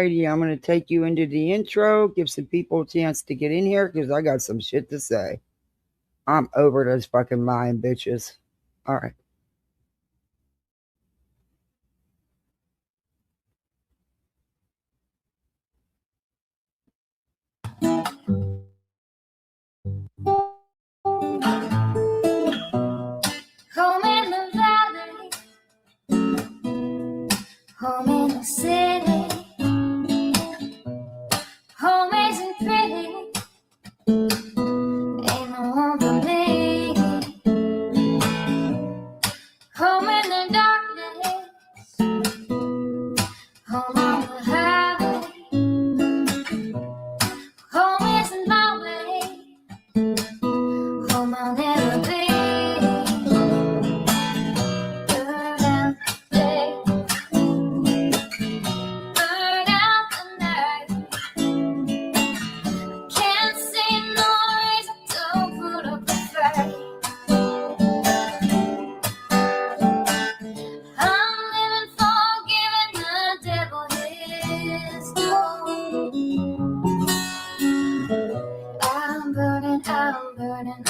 righty, I'm going to take you into the intro, give some people a chance to get in here because I got some shit to say. I'm over those fucking lying bitches. All right. Home in the valley, home in the city, home isn't pretty, ain't no home for me. Home in the darkness, home on the highway, home isn't my way, home I'll never be.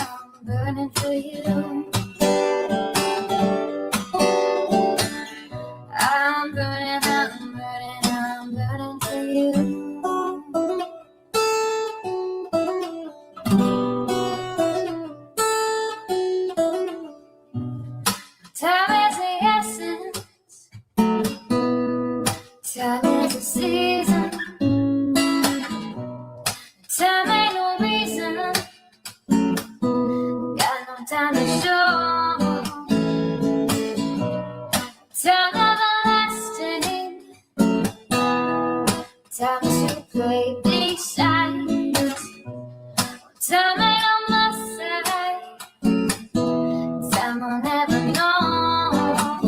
I'm burning for you. I'm burning for you. Time is the essence. Time is the season. Time ain't no reason. Got no time to show. Time everlasting. Time to play these sides. Time ain't on my side. Time I'll never know.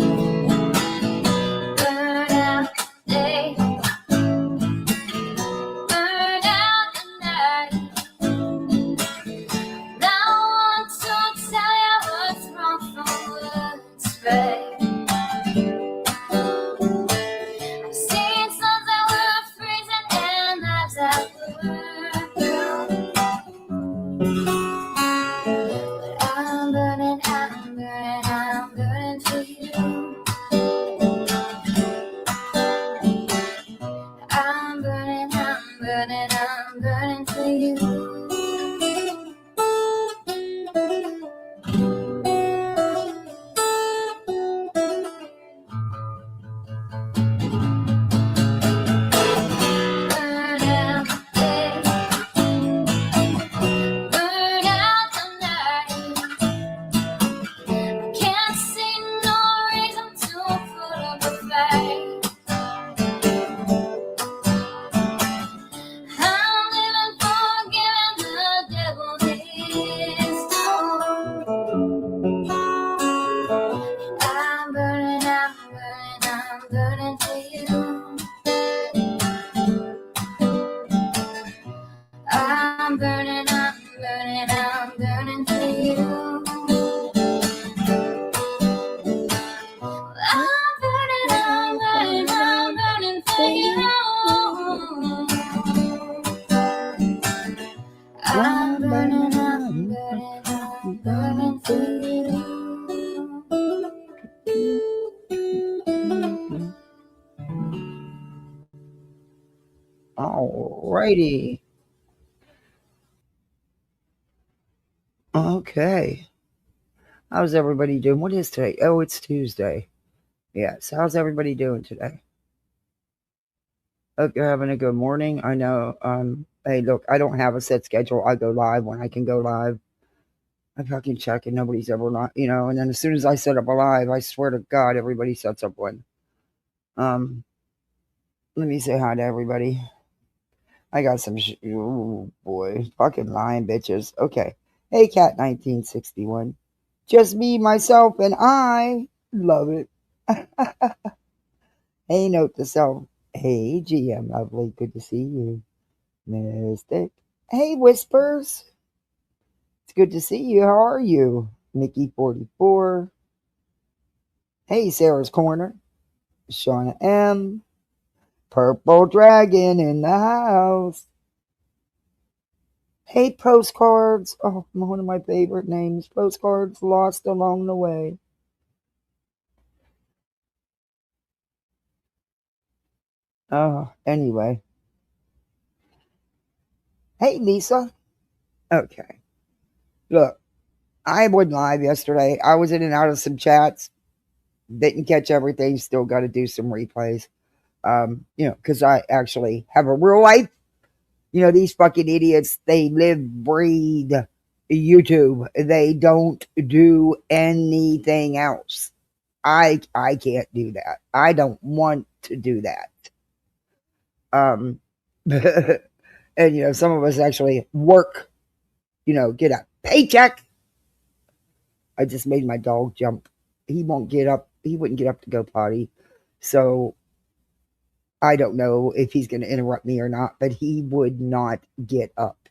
Burn out the day. Burn out the night. Now I want to tell you what's wrong from what's right. I've seen suns that were freezing and lives that were brown. But I'm burning for you. I'm burning for you. Burn out the day. Burn out the night. I can't see no reason to put up a fight. I'm living for giving the devil his due. I'm burning for you. I'm burning for you. I'm burning for you. I'm burning for you. Alrighty. Okay. How's everybody doing? What is today? Oh, it's Tuesday. Yes. How's everybody doing today? Hope you're having a good morning. I know, hey, look, I don't have a set schedule. I go live when I can go live. I fucking check and nobody's ever not, and then as soon as I set up a live, I swear to God, everybody sets up one. Let me say hi to everybody. I got some, oh boy, fucking lying bitches. Okay. Hey, Cat 1961. Just me, myself, and I love it. Hey, note to self. Hey, GM, lovely. Good to see you. Mystic. Hey, Whispers. It's good to see you. How are you? Mickey44. Hey, Sarah's Corner. Shauna M. Purple Dragon in the house. Hey, postcards. Oh, one of my favorite names. Postcards lost along the way. Oh, anyway. Hey, Lisa. Okay. Look, I wasn't live yesterday. I was in and out of some chats. Didn't catch everything. Still got to do some replays. Because I actually have a real life. These fucking idiots, they live, breathe YouTube. They don't do anything else. I can't do that. I don't want to do that. Um, and some of us actually work. Get a paycheck. I just made my dog jump. He won't get up. He wouldn't get up to go potty. So I don't know if he's going to interrupt me or not, but he would not get up.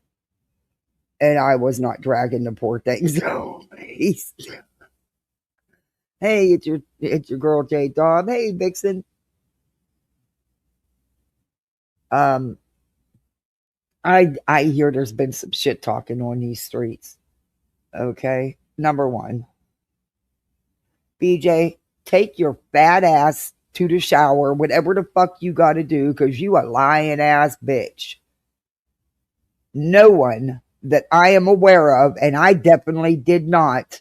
And I was not dragging the poor thing. So he's, hey, it's your girl J Dog. Hey, Vixen. I hear there's been some shit talking on these streets. Okay, number one, BJ, take your fat ass to the shower, whatever the fuck you got to do, because you a lying ass bitch. No one that I am aware of, and I definitely did not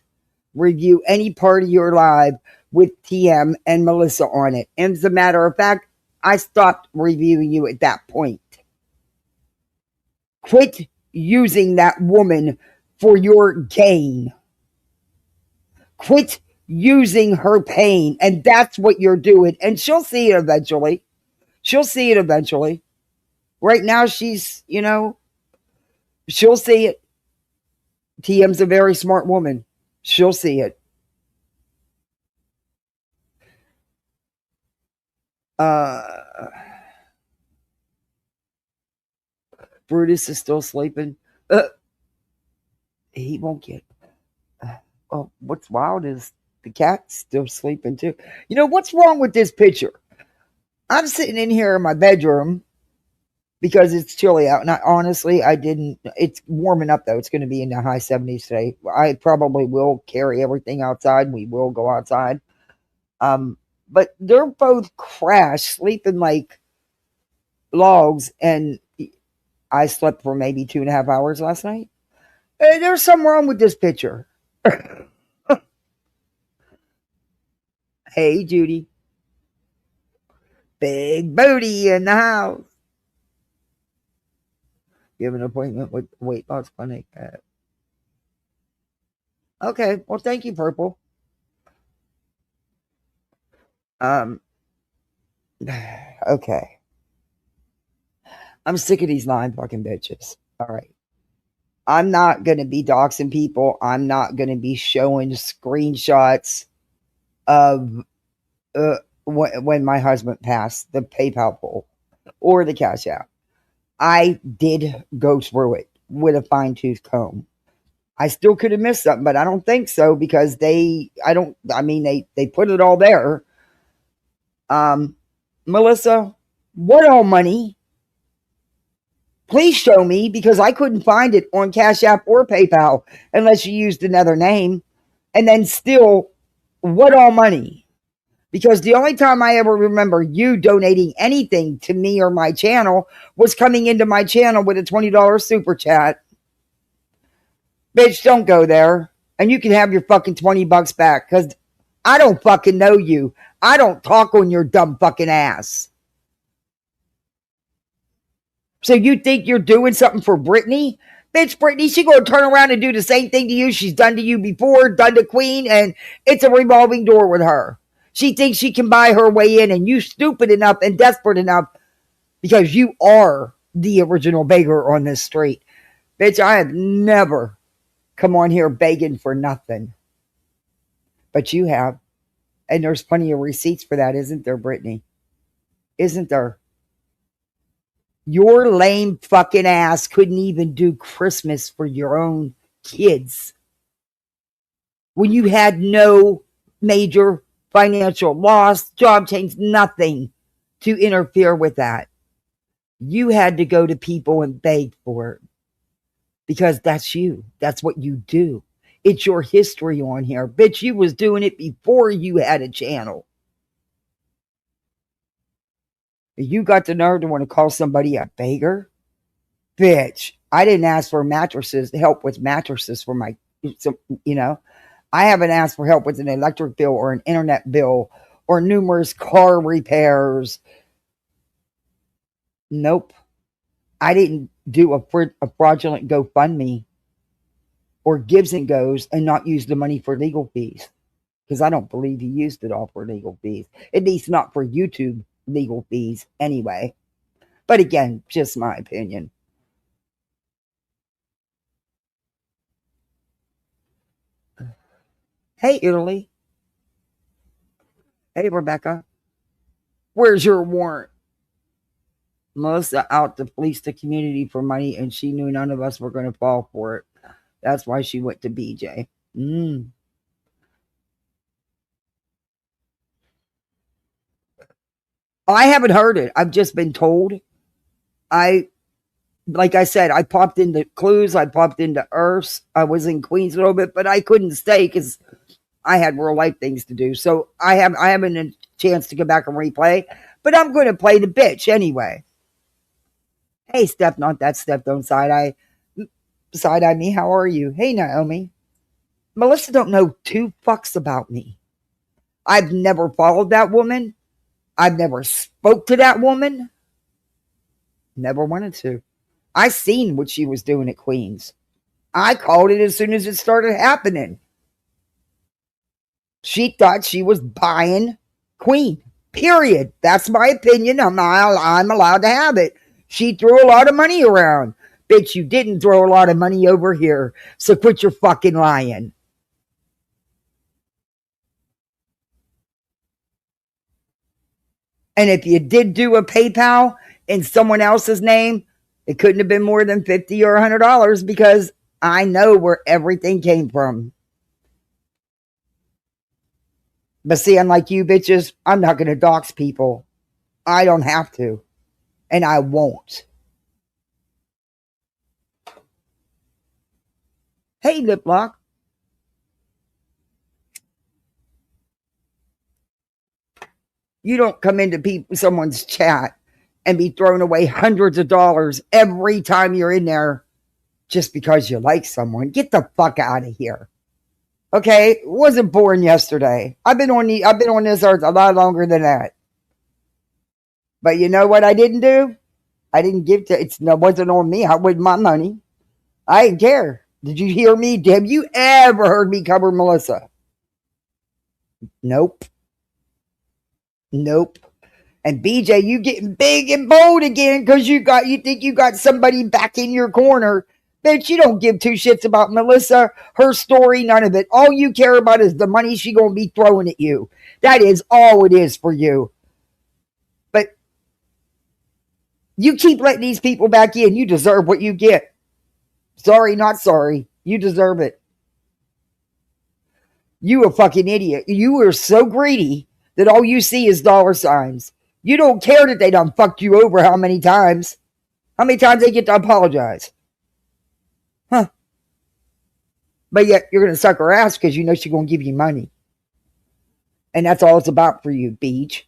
review any part of your live with TM and Melissa on it. And as a matter of fact, I stopped reviewing you at that point. Quit using that woman for your gain. Quit using her pain. And that's what you're doing. And she'll see it eventually. She'll see it eventually. Right now, she's, she'll see it. TM's a very smart woman. She'll see it. Brutus is still sleeping. He won't get. Oh, what's wild is the cat's still sleeping too. What's wrong with this picture? I'm sitting in here in my bedroom because it's chilly out. And honestly, I didn't. It's warming up though. It's going to be in the high 70s today. I probably will carry everything outside. We will go outside. But they're both crashed, sleeping like logs, and I slept for maybe 2.5 hours last night. And there's something wrong with this picture. Hey, Judy. Big booty in the house. You have an appointment with weight loss clinic. Okay, well, thank you, Purple. Okay. I'm sick of these lying fucking bitches. All right. I'm not going to be doxing people. I'm not going to be showing screenshots of when my husband passed, the PayPal poll or the Cash App. I did go through it with a fine tooth comb. I still could have missed something, but I don't think so because they put it all there. Melissa, what all money? Please show me because I couldn't find it on Cash App or PayPal unless you used another name. And then still, what all money? Because the only time I ever remember you donating anything to me or my channel was coming into my channel with a $20 super chat. Bitch, don't go there. And you can have your fucking $20 back because I don't fucking know you. I don't talk on your dumb fucking ass. So you think you're doing something for Brittany? Bitch, Brittany, she gonna turn around and do the same thing to you she's done to you before, done to Queen, and it's a revolving door with her. She thinks she can buy her way in, and you stupid enough and desperate enough because you are the original beggar on this street. Bitch, I have never come on here begging for nothing. But you have. And there's plenty of receipts for that, isn't there, Brittany? Isn't there? Your lame fucking ass couldn't even do Christmas for your own kids when you had no major financial loss, job change, nothing to interfere with that. You had to go to people and beg for it because that's you. That's what you do. It's your history on here. Bitch, you was doing it before you had a channel. You got the nerve to want to call somebody a beggar? Bitch, I didn't ask for mattresses, help with mattresses for my, I haven't asked for help with an electric bill or an internet bill or numerous car repairs. Nope. I didn't do a fraudulent GoFundMe or Gives and Goes and not use the money for legal fees, because I don't believe he used it all for legal fees, at least not for YouTube legal fees anyway. But again, just my opinion. Hey, Italy. Hey, Rebecca. Where's your warrant? Melissa out to fleece the community for money, and she knew none of us were going to fall for it. That's why she went to BJ. I haven't heard it. I've just been told. Like I said, I popped into Clues. I popped into Earths. I was in Queens a little bit, but I couldn't stay because I had real life things to do. So I haven't a chance to go back and replay, but I'm going to play the bitch anyway. Hey, Steph, not that Steph, don't side-eye me. How are you? Hey, Naomi. Melissa don't know two fucks about me. I've never followed that woman. I've never spoke to that woman. Never wanted to. I seen what she was doing at Queens. I called it as soon as it started happening. She thought she was buying Queen. Period. That's my opinion. I'm allowed to have it. She threw a lot of money around. Bitch, you didn't throw a lot of money over here. So quit your fucking lying. And if you did do a PayPal in someone else's name, it couldn't have been more than $50 or $100 because I know where everything came from. But see, unlike you bitches, I'm not going to dox people. I don't have to. And I won't. Hey, Liplock. You don't come into someone's chat and be throwing away hundreds of dollars every time you're in there just because you like someone. Get the fuck out of here. Okay, wasn't born yesterday. I've been on this earth a lot longer than that. But you know what I didn't do? I didn't give to it. Wasn't on me. I with my money. I didn't care. Did you hear me? Have you ever heard me cover Melissa? Nope. And BJ, you getting big and bold again because you think you got somebody back in your corner. Bitch, you don't give two shits about Melissa, her story, none of it. All you care about is the money she gonna be throwing at you. That is all it is for you. But you keep letting these people back in. You deserve what you get. Sorry, not sorry. You deserve it. You a fucking idiot. You are so greedy that all you see is dollar signs. You don't care that they done fucked you over how many times. How many times they get to apologize. Huh. But yet you're going to suck her ass because you know she's going to give you money. And that's all it's about for you, Beach.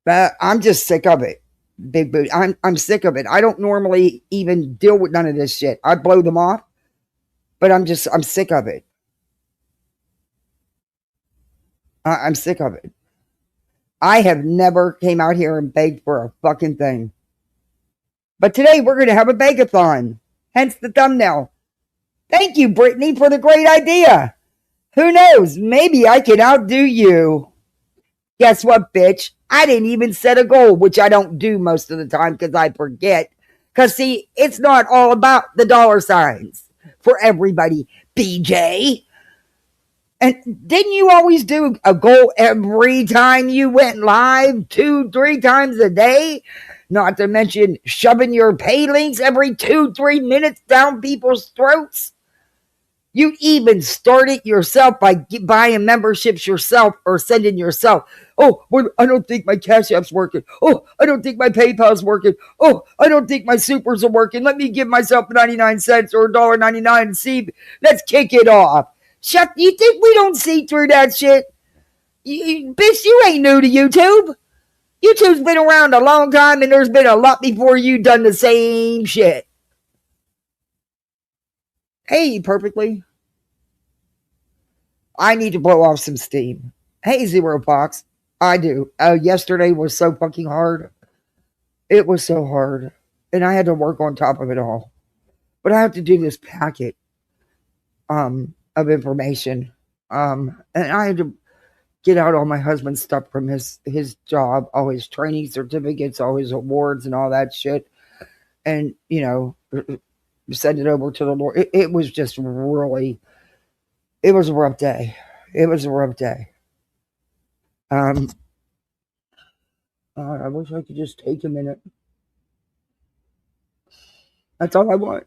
But I'm just sick of it. Big boot. I'm sick of it. I don't normally even deal with none of this shit. I blow them off, but I'm sick of it. I'm sick of it. I have never came out here and begged for a fucking thing. But today we're going to have a beg-a-thon. Hence the thumbnail. Thank you, Brittany, for the great idea. Who knows? Maybe I can outdo you. Guess what, bitch? I didn't even set a goal, which I don't do most of the time because I forget. Because, see, it's not all about the dollar signs for everybody, BJ. And didn't you always do a goal every time you went live 2-3 times a day? Not to mention shoving your pay links every 2-3 minutes down people's throats. You even start it yourself by buying memberships yourself or sending yourself. Oh, well, I don't think my Cash App's working. Oh, I don't think my PayPal's working. Oh, I don't think my supers are working. Let me give myself 99 cents or $1.99 and see. Let's kick it off. Shut. You think we don't see through that shit? Bitch, you ain't new to YouTube. YouTube's been around a long time, and there's been a lot before you done the same shit. Hey, perfectly. I need to blow off some steam. Hey, Zero Fox. I do. Yesterday was so fucking hard. It was so hard. And I had to work on top of it all. But I have to do this packet of information. And I had to get out all my husband's stuff from his job, all his training certificates, all his awards and all that shit. And, send it over to the Lord. It was just really, it was a rough day. It was a rough day. I wish I could just take a minute. That's all I want.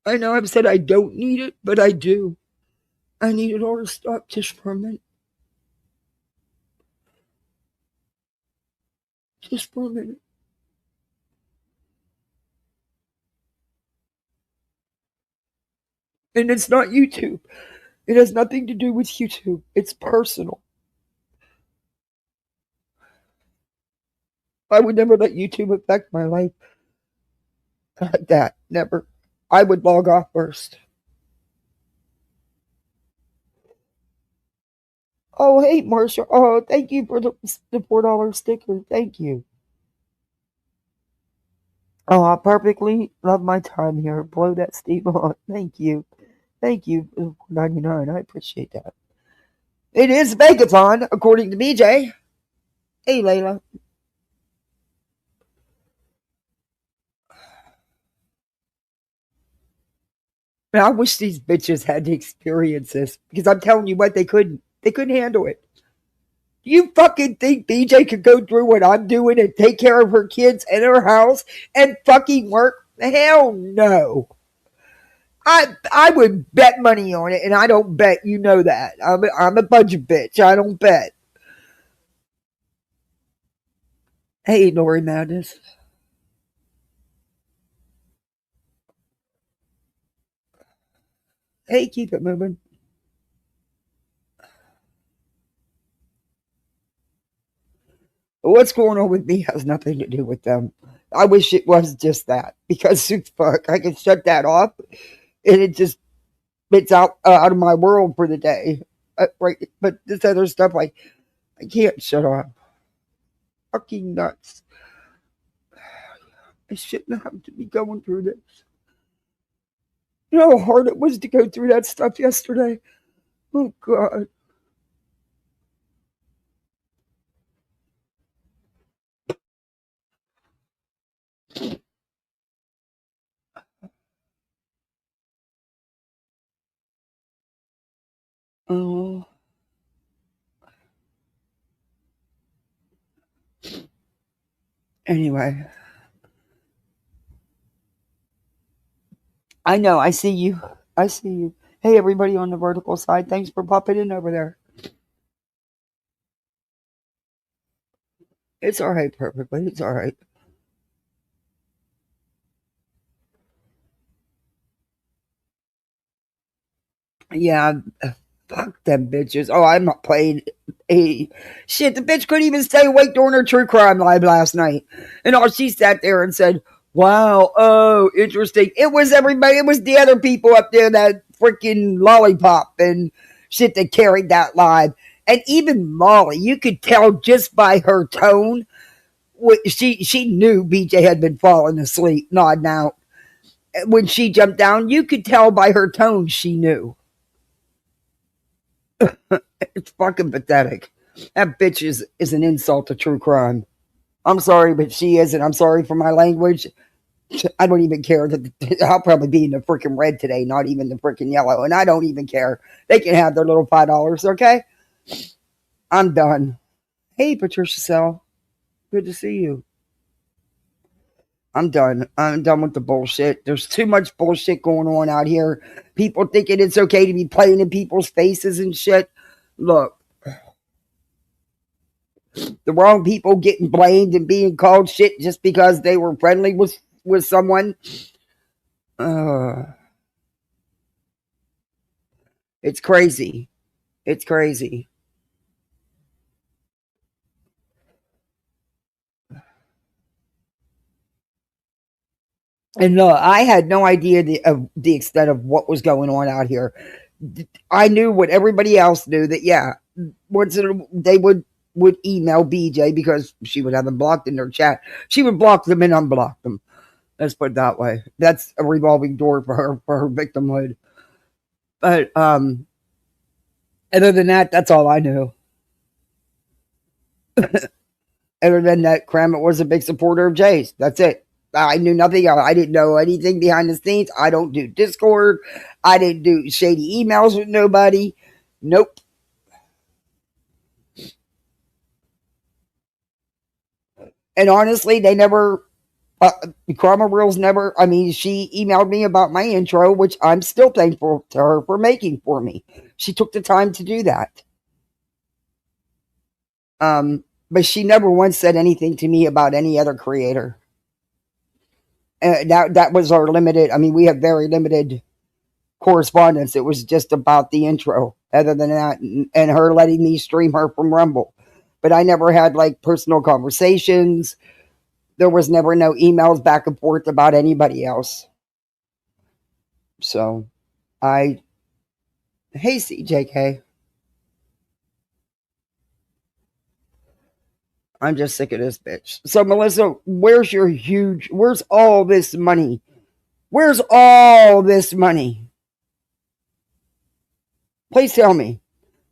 I know I've said I don't need it, but I do. I need it all to stop just for a minute. Just for a minute. And it's not YouTube. It has nothing to do with YouTube. It's personal. I would never let YouTube affect my life like that. Never. I would log off first. Oh, hey, Marsha. Oh, thank you for the $4 sticker. Thank you. Oh, I perfectly love my time here. Blow that steam on. Thank you. Thank you for $4.99. I appreciate that. It is Megathon, according to BJ. Hey, Layla. Man, I wish these bitches had to experience this because I'm telling you what, they couldn't. They couldn't handle it. Do you fucking think BJ could go through what I'm doing and take care of her kids and her house and fucking work? Hell no. I would bet money on it, and I don't bet. You know that. I'm a budget bitch. I don't bet. Hey, Nori Madness. Hey, keep it moving. What's going on with me has nothing to do with them. I wish it was just that because fuck, I can shut that off and it just it's out of my world for the day. Right, but this other stuff, I can't shut off. Fucking nuts. I shouldn't have to be going through this. You know how hard it was to go through that stuff yesterday? Oh, God. Oh. Anyway. I know. I see you. I see you. Hey, everybody on the vertical side. Thanks for popping in over there. It's all right, perfectly. It's all right. Yeah, fuck them bitches. Oh, I'm not playing a shit. The bitch couldn't even stay awake during her true crime live last night, and all she sat there and said, "Wow, oh, interesting." It was everybody. It was the other people up there that freaking lollipop and shit that carried that live, and even Molly. You could tell just by her tone. She knew BJ had been falling asleep, nodding out. When she jumped down, you could tell by her tone she knew. It's fucking pathetic. That bitch is an insult to true crime. I'm sorry, but she isn't. I'm sorry for my language. I don't even care that I'll probably be in the freaking red today, not even the freaking yellow, and I don't even care. They can have their little $5, okay? I'm done. Hey, Patricia Sell. Good to see you. I'm done. I'm done with the bullshit. There's too much bullshit going on out here. People thinking it's okay to be playing in people's faces and shit. Look, the wrong people getting blamed and being called shit just because they were friendly with someone. Uh, it's crazy. It's crazy. And no, I had no idea the extent of what was going on out here. I knew what everybody else knew, that yeah, once they would email BJ because she would have them blocked in their chat. She would block them and unblock them. Let's put it that way. That's a revolving door for her victimhood. But other than that, that's all I knew. Other than that, Kramit was a big supporter of Jay's. That's it. I knew nothing else. I didn't know anything behind the scenes. I don't do Discord. I didn't do shady emails with nobody. Nope. And honestly, they never, Karma Reels never, I mean, she emailed me about my intro, which I'm still thankful to her for making for me. She took the time to do that. But she never once said anything to me about any other creator. That was our limited, I mean, we have very limited correspondence. It was just about the intro, other than that, and her letting me stream her from Rumble. But I never had like personal conversations. There was never no emails back and forth about anybody else. So hey CJK, I'm just sick of this bitch. So Melissa, where's all this money? Where's all this money? Please tell me,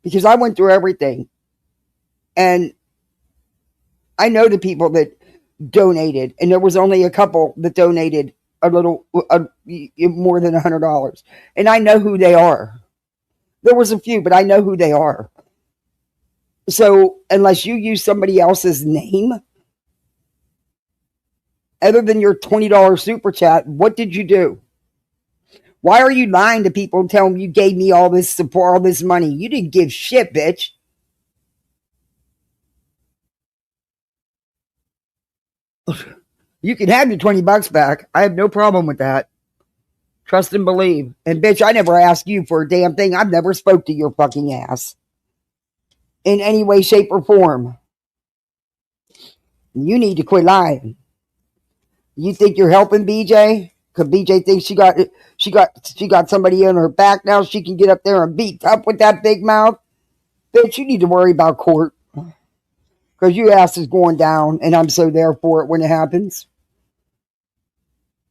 because I went through everything. And I know the people that donated, and there was only a couple that donated a little more than $100. And I know who they are. There was a few, but I know who they are. So unless you use somebody else's name, other than your $20 super chat, what did you do? Why are you lying to people and telling them you gave me all this support, all this money? You didn't give shit, bitch. You can have your $20 back. I have no problem with that. Trust and believe. And bitch, I never asked you for a damn thing. I've never spoke to your fucking ass in any way, shape, or form. You need to quit lying. You think you're helping BJ? Because BJ thinks she got somebody in her back now. She can get up there and beat up with that big mouth. Bitch, you need to worry about court. Because your ass is going down, and I'm so there for it when it happens.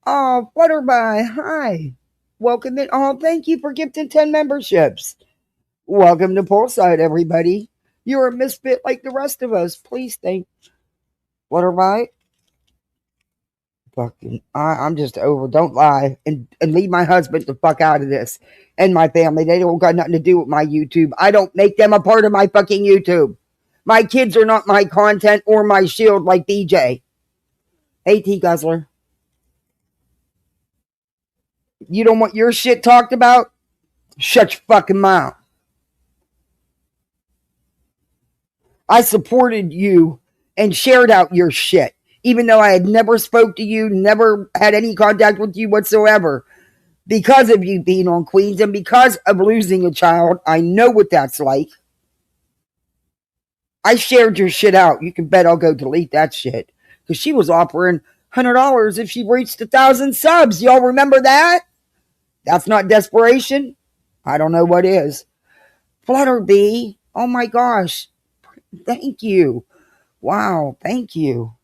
Oh, Flutterby, hi. Welcome in. Oh, thank you for gifting 10 memberships. Welcome to Poolside, everybody. You're a misfit like the rest of us. Please thank Flutterby. Fucking, I'm just over. Don't lie. And leave my husband the fuck out of this. And my family. They don't got nothing to do with my YouTube. I don't make them a part of my fucking YouTube. My kids are not my content or my shield like BJ. Hey, T Guzzler. You don't want your shit talked about? Shut your fucking mouth. I supported you and shared out your shit, even though I had never spoke to you, never had any contact with you whatsoever. Because of you being on Queens and because of losing a child, I know what that's like. I shared your shit out. You can bet I'll go delete that shit. Because she was offering $100 if she reached 1,000 subs. Y'all remember that? That's not desperation. I don't know what is. Flutterbee. Oh my gosh. Thank you. Wow. Thank you.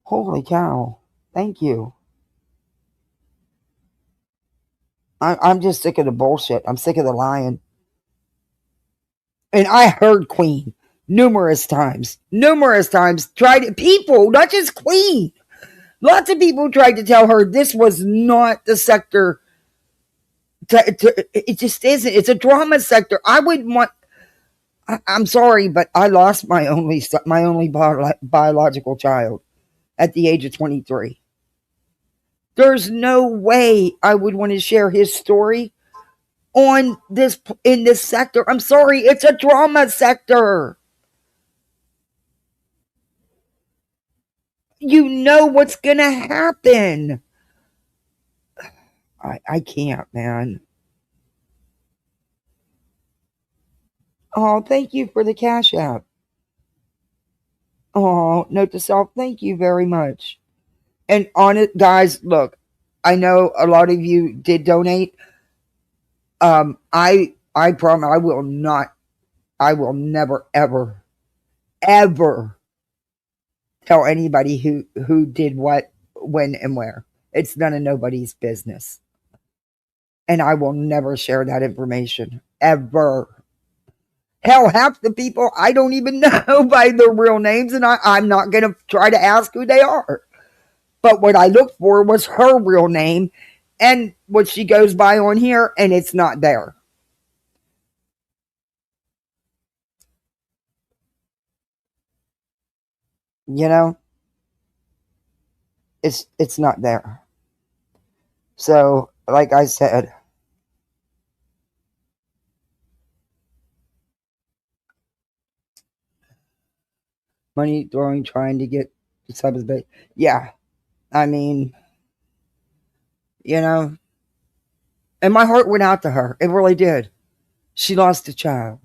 Holy cow. Thank you. I'm just sick of the bullshit. I'm sick of the lying. And I heard Queen numerous times. People, not just Queen. Lots of people tried to tell her this was not the sector. It just isn't. It's a drama sector. I wouldn't want. I'm sorry, but I lost my only biological child at the age of 23. There's no way I would want to share his story on this in this sector. I'm sorry, it's a drama sector. You know what's gonna happen. I can't, man. Oh, thank you for the cash app. Oh, note to self, thank you very much. And on it, guys, look, I know a lot of you did donate. I promise I will never, ever, ever tell anybody who did what, when, and where. It's none of nobody's business. And I will never share that information. Ever. Hell, half the people I don't even know by their real names, and I'm not going to try to ask who they are. But what I looked for was her real name and what she goes by on here, and it's not there. You know, it's not there. So, like I said, money throwing, trying to get subs, but yeah, I mean, you know, and my heart went out to her. It really did. She lost a child.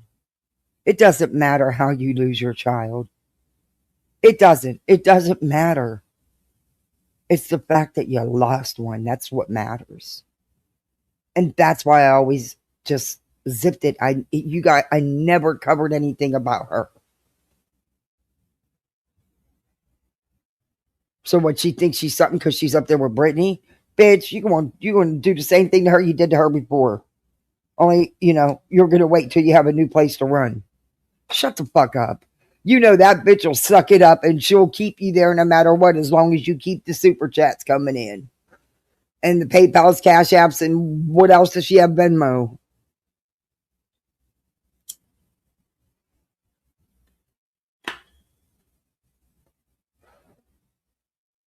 It doesn't matter how you lose your child. It doesn't. It doesn't matter. It's the fact that you lost one. That's what matters. And that's why I always just zipped it. I never covered anything about her. So what, she thinks she's something because she's up there with Brittany? Bitch, you going to do the same thing to her you did to her before. Only, you're going to wait till you have a new place to run. Shut the fuck up. You know that bitch will suck it up and she'll keep you there no matter what, as long as you keep the super chats coming in. And the PayPal's, Cash Apps, and what else does she have? Venmo.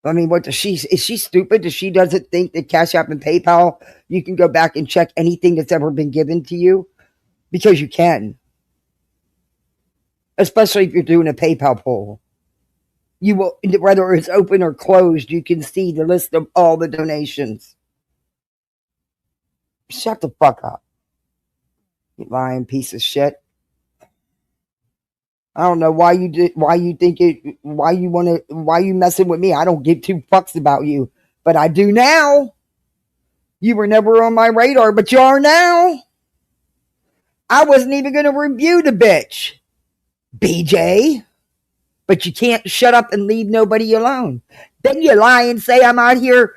I mean, what does is she stupid? Does she doesn't think that Cash App and PayPal, you can go back and check anything that's ever been given to you? Because you can. Especially if you're doing a PayPal poll. You will, whether it's open or closed, you can see the list of all the donations. Shut the fuck up. You lying piece of shit. I don't know why you did, why you think it, why you messing with me. I don't give two fucks about you, but I do now. You were never on my radar, but you are now. I wasn't even going to review the bitch, BJ. But you can't shut up and leave nobody alone. Then you lie and say I'm out here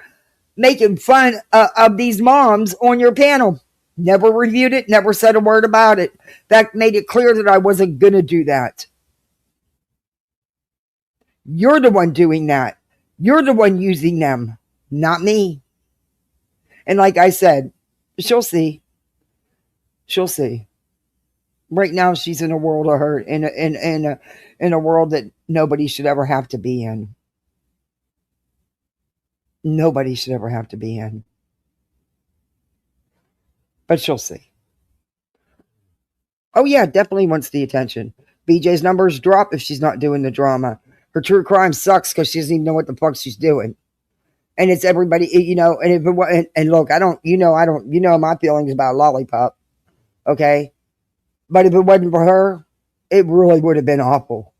making fun of these moms on your panel. Never reviewed it, never said a word about it. That made it clear that I wasn't going to do that. You're the one doing that. You're the one using them, not me. And like I said, she'll see. She'll see. Right now, she's in a world of hurt, in a world that nobody should ever have to be in. Nobody should ever have to be in. But she'll see. Oh yeah, definitely wants the attention. BJ's numbers drop if she's not doing the drama. Her true crime sucks because she doesn't even know what the fuck she's doing. And it's everybody, and if and look, I don't, my feelings about Lollipop. Okay. But if it wasn't for her, it really would have been awful.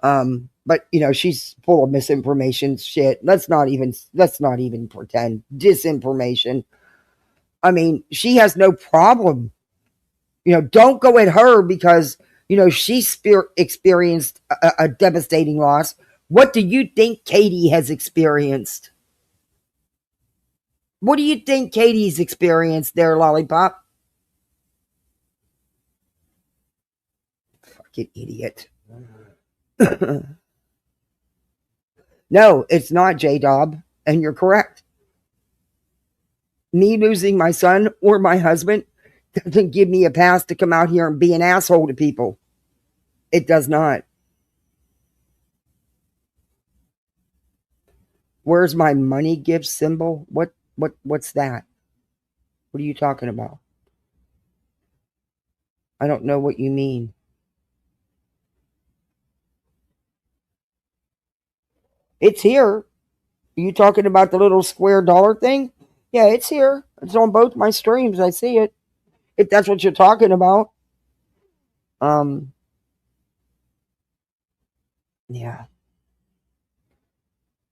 But she's full of misinformation shit. Let's not even pretend disinformation. I mean, she has no problem. Don't go at her because she experienced a devastating loss. What do you think Katie has experienced? What do you think Katie's experienced there, Lollipop? Fucking idiot. No, it's not, J-Dob, and you're correct. Me losing my son or my husband doesn't give me a pass to come out here and be an asshole to people. It does not. Where's my money gift symbol? What's that? What are you talking about? I don't know what you mean. It's here. Are you talking about the little square dollar thing? Yeah, it's here. It's on both my streams. I see it. If that's what you're talking about. Um, yeah.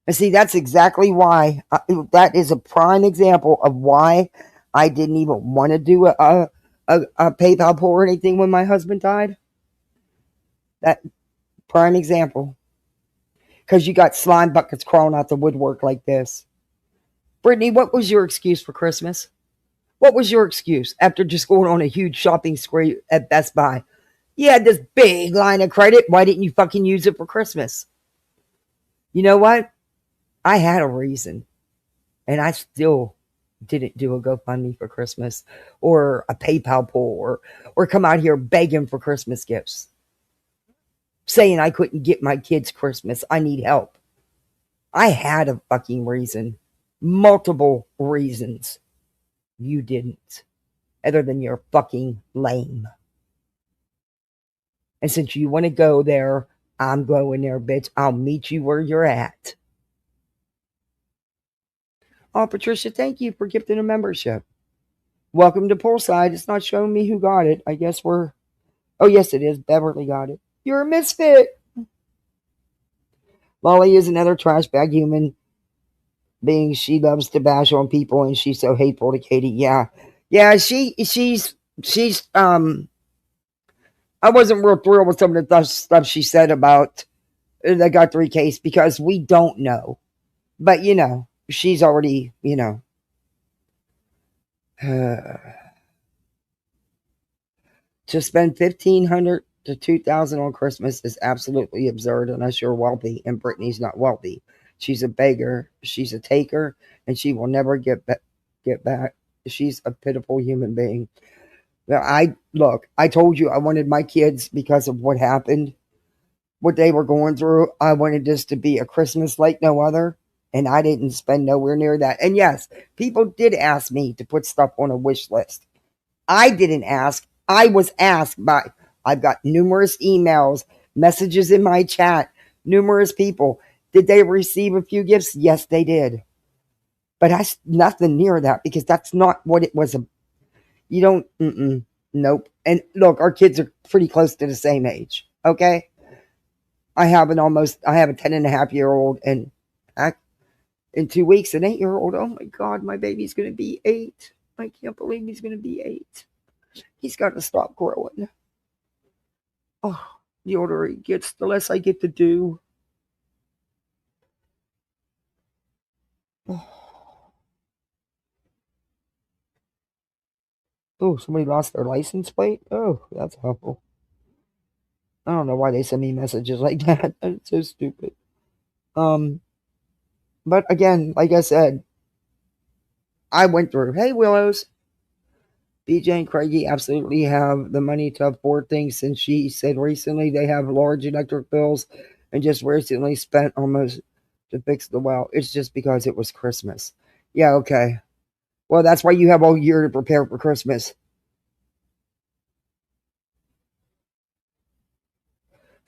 And see, that's exactly why. That is a prime example of why I didn't even want to do a PayPal pull or anything when my husband died. That prime example. Because you got slime buckets crawling out the woodwork like this. Brittany, what was your excuse for Christmas? What was your excuse after just going on a huge shopping spree at Best Buy? You had this big line of credit. Why didn't you fucking use it for Christmas? You know what? I had a reason. And I still didn't do a GoFundMe for Christmas or a PayPal pull or come out here begging for Christmas gifts. Saying I couldn't get my kids Christmas. I need help. I had a fucking reason. Multiple reasons. You didn't. Other than you're fucking lame. And since you want to go there, I'm going there, bitch. I'll meet you where you're at. Oh, Patricia, thank you for gifting a membership. Welcome to Poolside. It's not showing me who got it. I guess we're... Oh, yes, it is. Beverly got it. You're a misfit. Molly is another trash bag human being. She loves to bash on people, and she's so hateful to Katie. Yeah. Yeah, she's I wasn't real thrilled with some of the stuff she said about the Guthrie case because we don't know. But, she's already, to spend $1,500 to $2,000 on Christmas is absolutely absurd unless you're wealthy, and Brittany's not wealthy. She's a beggar. She's a taker, and she will never get back. She's a pitiful human being. I told you I wanted my kids because of what happened, what they were going through. I wanted this to be a Christmas like no other, and I didn't spend nowhere near that. And yes, people did ask me to put stuff on a wish list. I didn't ask. I was asked by, I've got numerous emails, messages in my chat, numerous people. Did they receive a few gifts? Yes, they did. But nothing near that because that's not what it was. You don't, nope. And look, our kids are pretty close to the same age, okay? I have a 10-and-a-half-year-old, and in 2 weeks, an 8-year-old. Oh my God, my baby's going to be 8. I can't believe he's going to be 8. He's got to stop growing. Oh, the older he gets, the less I get to do. Oh, somebody lost their license plate? Oh, that's awful. I don't know why they send me messages like that. It's so stupid. But again, like I said, I went through. Hey, Willows. BJ and Craigie absolutely have the money to afford things, since she said recently they have large electric bills and just recently spent almost to fix the well. It's just because it was Christmas. Yeah, okay. Well, that's why you have all year to prepare for Christmas.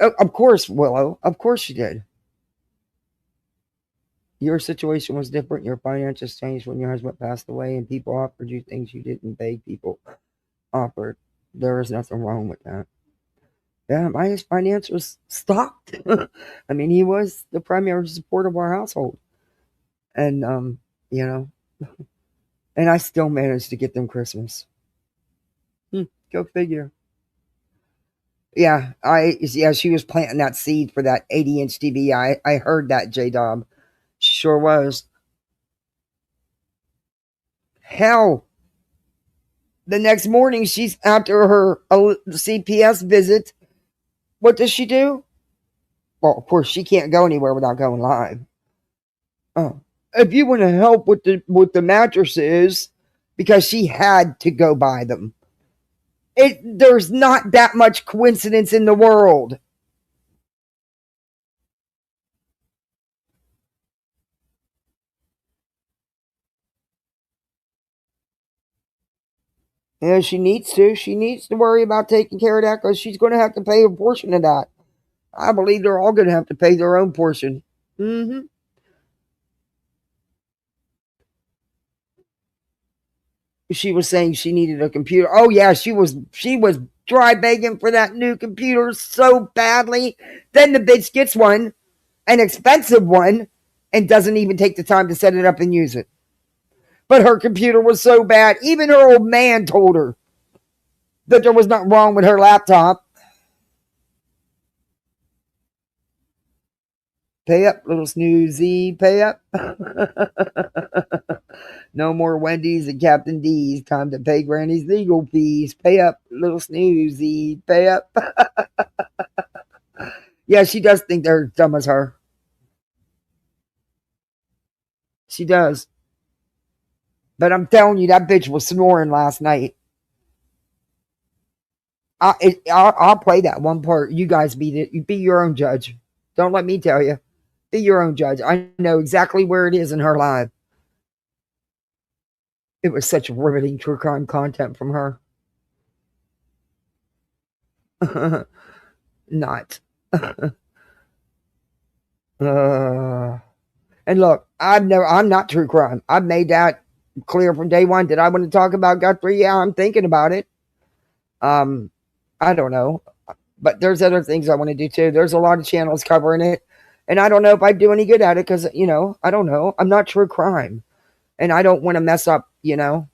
Of course, Willow. Of course you did. Your situation was different. Your finances changed when your husband passed away, and people offered you things you didn't beg people offered. There is nothing wrong with that. Yeah, my finance was stopped. I mean, he was the primary support of our household. And, and I still managed to get them Christmas. Go figure. Yeah, she was planting that seed for that 80-inch TV. I heard that, J-Dob. She sure was. Hell, the next morning, she's after her CPS visit. What does she do? Well, of course, she can't go anywhere without going live. Oh, if you want to help with the mattresses, because she had to go buy them. There's not that much coincidence in the world. Yeah, she needs to. She needs to worry about taking care of that because she's going to have to pay a portion of that. I believe they're all going to have to pay their own portion. Hmm. She was saying she needed a computer. Oh yeah, she was dry begging for that new computer so badly. Then the bitch gets one, an expensive one, and doesn't even take the time to set it up and use it. But her computer was so bad, even her old man told her that there was nothing wrong with her laptop. Pay up, little snoozy, pay up. No more Wendy's and Captain D's. Time to pay Granny's legal fees. Pay up, little snoozy, pay up. Yeah, she does think they're dumb as her. She does. But I'm telling you, that bitch was snoring last night. I'll play that one part. You guys be your own judge. Don't let me tell you. Be your own judge. I know exactly where it is in her life. It was such riveting true crime content from her. Not. And look, I'm not true crime. I've made that clear from day one. Did I want to talk about Guthrie? Yeah, I'm thinking about it. Um, I don't know, but there's other things I want to do too. There's a lot of channels covering it, and I don't know if I'd do any good at it because I don't know. I'm not true crime, and I don't want to mess up. But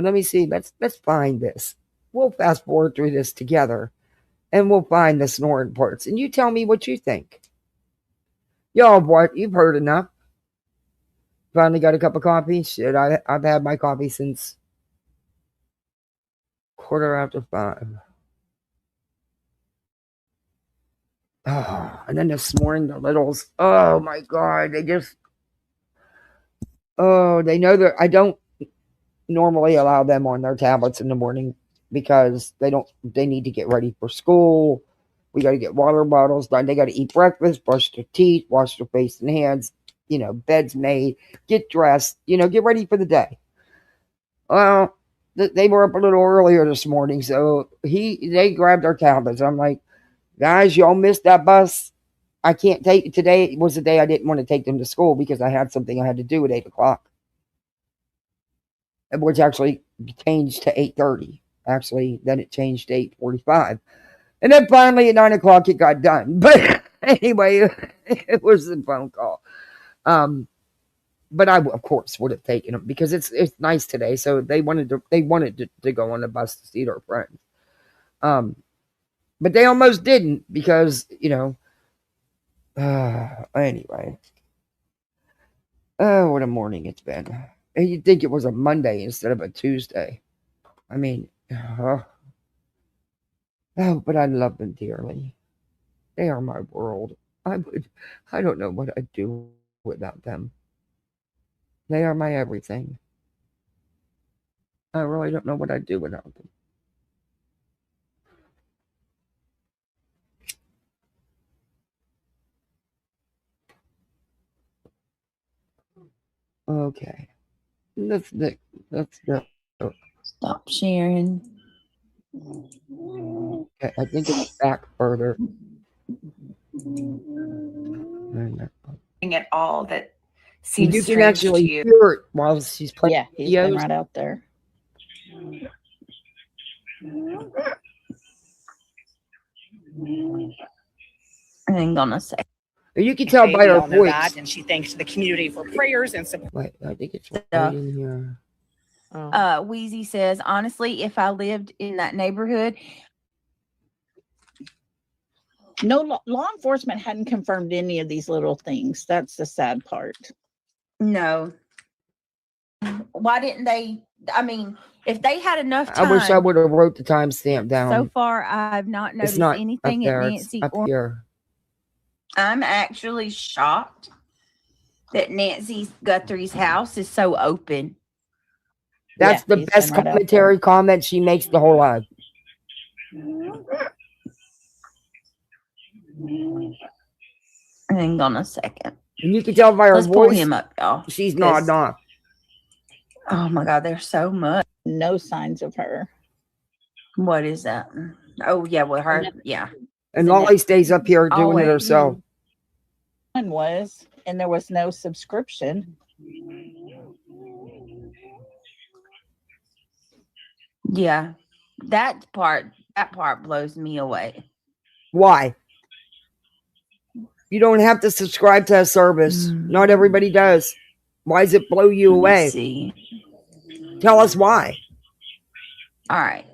let me see. Let's find this. We'll fast forward through this together, and we'll find the snoring parts, and you tell me what you think. Y'all, what you've heard enough. Finally got a cup of coffee. Shit, I've had my coffee since quarter after 5. Oh, and then this morning the littles. Oh my god, they know that I don't normally allow them on their tablets in the morning because they need to get ready for school. We got to get water bottles done. They got to eat breakfast, brush their teeth, wash their face and hands. Beds made, get dressed. Get ready for the day. Well, they were up a little earlier this morning, so they grabbed our tablets. I'm like, guys, y'all missed that bus. I can't take today. Was the day I didn't want to take them to school because I had something I had to do at 8 o'clock, which actually changed to 8:30. Actually, then it changed to 8:45, and then finally at 9 o'clock it got done. But anyway, it was a phone call. But I of course would have taken them because it's nice today. So they wanted to go on the bus to see their friends. Um, but they almost didn't because anyway. Oh, what a morning it's been. And you'd think it was a Monday instead of a Tuesday. I mean, but I love them dearly. They are my world. I don't know what I'd do without them. They are my everything. I really don't know what I'd do without them. Okay. Let's go. Stop sharing. Okay, I think it's back further. At all that seems You can strange actually to you. hear it while she's playing Yeah, he's been videos. right out there. I ain't gonna say. You can tell by We her all know that, voice. and she thanks the community for prayers and support. Wait, I think it's right in here. Wheezy says, honestly, if I lived in that neighborhood, No, law enforcement hadn't confirmed any of these little things. That's the sad part. no. Why didn't they? I mean, if they had enough time. I wish I would have wrote the timestamp down. So far, I've not it's noticed not anything up there. at Nancy It's up or. here. I'm actually shocked that Nancy Guthrie's house is so open. That's the he's best been right out commentary comment she makes the whole live. Hang on a second. And you can tell by her Let's pull voice, him up, y'all. she's nodding off. Oh my God, there's so much. No signs of her. What is that? Oh yeah, with her. Yeah. And Lolly stays up here doing it Always. herself. One was, and there was no subscription. Yeah. That part blows me away. Why? You don't have to subscribe to a service. Not everybody does. Why does it blow you away? See. Tell us why. All right.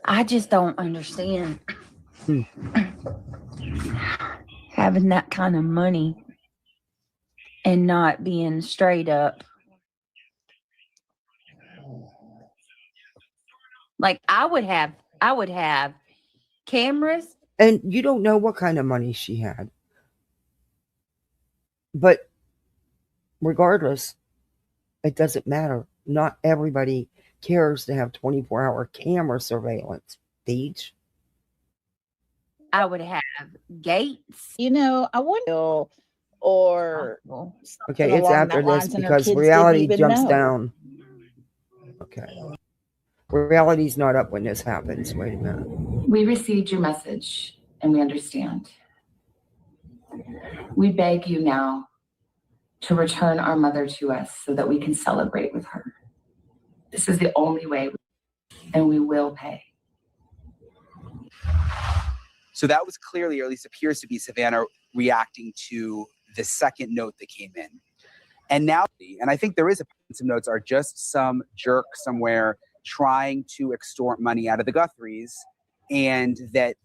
I just don't understand having that kind of money and not being straight up. Like I would have cameras. And you don't know what kind of money she had. But regardless, it doesn't matter. Not everybody cares to have 24-hour camera surveillance. Beach. I would have gates. You know, I wonder, or Okay, it's along after that this lines, and her because kids didn't reality even jumps know. down. Okay. Reality's not up when this happens. Wait a minute. We received your message and we understand. We beg you now to return our mother to us so that we can celebrate with her. This is the only way, and we will pay. So that was clearly, or at least appears to be, Savannah reacting to the second note that came in. And now, and I think there is some notes are just some jerk somewhere trying to extort money out of the Guthries, and that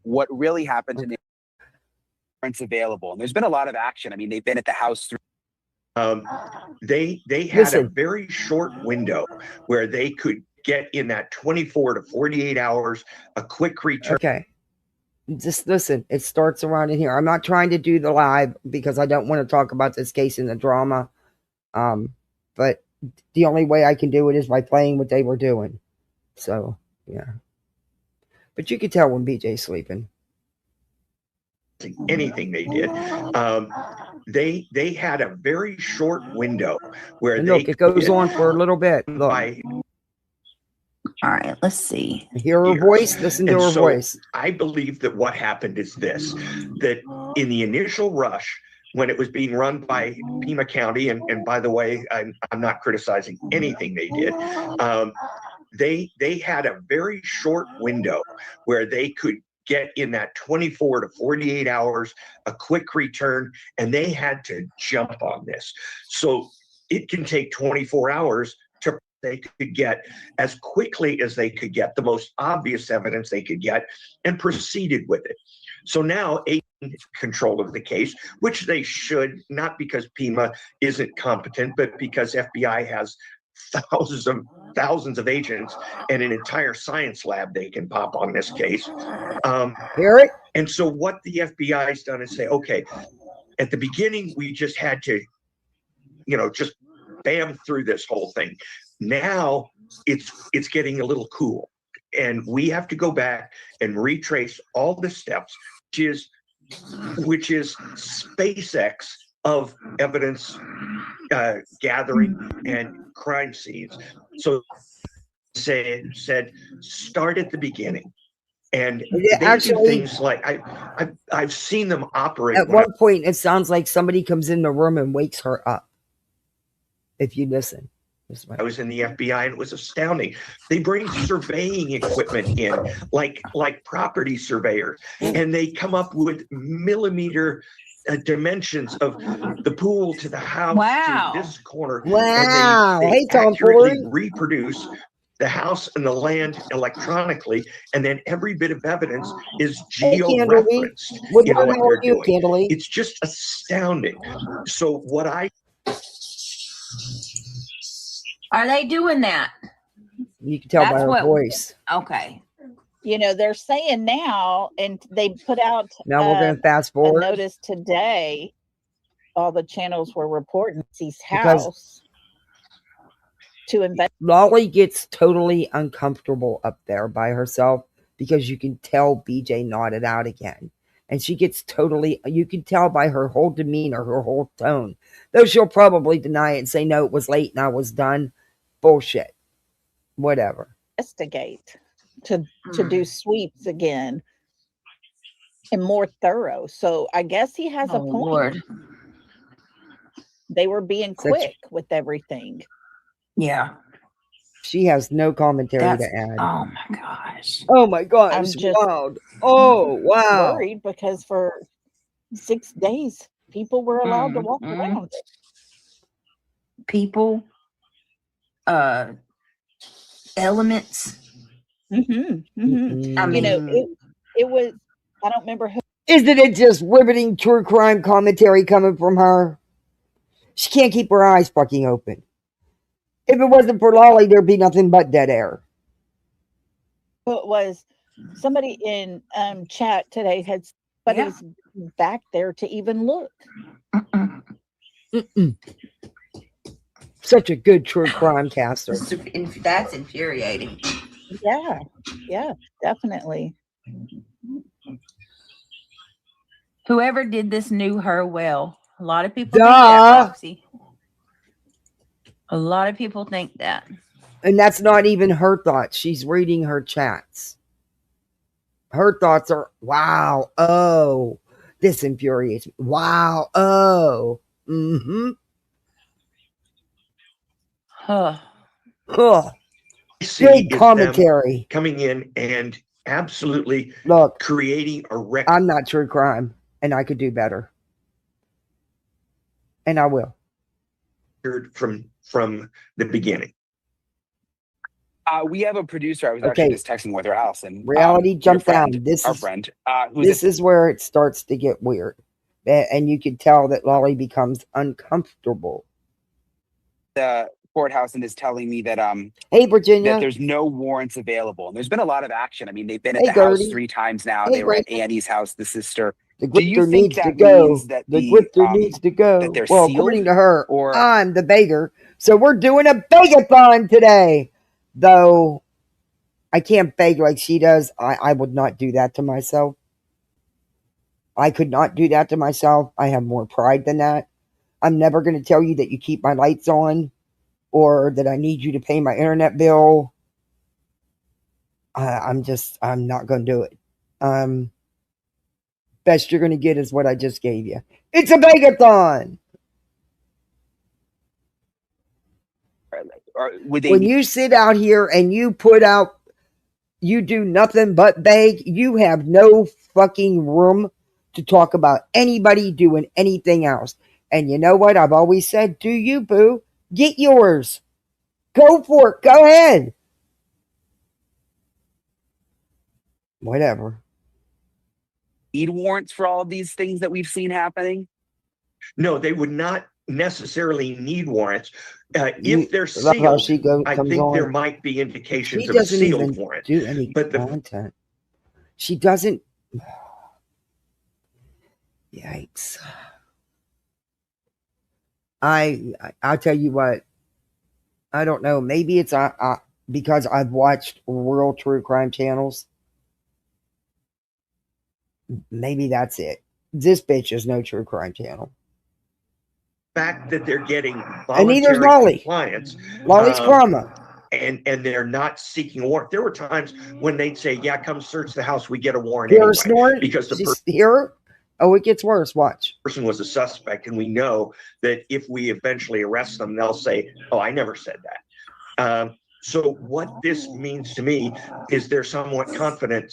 what really happened to Nick aren't available. And there's been a lot of action. I mean, they've been at the house through. They had a very short window where they could get in that 24 to 48 hours, a quick return. Okay. Just listen, it starts around in here. I'm not trying to do the live because I don't want to talk about this case and the drama. But the only way I can do it is by playing what they were doing. So, yeah. But you could tell when BJ's sleeping. Anything they did. They had a very short window where and look, it goes on for a little bit. Look. All right, let's see. Hear her voice, listen to her voice. I believe that what happened is this, that in the initial rush, when it was being run by Pima County, and by the way, I'm not criticizing anything they did, they had a very short window where they could get in that 24 to 48 hours, a quick return, and they had to jump on this. So it can take 24 hours to they could get as quickly as they could get the most obvious evidence they could get and proceeded with it. So now control of the case, which they should, not because Pima isn't competent, but because FBI has thousands of agents and an entire science lab they can pop on this case. And so what the FBI has done is say, okay, at the beginning, we just had to, just bam through this whole thing. Now it's getting a little cool. And we have to go back and retrace all the steps, which is SpaceX of evidence gathering and crime scenes. So said start at the beginning. And they do things like I've seen them operate. At one point, it sounds like somebody comes in the room and wakes her up. If you listen. I was in the FBI and it was astounding. They bring surveying equipment in, like property surveyors, and they come up with millimeter dimensions of the pool to the house to this corner. Wow! And they Thon accurately reproduce the house and the land electronically, and then every bit of evidence is geo-referenced in what they're doing. It's just astounding. So what Are they doing that? You can tell by her voice. Okay. They're saying now, and they put out now we're going to fast forward. A notice today. All the channels were reporting his house. to invest. Lolly gets totally uncomfortable up there by herself because you can tell BJ nodded out again. And she gets totally, you can tell by her whole demeanor, her whole tone, though she'll probably deny it and say, no, it was late and I was done. Bullshit. Whatever. Investigate to do sweeps again and more thorough. So I guess he has a point. Lord. They were being quick with everything. Yeah. She has no commentary That's, to add. oh my gosh. Oh my gosh. I'm just wild. Oh, wow. worried because for 6 days, people were allowed to walk around. People, elements. I I you know, mean, it was, I don't remember who. Isn't it just riveting true crime commentary coming from her? She can't keep her eyes fucking open. If it wasn't for Lolly, there'd be nothing but dead air. It was somebody in chat today had somebody's back there to even look. Such a good true crime caster. That's infuriating. Yeah, definitely. Whoever did this knew her well. A lot of people think that, Roxy. A lot of people think that. And that's not even her thoughts. She's reading her chats. Her thoughts are, wow, oh, this infuriates me. Wow, oh, Huh. Huh. See Good commentary. coming in and absolutely Look, creating a record. I'm not true crime, and I could do better. And I will. From the beginning. We have a producer. I was actually just texting with her, Allison. Reality jumped down. Our friend. This is where it starts to get weird. And you could tell that Lolly becomes uncomfortable. The courthouse and is telling me that hey Virginia, that there's no warrants available. And there's been a lot of action. I mean, they've been at Hey, the house Gertie. 3 times now. Hey, They were at Rachel. Annie's house, the sister. the Do you grifter think needs to that go. means that The grifter needs to go. that they're Well, sealed? according to her, Or I'm the beggar. So we're doing a begathon today. Though I can't beg like she does. I would not do that to myself. I could not do that to myself. I have more pride than that. I'm never going to tell you that you keep my lights on or that I need you to pay my internet bill. I'm not going to do it. Best you're going to get is what I just gave you. It's a begathon. or would they When you sit out here and you put out, you do nothing but beg, you have no fucking room to talk about anybody doing anything else. And you know what? I've always said, do you, boo? Get yours. Go for it. Go ahead. Whatever. need warrants for all of these things that we've seen happening? No, they would not necessarily need warrants. You- If they're love how sealed, she I comes think on. there might be She indications of a doesn't even sealed warrant. do any But the content. She doesn't. Yikes. I'll tell you what. I don't know. Maybe it's because I've watched real true crime channels. Maybe that's it. This bitch is no true crime channel. fact that they're getting And neither's voluntary Lolly. compliance, Lolly's karma. and they're not seeking a warrant. There were times when they'd say, "Yeah, come search the house. We get a warrant Hear her anyway," snort? because the She's here. Oh, it gets worse. Watch. person was a suspect, and we know that if we eventually arrest them, they'll say, "Oh, I never said that." So what this means to me is they're somewhat confident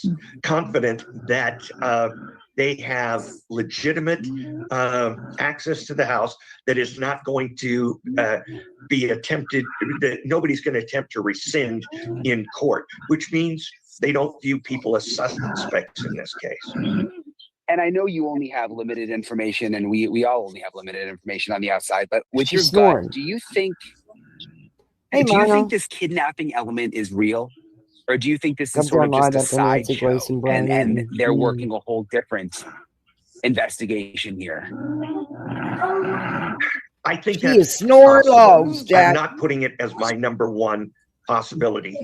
that they have legitimate access to the house that is not going to be attempted, that nobody's going to attempt to rescind in court, which means they don't view people as suspects in this case. And I know you only have limited information, and we all only have limited information on the outside, but with She's your gut, snoring. do you think Hey, do you Mano. think this kidnapping element is real? Or do you think this is Comes sort on of just live a after Nancy sideshow Grace and Brian and Newton. they're working a whole different investigation here? I think She that's is snoring possible. logs, I'm Jack. not putting it as my number one possibility,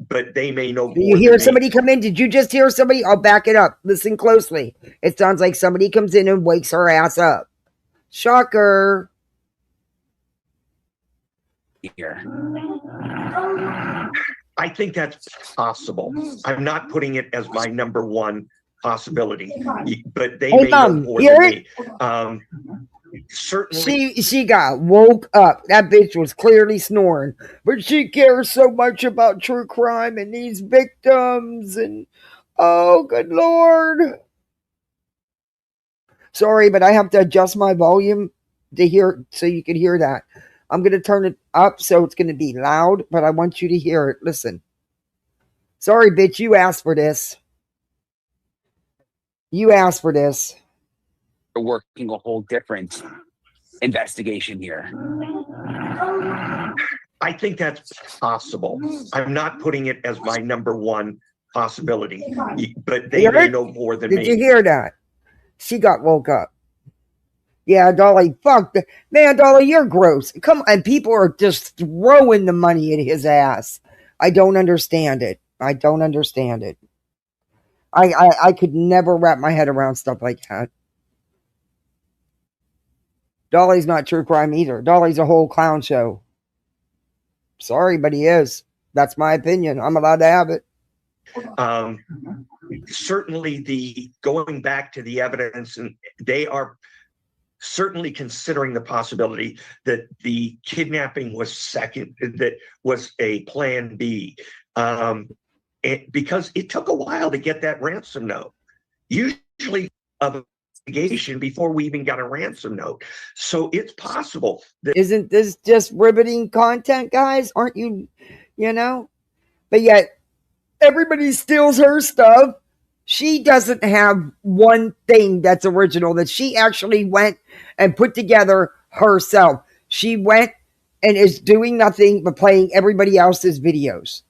but they may know Do more you hear than me. somebody come in? Did you just hear somebody? I'll back it up. Listen closely. It sounds like somebody comes in and wakes her ass up. Shocker. Here. I think that's possible. I'm not putting it as my number one possibility, but they Hey, may know Mom, more hear than it? me. Certainly, She got woke up. That bitch was clearly snoring, but she cares so much about true crime and these victims. And oh, good Lord! Sorry, but I have to adjust my volume to hear so you can hear that. I'm gonna turn it up so it's gonna be loud, but I want you to hear it. Listen. Sorry, bitch. You asked for this. You asked for this. We're working a whole different investigation here. I think that's possible. I'm not putting it as my number one possibility, but they Hear may it? know more than Did me. you hear that? She got woke up. Yeah, Dolly, fuck. Man, Dolly, you're gross. Come on, people are just throwing the money at his ass. I don't understand it. I don't understand it. I could never wrap my head around stuff like that. Dolly's not true crime either. Dolly's a whole clown show. Sorry, but he is. That's my opinion. I'm allowed to have it. Certainly, the going back to the evidence, and they are certainly considering the possibility that the kidnapping was that was a plan B, because it took a while to get that ransom note. Usually, of investigation before we even got a ransom note. So it's possible that Isn't this just riveting content, guys? Aren't you, you know? But yet, everybody steals her stuff. She doesn't have one thing that's original that she actually went and put together herself. She went and is doing nothing but playing everybody else's videos.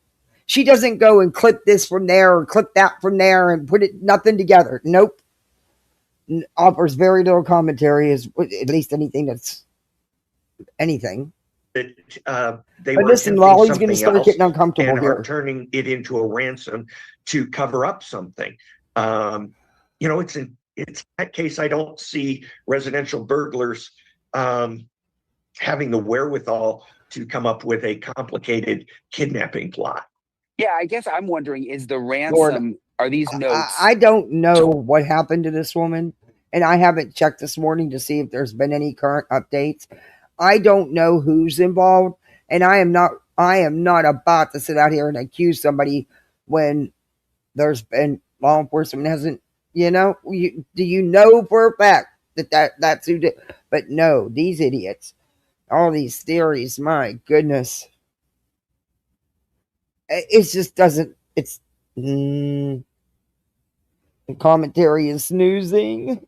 She doesn't go and clip this from there or clip that from there and put it nothing together. Nope. Offers very little commentary, as at least anything that's anything. they But were listen, attempting Lolly's going to something start else getting uncomfortable and are here. turning it into a ransom to cover up something. It's in that case, I don't see residential burglars having the wherewithal to come up with a complicated kidnapping plot. Yeah, I guess I'm wondering, is the ransom, Lord, are these notes? I don't know what happened to this woman, and I haven't checked this morning to see if there's been any current updates. I don't know who's involved, and I am not about to sit out here and accuse somebody when there's been law enforcement hasn't, do you know for a fact that's who did? But no, these idiots, all these theories, my goodness. It just doesn't, the commentary is snoozing.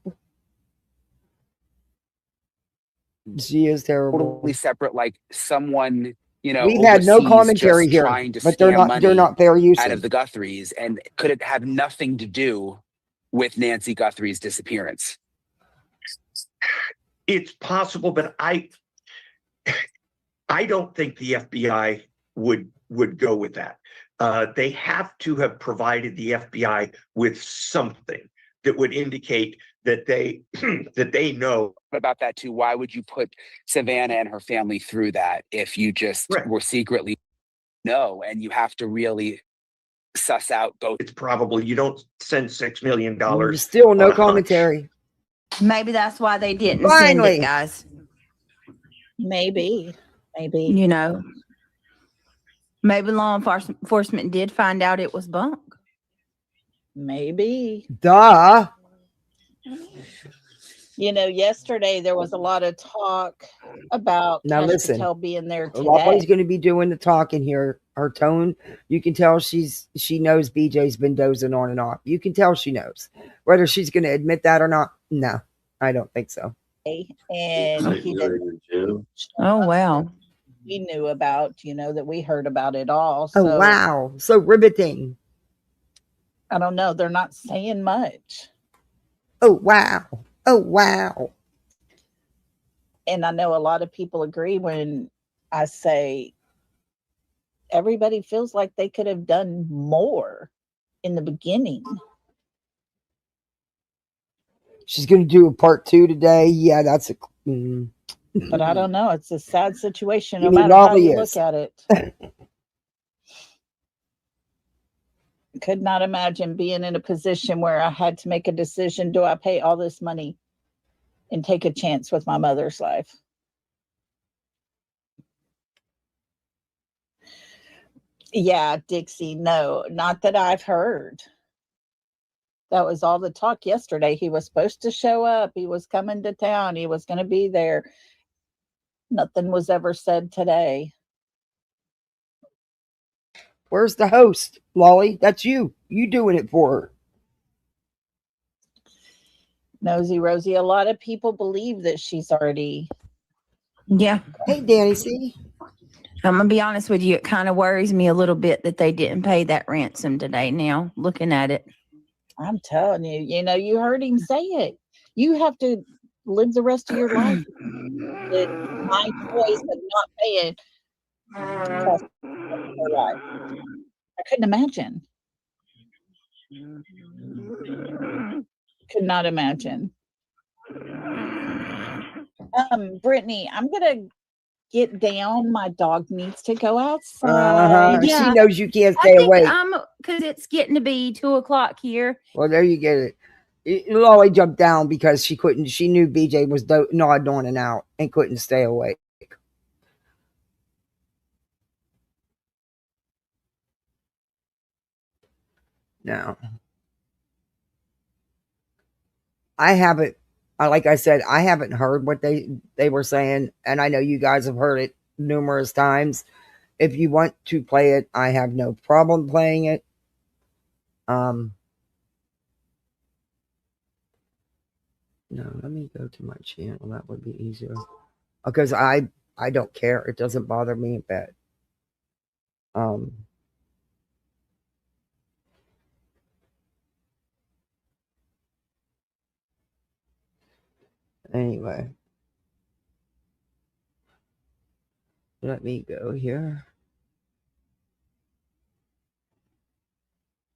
She is terrible. Totally separate, like someone, We've had no commentary just here, trying to but they're scam not fair money usage. out of the Guthries, and could it have nothing to do with Nancy Guthrie's disappearance? It's possible, but I don't think the FBI would go with that. They have to have provided the FBI with something that would indicate that they know about that too. Why would you put Savannah and her family through that if you just were secretly and you have to really suss out both? It's probably you don't send $6 million. Still no commentary. Maybe that's why they didn't Finally. send it, guys. Maybe. Maybe law enforcement did find out it was bunk. Maybe. Duh. Yesterday there was a lot of talk about Now Kash listen, Patel being there today. Lolly's going to be doing the talking here. Her tone, you can tell she knows BJ's been dozing on and off. You can tell she knows. Whether she's going to admit that or not, no, I don't think so. And he didn't. Oh, wow. We knew about, that we heard about it all. So, Oh, wow. So riveting. I don't know. They're not saying much. Oh, wow. Oh, wow. And I know a lot of people agree when I say everybody feels like they could have done more in the beginning. She's going to do a part 2 today. Yeah, that's a. But I don't know. It's a sad situation, You no mean matter how Lolly you is. look at it. Could not imagine being in a position where I had to make a decision. Do I pay all this money and take a chance with my mother's life? Yeah, Dixie, no, not that I've heard. That was all the talk yesterday. He was supposed to show up. He was coming to town. He was going to be there. Nothing was ever said today. Where's the host, Lolly? That's you. You doing it for her. Nosy Rosie, a lot of people believe that she's already. Yeah. Hey, Danny C. I'm going to be honest with you. It kind of worries me a little bit that they didn't pay that ransom today now, looking at it. I'm telling you, you heard him say it. You have to live the rest of your life with my choice of not paying cost your life. I couldn't imagine. Could not imagine. Brittany, I'm gonna get down. My dog needs to go outside. She Yeah. knows you can't I stay think awake. because it's getting to be 2:00 here. Well, there you get it. Lolly jumped down because she couldn't. She knew BJ was nodding on and out and couldn't stay awake. No, I haven't. Like I said, I haven't heard what they were saying, and I know you guys have heard it numerous times. If you want to play it, I have no problem playing it. No, let me go to my channel. That would be easier because I don't care. It doesn't bother me a bit. Anyway, let me go here.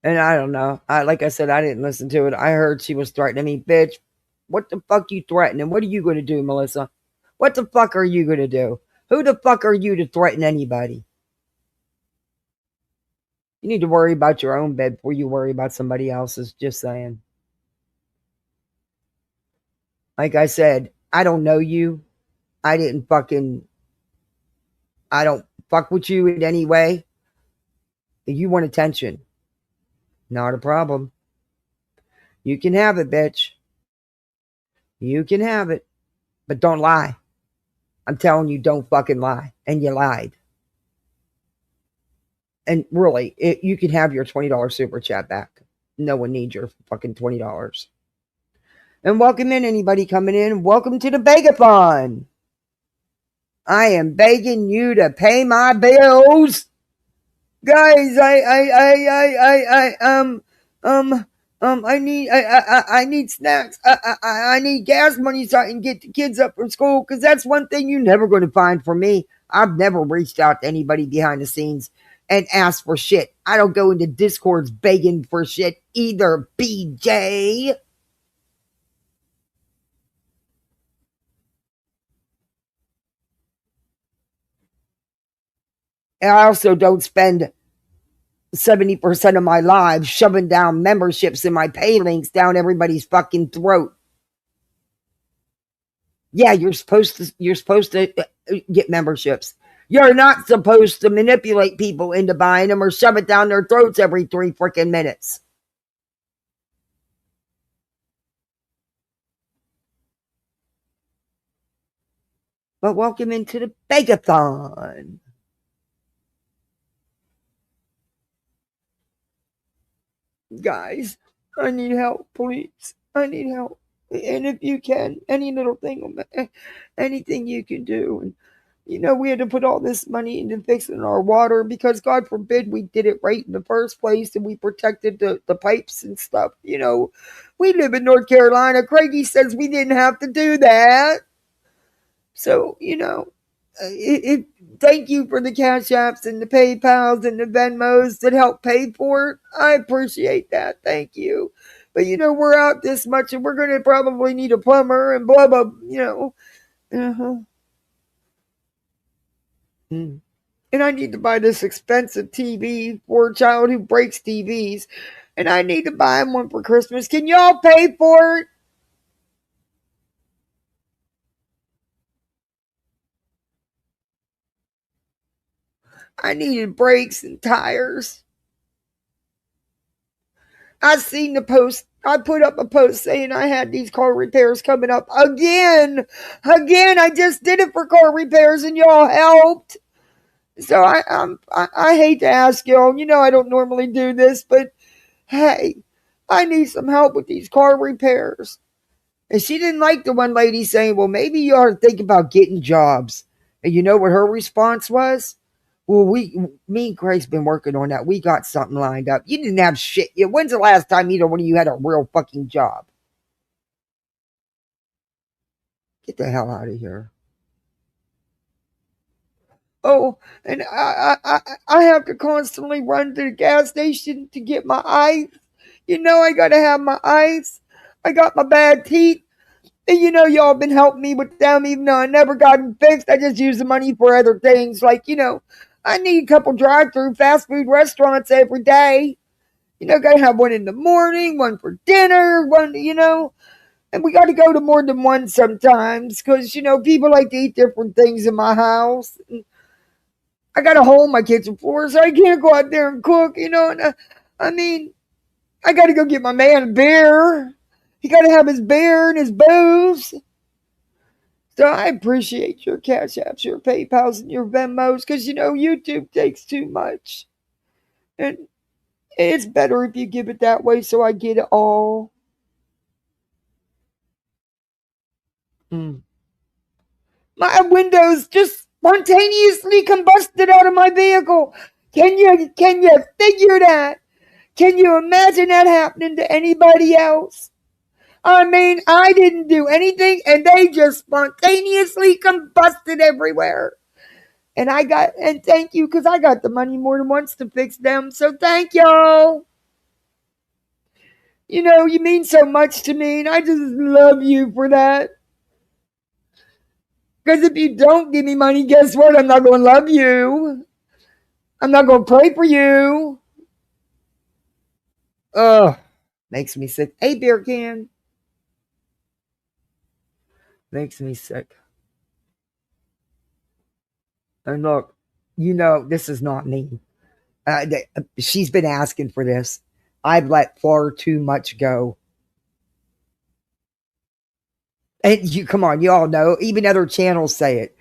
And I don't know. Like I said, I didn't listen to it. I heard she was threatening me. Bitch, what the fuck you threatening? What are you going to do, Melissa? What the fuck are you going to do? Who the fuck are you to threaten anybody? You need to worry about your own bed before you worry about somebody else's. Just saying. Like I said, I don't know you. I don't fuck with you in any way. If you want attention, not a problem. You can have it, bitch. You can have it. But don't lie. I'm telling you, don't fucking lie. And you lied. And really, you can have your $20 super chat back. No one needs your fucking $20. And welcome in anybody coming in. Welcome to the Begathon. I am begging you to pay my bills. Guys, I need snacks. I need gas money so I can get the kids up from school, because that's one thing you're never going to find from me. I've never reached out to anybody behind the scenes and asked for shit. I don't go into Discords begging for shit either, BJ. And I also don't spend 70% of my life shoving down memberships and my pay links down everybody's fucking throat. Yeah, you're supposed to get memberships. You're not supposed to manipulate people into buying them or shove it down their throats every 3 freaking minutes. But welcome into the Begathon. Guys, I need help, please. I need help. And if you can, any little thing, anything you can do. And, we had to put all this money into fixing our water because, God forbid, we did it right in the first place and we protected the pipes and stuff. We live in North Carolina. Craigie says we didn't have to do that. So, thank you for the Cash Apps and the PayPals and the Venmos that help pay for it. I appreciate that. Thank you. But, we're out this much and we're going to probably need a plumber and blah, blah. Uh-huh. Mm. And I need to buy this expensive TV for a child who breaks TVs. And I need to buy him one for Christmas. Can y'all pay for it? I needed brakes and tires. I seen the post. I put up a post saying I had these car repairs coming up again. I just did it for car repairs and y'all helped. So I hate to ask y'all. I don't normally do this, but hey, I need some help with these car repairs. And she didn't like the one lady saying, well, maybe you ought to think about getting jobs. And you know what her response was? Well, me and Craig's been working on that. We got something lined up. You didn't have shit. When's the last time either one of you had a real fucking job? Get the hell out of here. Oh, and I have to constantly run to the gas station to get my ice. I got to have my ice. I got my bad teeth. And y'all been helping me with them, even though I never got them fixed. I just use the money for other things. Like, I need a couple drive-through fast food restaurants every day. Gotta have one in the morning, one for dinner, one, and we got to go to more than one sometimes because, people like to eat different things in my house. I got a hole in my kitchen floor, so I can't go out there and cook, and I got to go get my man a beer. He got to have his beer and his booze. So I appreciate your Cash Apps, your PayPals, and your Venmos because, YouTube takes too much. And it's better if you give it that way so I get it all. My windows just spontaneously combusted out of my vehicle. Can you figure that? Can you imagine that happening to anybody else? I didn't do anything and they just spontaneously combusted everywhere. And thank you because I got the money more than once to fix them. So thank y'all. You mean so much to me and I just love you for that. Because if you don't give me money, guess what? I'm not going to love you. I'm not going to pray for you. Ugh. Makes me sick. Hey, beer can. Makes me sick. And look, this is not me. She's been asking for this. I've let far too much go. And come on, you all know. Even other channels say it.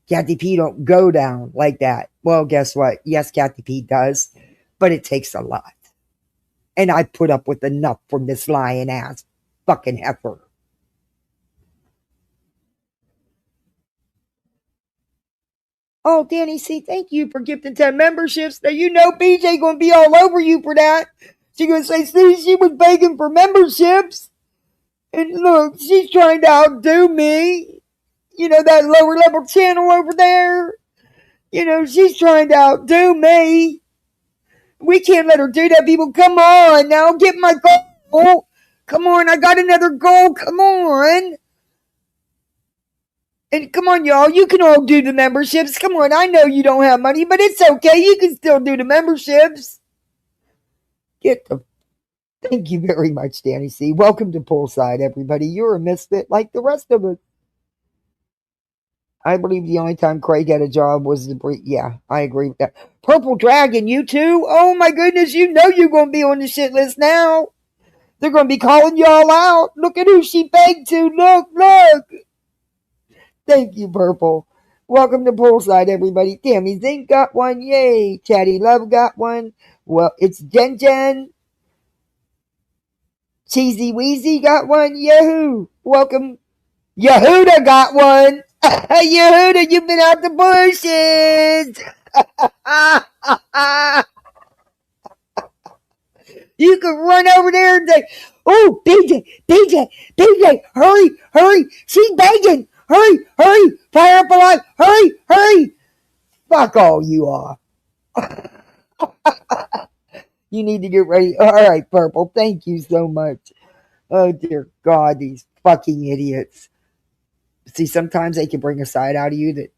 Kathy P don't go down like that. Well, guess what? Yes, Kathy P does. But it takes a lot. And I put up with enough from this lying ass fucking heifer. Oh, Danny C, thank you for gifting 10 memberships. Now, BJ going to be all over you for that. She's going to say, see, she was begging for memberships. And look, she's trying to outdo me. That lower level channel over there. She's trying to outdo me. We can't let her do that, people. Come on now, get my goal. Come on, I got another goal. Come on. And come on, y'all. You can all do the memberships. Come on, I know you don't have money, but it's okay. You can still do the memberships. Thank you very much, Danny C. Welcome to Poolside, everybody. You're a misfit like the rest of us. I believe the only time Craig had a job was yeah, I agree with that. Purple Dragon, you too? Oh my goodness, you're going to be on the shit list now. They're going to be calling y'all out. Look at who she begged to. Look. Thank you, Purple. Welcome to Poolside, everybody. Tammy Zink got one. Yay. Chatty Love got one. Well, it's Jen. Cheesy Weezy got one. Yahoo. Welcome. Yehuda got one. Yehuda, you've been out the bushes. You can run over there and say, oh, BJ, hurry. She's begging. Hurry, hurry, fire up alive, hurry, hurry. Fuck all you are. You need to get ready. All right, Purple, thank you so much. Oh, dear God, these fucking idiots. See, sometimes they can bring a side out of you that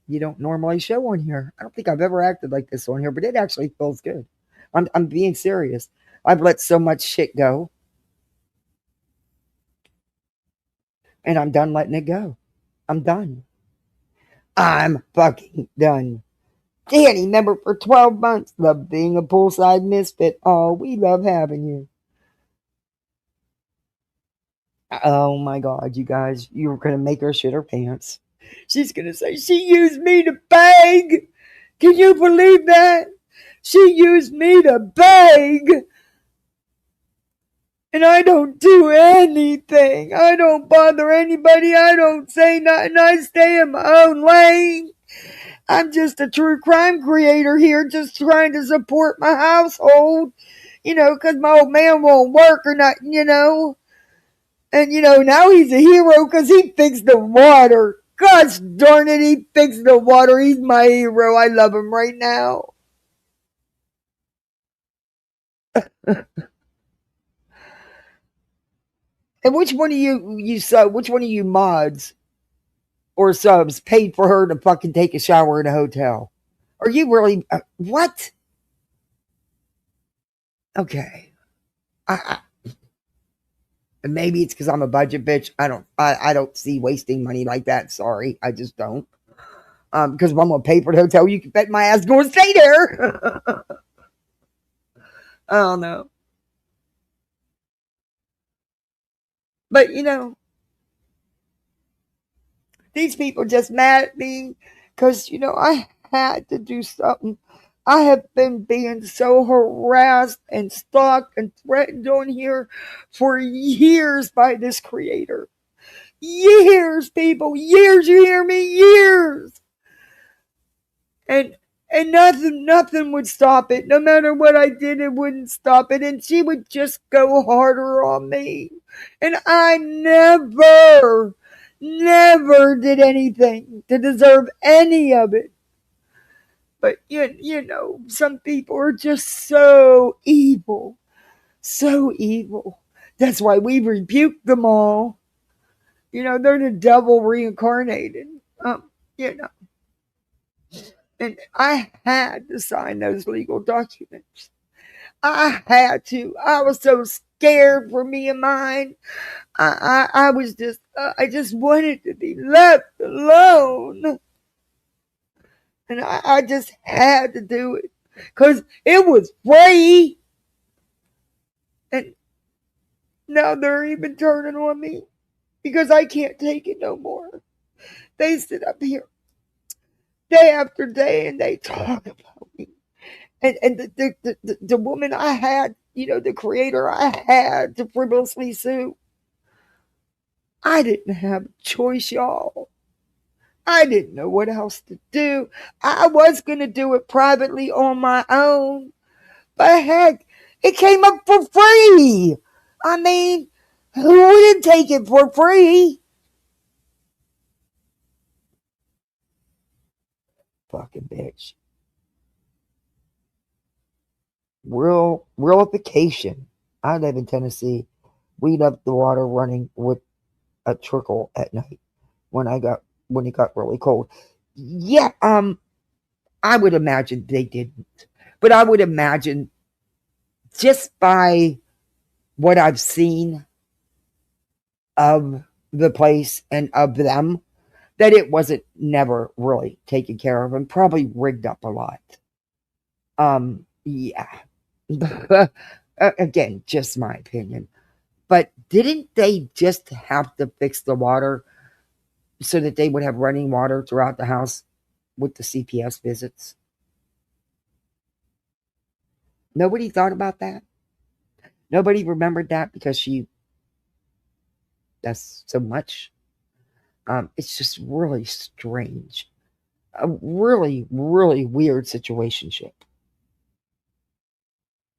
you don't normally show on here. I don't think I've ever acted like this on here, but it actually feels good. I'm being serious. I've let so much shit go, and I'm done letting it go. I'm done. I'm fucking done. Danny, member for 12 months. Love being a poolside misfit. Oh, we love having you. Oh my God, you guys, you were going to make her shit her pants. She's going to say, she used me to beg. Can you believe that? She used me to beg. And I don't do anything. I don't bother anybody. I don't say nothing. I stay in my own lane. I'm just a true crime creator here, just trying to support my household, because my old man won't work or nothing. And, now he's a hero because he fixed the water. Gosh darn it, he fixed the water. He's my hero. I love him right now. And which one of which one of you mods or subs paid for her to fucking take a shower in a hotel? Are you really, what? Okay. And maybe it's because I'm a budget bitch. I don't see wasting money like that. Sorry. I just don't. Because if I'm going to pay for the hotel, you can bet my ass going to stay there. I don't know. But, these people just mad at me because, I had to do something. I have been being so harassed and stalked and threatened on here for years by this creator. Years, people. Years, you hear me? Years. And nothing would stop it. No matter what I did, it wouldn't stop it. And she would just go harder on me. And I never did anything to deserve any of it. But, some people are just so evil. So evil. That's why we rebuke them all. They're the devil reincarnated. And I had to sign those legal documents. I had to. I was so scared for me and mine. I was just, I just wanted to be left alone. And I just had to do it because it was free. And now they're even turning on me because I can't take it no more. They sit up here day after day and they talk about me. And the woman I had, the creator I had to frivolously sue, I didn't have a choice, y'all. I didn't know what else to do. I was going to do it privately on my own. But heck, it came up for free. I mean, who wouldn't take it for free? Fucking bitch. Realification. I live in Tennessee. We left the water running with a trickle at night when it got really cold. Yeah, I would imagine they didn't. But I would imagine just by what I've seen of the place and of them, that it wasn't never really taken care of and probably rigged up a lot. Yeah. Again, just my opinion. But didn't they just have to fix the water so that they would have running water throughout the house with the CPS visits? Nobody thought about that. Nobody remembered that because that's so much. It's just really strange. A really, really weird situationship.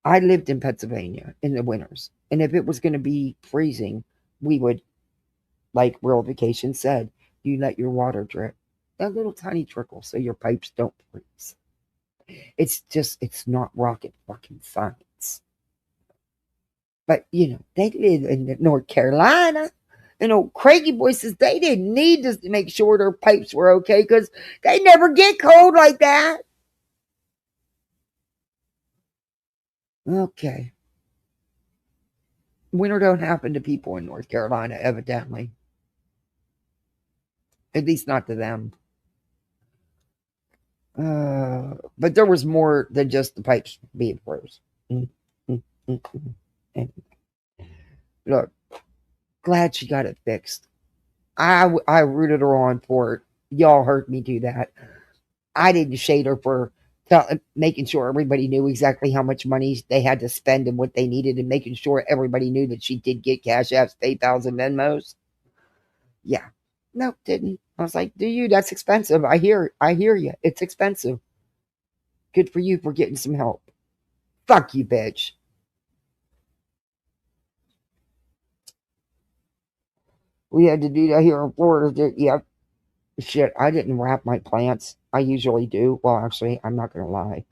I lived in Pennsylvania in the winters, and if it was going to be freezing, we would, like Real Vacation said, you let your water drip. That little tiny trickle so your pipes don't freeze. It's not rocket fucking science. But, they live in North Carolina. And old Craigie boys says they didn't need to make sure their pipes were okay because they never get cold like that. Okay. Winter don't happen to people in North Carolina, evidently. At least not to them. But there was more than just the pipes being froze. Look, glad she got it fixed. I rooted her on for it. Y'all heard me do that. I didn't shade her for making sure everybody knew exactly how much money they had to spend and what they needed, and making sure everybody knew that she did get Cash Apps, PayPals, and Venmos. Yeah. No, didn't. I was like, do you? That's expensive. I hear you. It's expensive. Good for you for getting some help. Fuck you, bitch. We had to do that here in Florida. Yeah. Shit, I didn't wrap my plants. I usually do. Well, actually, I'm not going to lie.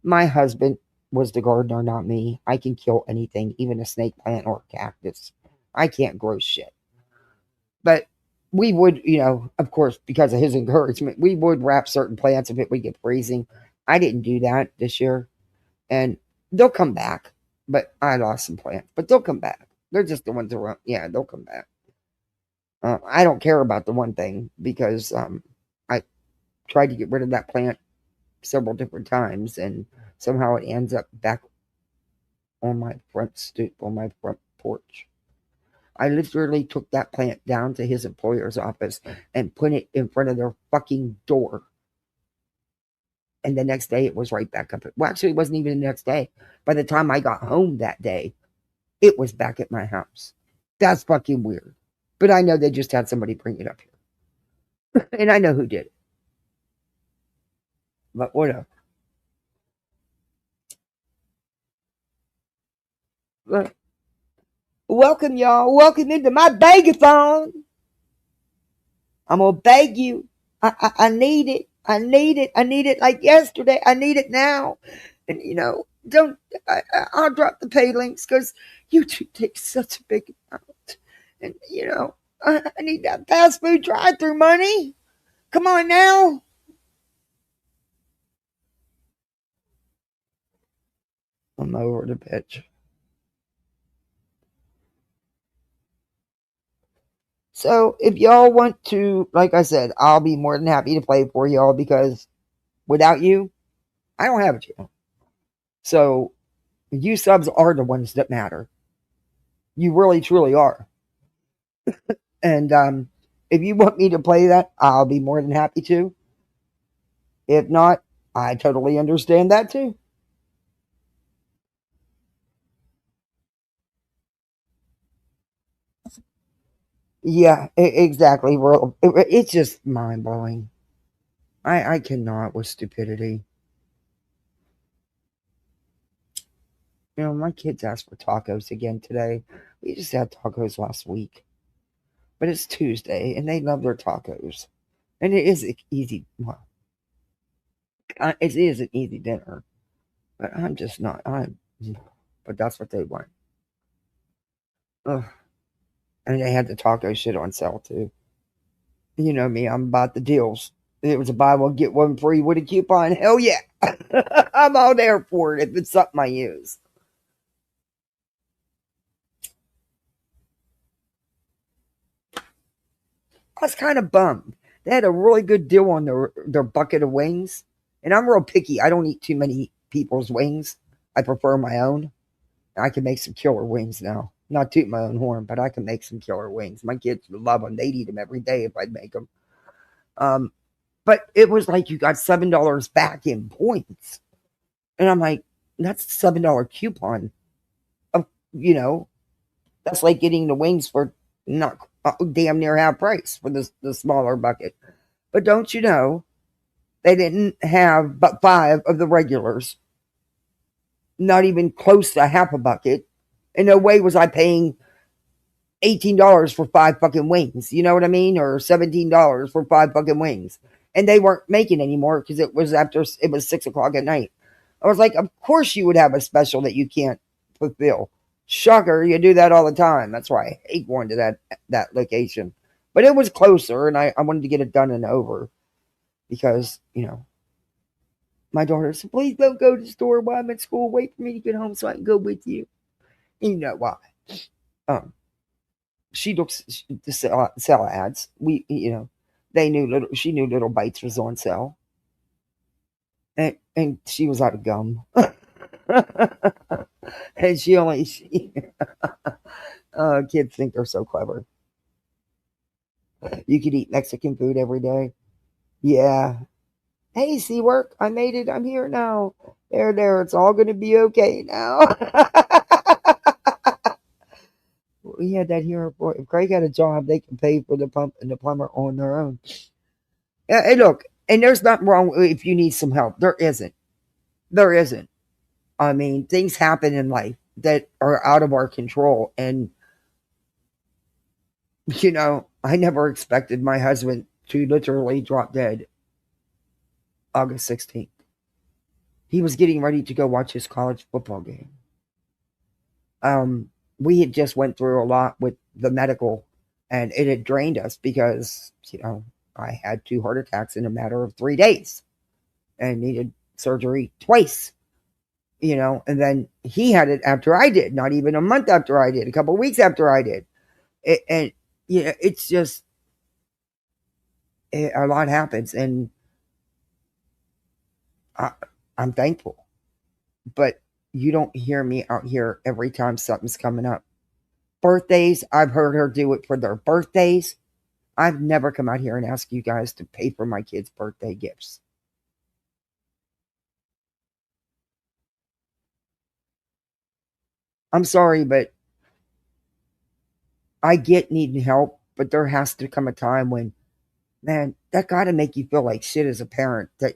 My husband was the gardener, not me. I can kill anything, even a snake plant or a cactus. I can't grow shit. But we would, of course, because of his encouragement, we would wrap certain plants if it would get freezing. I didn't do that this year. And they'll come back. But I lost some plants. But they'll come back. They're just the ones around. Yeah, they'll come back. I don't care about the one thing because I tried to get rid of that plant several different times, and somehow it ends up back on my front stoop, on my front porch. I literally took that plant down to his employer's office and put it in front of their fucking door. And the next day it was right back up. Well, actually, it wasn't even the next day. By the time I got home that day, it was back at my house. That's fucking weird. But I know they just had somebody bring it up here. And I know who did it. But whatever. But welcome, y'all. Welcome into my bag-a-thon. I'm going to beg you. I need it. I need it. I need it like yesterday. I need it now. And, I'll drop the pay links because you two take such a big amount. And, I need that fast food drive-through money. Come on now. I'm over the bitch. So if y'all want to, like I said, I'll be more than happy to play for y'all because without you, I don't have a channel. So you subs are the ones that matter. You really, truly are. And if you want me to play that, I'll be more than happy to. If not, I totally understand that too. Yeah, exactly. It's just mind blowing. I cannot with stupidity. My kids asked for tacos again today. We just had tacos last week. But it's Tuesday, and they love their tacos. And it is easy. Well, it is an easy dinner. But I'm just not. But that's what they want. Ugh. And they had the taco shit on sale, too. You know me, I'm about the deals. It was a buy one, get one free with a coupon. Hell yeah. I'm all there for it if it's something I use. I was kind of bummed. They had a really good deal on their bucket of wings. And I'm real picky. I don't eat too many people's wings. I prefer my own. I can make some killer wings now. Not toot my own horn, but I can make some killer wings. My kids would love them. They'd eat them every day if I'd make them. But it was like you got $7 back in points. And I'm like, that's a $7 coupon. That's like getting the wings for not damn near half price for the smaller bucket. But don't you know, they didn't have but 5 of the regulars. Not even close to half a bucket. In no way was I paying $18 for 5 fucking wings. You know what I mean? Or $17 for 5 fucking wings. And they weren't making anymore because it was 6 o'clock at night. I was like, of course you would have a special that you can't fulfill. Shocker, you do that all the time. That's why I hate going to that location. But it was closer, and I wanted to get it done and over because, my daughter said, please don't go to the store while I'm at school. Wait for me to get home so I can go with you. You know why. She looks to sell ads. She knew Little Bites was on sale. And she was out of gum. And kids think they're so clever. You could eat Mexican food every day. Yeah. Hey, see work? I made it. I'm here now. There. It's all going to be okay now. We had that here. If Craig had a job, they can pay for the pump and the plumber on their own. Hey, look, and there's nothing wrong if you need some help. There isn't. I mean, things happen in life that are out of our control. And, I never expected my husband to literally drop dead August 16th. He was getting ready to go watch his college football game. We had just went through a lot with the medical, and it had drained us because, I had 2 heart attacks in a matter of 3 days and needed surgery twice. And then he had it after I did, not even a month after I did, a couple of weeks after I did. It's just, a lot happens, and I'm thankful. But you don't hear me out here every time something's coming up. Birthdays, I've heard her do it for their birthdays. I've never come out here and asked you guys to pay for my kids' birthday gifts. I'm sorry, but I get needing help, but there has to come a time when, man, that got to make you feel like shit as a parent, that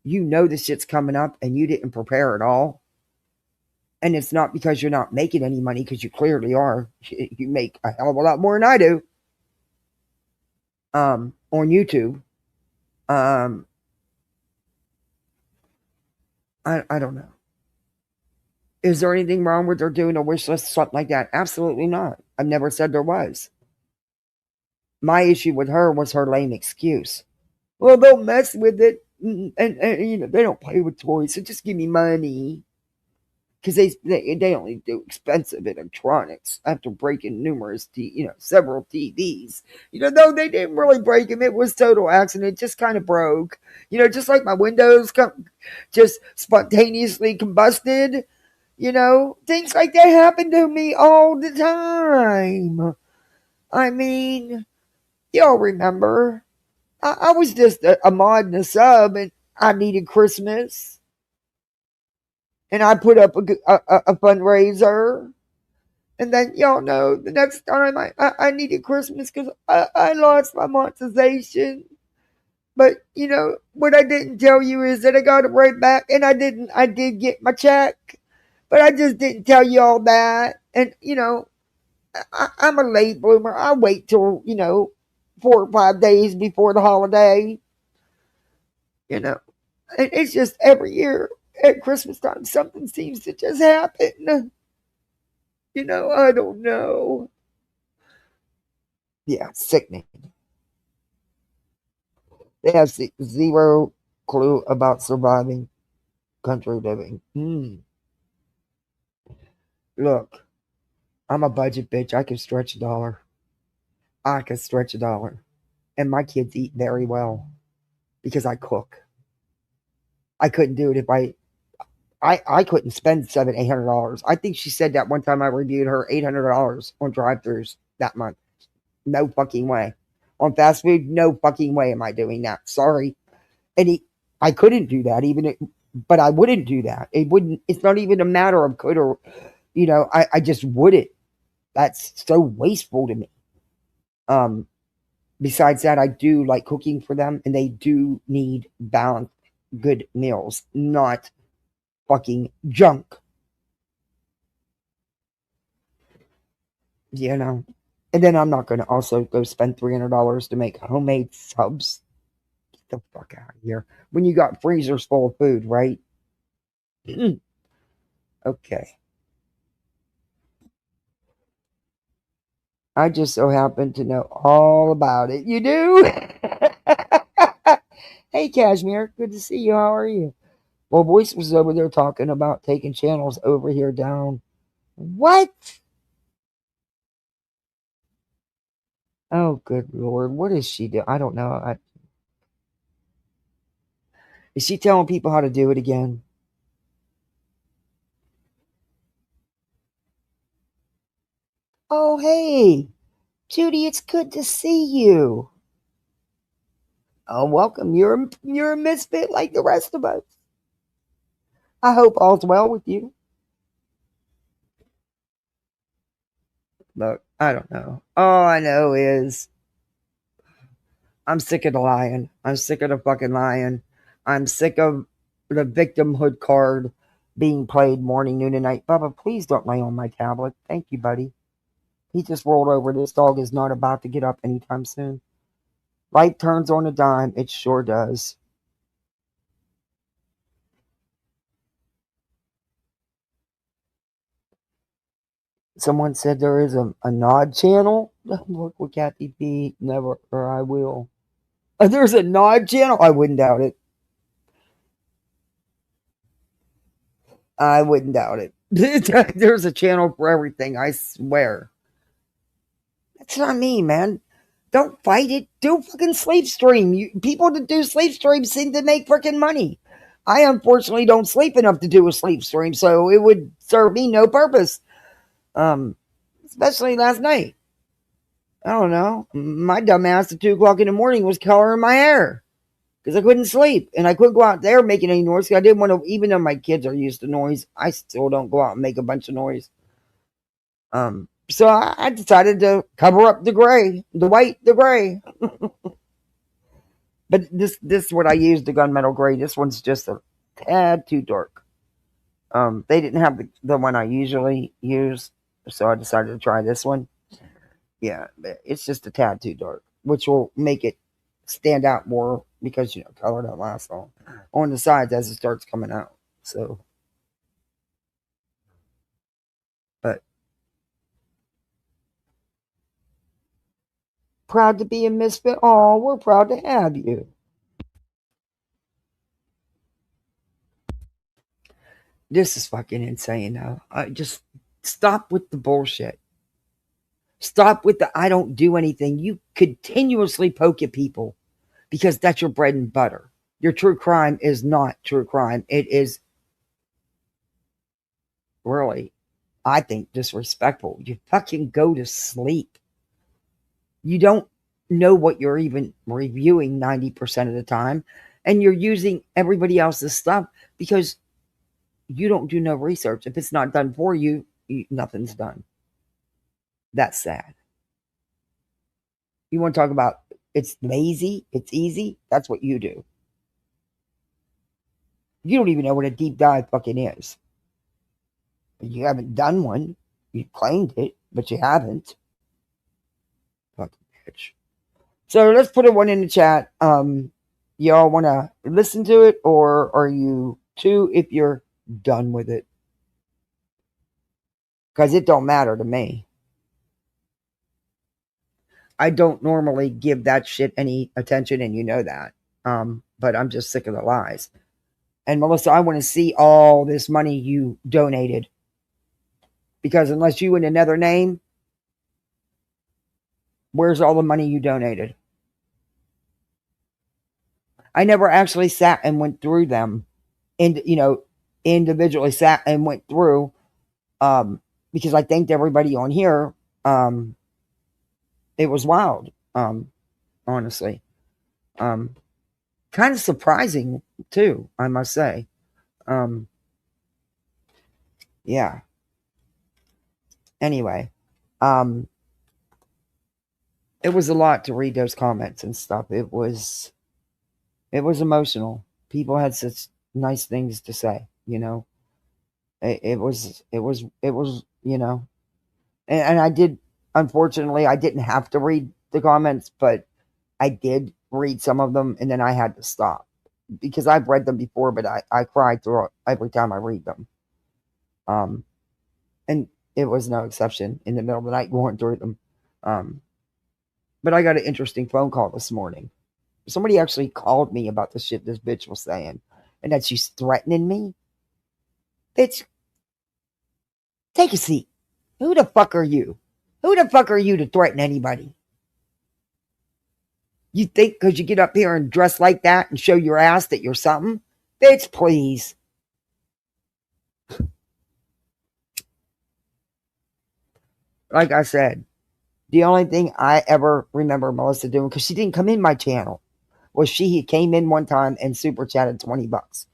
this shit's coming up and you didn't prepare at all. And it's not because you're not making any money, because you clearly are. You make a hell of a lot more than I do on YouTube. I don't know. Is there anything wrong with her doing a wish list, something like that? Absolutely not. I've never said there was. My issue with her was her lame excuse. Well, they'll mess with it, and they don't play with toys, so just give me money. Because they only do expensive electronics after breaking several TVs. Though they didn't really break them, it was total accident. It just kind of broke. Just like my windows just spontaneously combusted. Things like that happen to me all the time. I mean, y'all remember, I was just a mod and a sub, and I needed Christmas. And I put up a fundraiser. And then, y'all know, the next time I needed Christmas because I lost my monetization. But, what I didn't tell you is that I got it right back. And I did get my check. But I just didn't tell you all that. And, I'm a late bloomer. I wait till, 4 or 5 days before the holiday. It's just every year at Christmas time, something seems to just happen. I don't know. Yeah, sickening. They have zero clue about surviving country living. Look, I'm a budget bitch. I can stretch $1. And my kids eat very well because I cook. I couldn't do it if I couldn't spend $700-800. I think she said that one time I reviewed her $800 on drive-thrus that month. No fucking way. On fast food, no fucking way am I doing that. Sorry. And I couldn't do that but I wouldn't do that. It's not even a matter of could or, I just wouldn't. That's so wasteful to me. Besides that, I do like cooking for them, and they do need balanced, good meals, not fucking junk. And then I'm not going to also go spend $300 to make homemade subs. Get the fuck out of here. When you got freezers full of food, right? Okay. I just so happen to know all about it. You do? Hey, Cashmere. Good to see you. How are you? Well, Voice was over there talking about taking channels over here down. What? Oh, good Lord. What is she doing? I don't know. Is she telling people how to do it again? Oh, hey. Judy, it's good to see you. Oh, welcome. You're a misfit like the rest of us. I hope all's well with you. Look, I don't know. All I know is I'm sick of the lying. I'm sick of the fucking lying. I'm sick of the victimhood card being played morning, noon, and night. Bubba, please don't lay on my tablet. Thank you, buddy. He just rolled over. This dog is not about to get up anytime soon. Life turns on a dime. It sure does. Someone said there is a nod channel. Look with Kathy B. Never, or I will. There's a nod channel. I wouldn't doubt it. I wouldn't doubt it. There's a channel for everything. I swear. That's not me, man. Don't fight it. Do fucking sleep stream. People that do sleep streams seem to make freaking money. I unfortunately don't sleep enough to do a sleep stream, so it would serve me no purpose. Especially last night. I don't know. My dumb ass at 2 o'clock in the morning was coloring my hair because I couldn't sleep and I couldn't go out there making any noise. I didn't want to, even though my kids are used to noise, I still don't go out and make a bunch of noise. So I decided to cover up the gray, the white, the gray. But this is what I used, the gunmetal gray. This one's just a tad too dark. They didn't have the one I usually use, so I decided to try this one. Yeah, it's just a tad too dark, which will make it stand out more because, color don't last long on the sides as it starts coming out. So, but proud to be a misfit. Oh, we're proud to have you. This is fucking insane now. I just stop with the bullshit. Stop with the I don't do anything. You continuously poke at people because that's your bread and butter. Your true crime is not true crime. It is really, I think, disrespectful. You fucking go to sleep. You don't know what you're even reviewing 90% of the time, and you're using everybody else's stuff because you don't do no research. If it's not done for you, nothing's done. That's sad. You want to talk about it's lazy, it's easy? That's what you do. You don't even know what a deep dive fucking is. You haven't done one. You claimed it, but you haven't. Fucking bitch. So let's put a one in the chat. Y'all want to listen to it, or are you two if you're done with it? Because it don't matter to me. I don't normally give that shit any attention, and you know that. But I'm just sick of the lies. And Melissa, I want to see all this money you donated. Because unless you in another name, where's all the money you donated? I never actually sat and went through them, and individually sat and went through, because I thanked everybody on here. It was wild, honestly. Kind of surprising too, I must say. Yeah. Anyway, it was a lot to read those comments and stuff. It was emotional. People had such nice things to say, It was, and I did Unfortunately, I didn't have to read the comments, but I did read some of them, and then I had to stop because I've read them before, but I cry through it every time I read them. And it was no exception in the middle of the night going through them. But I got an interesting phone call this morning. Somebody actually called me about the shit this bitch was saying, and that she's threatening me. Bitch, take a seat. Who the fuck are you? Who the fuck are you to threaten anybody? You think because you get up here and dress like that and show your ass that you're something? Bitch, please. Like I said, the only thing I ever remember Melissa doing, because she didn't come in my channel, was she came in one time and super chatted $20.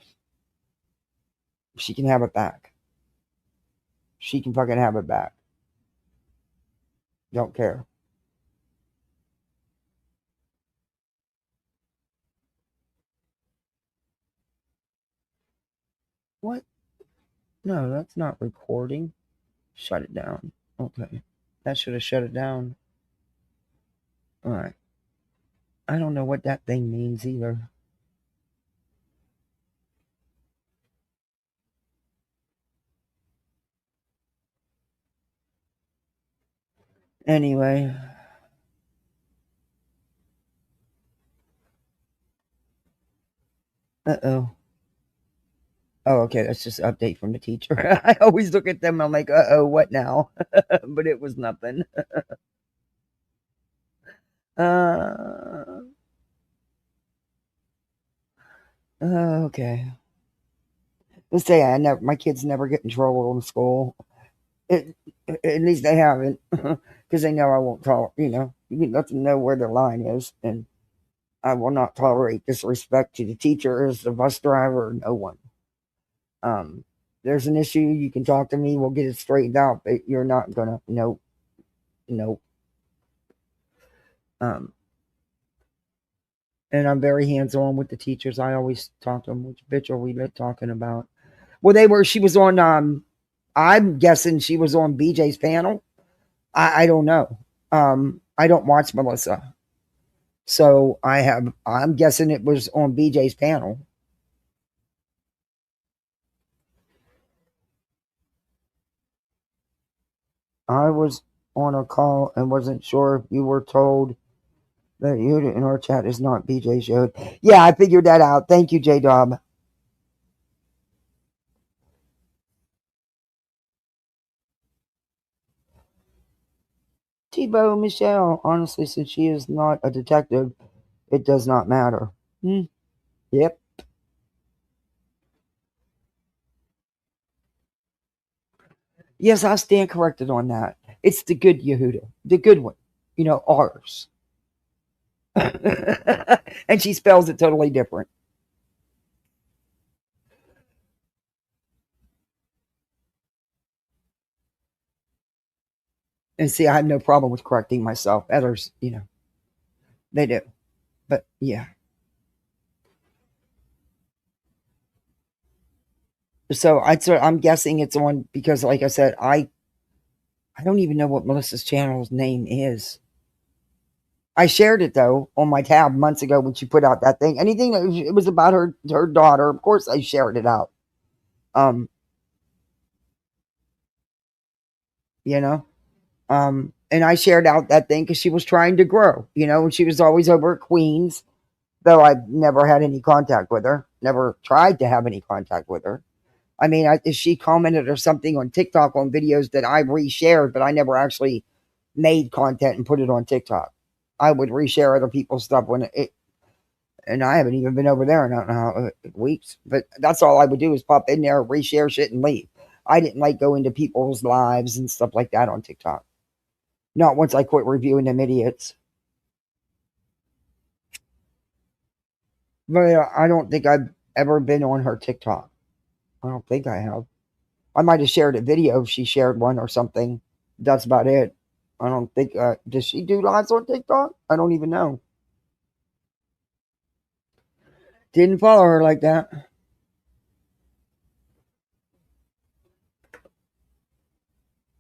She can have it back. She can fucking have it back. Don't care. What? No, that's not recording. Shut it down. Okay. That should have shut it down. Alright. I don't know what that thing means either. Anyway. Uh-oh. Oh, okay. That's just an update from the teacher. I always look at them. I'm like, uh-oh, what now? But it was nothing. Okay. Let's say my kids never get in trouble in school. At least they haven't, because they know I won't tolerate. You let them know where their line is, and I will not tolerate disrespect to the teachers, the bus driver, no one. There's an issue, you can talk to me, we'll get it straightened out, but you're not gonna. Nope. And I'm very hands-on with the teachers. I always talk to them. Which bitch are we talking about? Well, she was on, I'm guessing she was on BJ's panel. I don't know. I don't watch Melissa. So I'm guessing it was on BJ's panel. I was on a call and wasn't sure if you were told that you in our chat is not BJ showed. Yeah, I figured that out. Thank you, J Dob. Tebow Michelle, honestly, since she is not a detective, it does not matter. Yep. Yes, I stand corrected on that. It's the good Yehuda, the good one. Ours. And she spells it totally different. And see, I have no problem with correcting myself. Others, they do. But yeah. So I'm guessing it's on because, like I said, I don't even know what Melissa's channel's name is. I shared it though on my tab months ago when she put out that thing. Anything that it was about her daughter, of course I shared it out. And I shared out that thing because she was trying to grow, and she was always over at Queens, though I've never had any contact with her, never tried to have any contact with her. I mean, she commented or something on TikTok on videos that I reshared, but I never actually made content and put it on TikTok. I would reshare other people's stuff and I haven't even been over there in I don't know how weeks. But that's all I would do is pop in there, reshare shit, and leave. I didn't like go into people's lives and stuff like that on TikTok. Not once I quit reviewing them idiots. But I don't think I've ever been on her TikTok. I don't think I have. I might have shared a video if she shared one or something. That's about it. I don't think. Does she do lives on TikTok? I don't even know. Didn't follow her like that.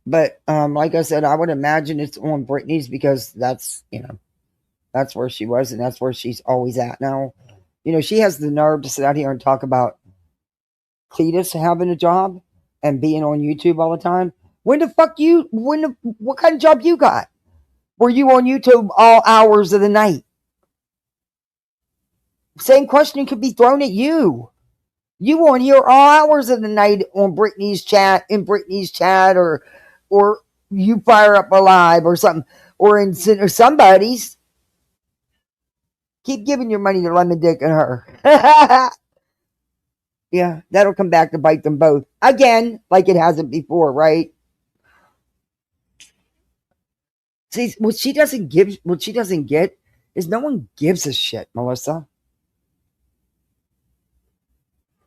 But like I said, I would imagine it's on Britney's because that's that's where she was and that's where she's always at now. She has the nerve to sit out here and talk about Cletus having a job and being on YouTube all the time. What kind of job you got? Were you on YouTube all hours of the night? Same question could be thrown at you. You on here all hours of the night on Britney's chat, or you fire up a live or something, or somebody's. Keep giving your money to Lemon Dick and her. Yeah, that'll come back to bite them both again, like it hasn't before, right? See, what she doesn't get is no one gives a shit, Melissa.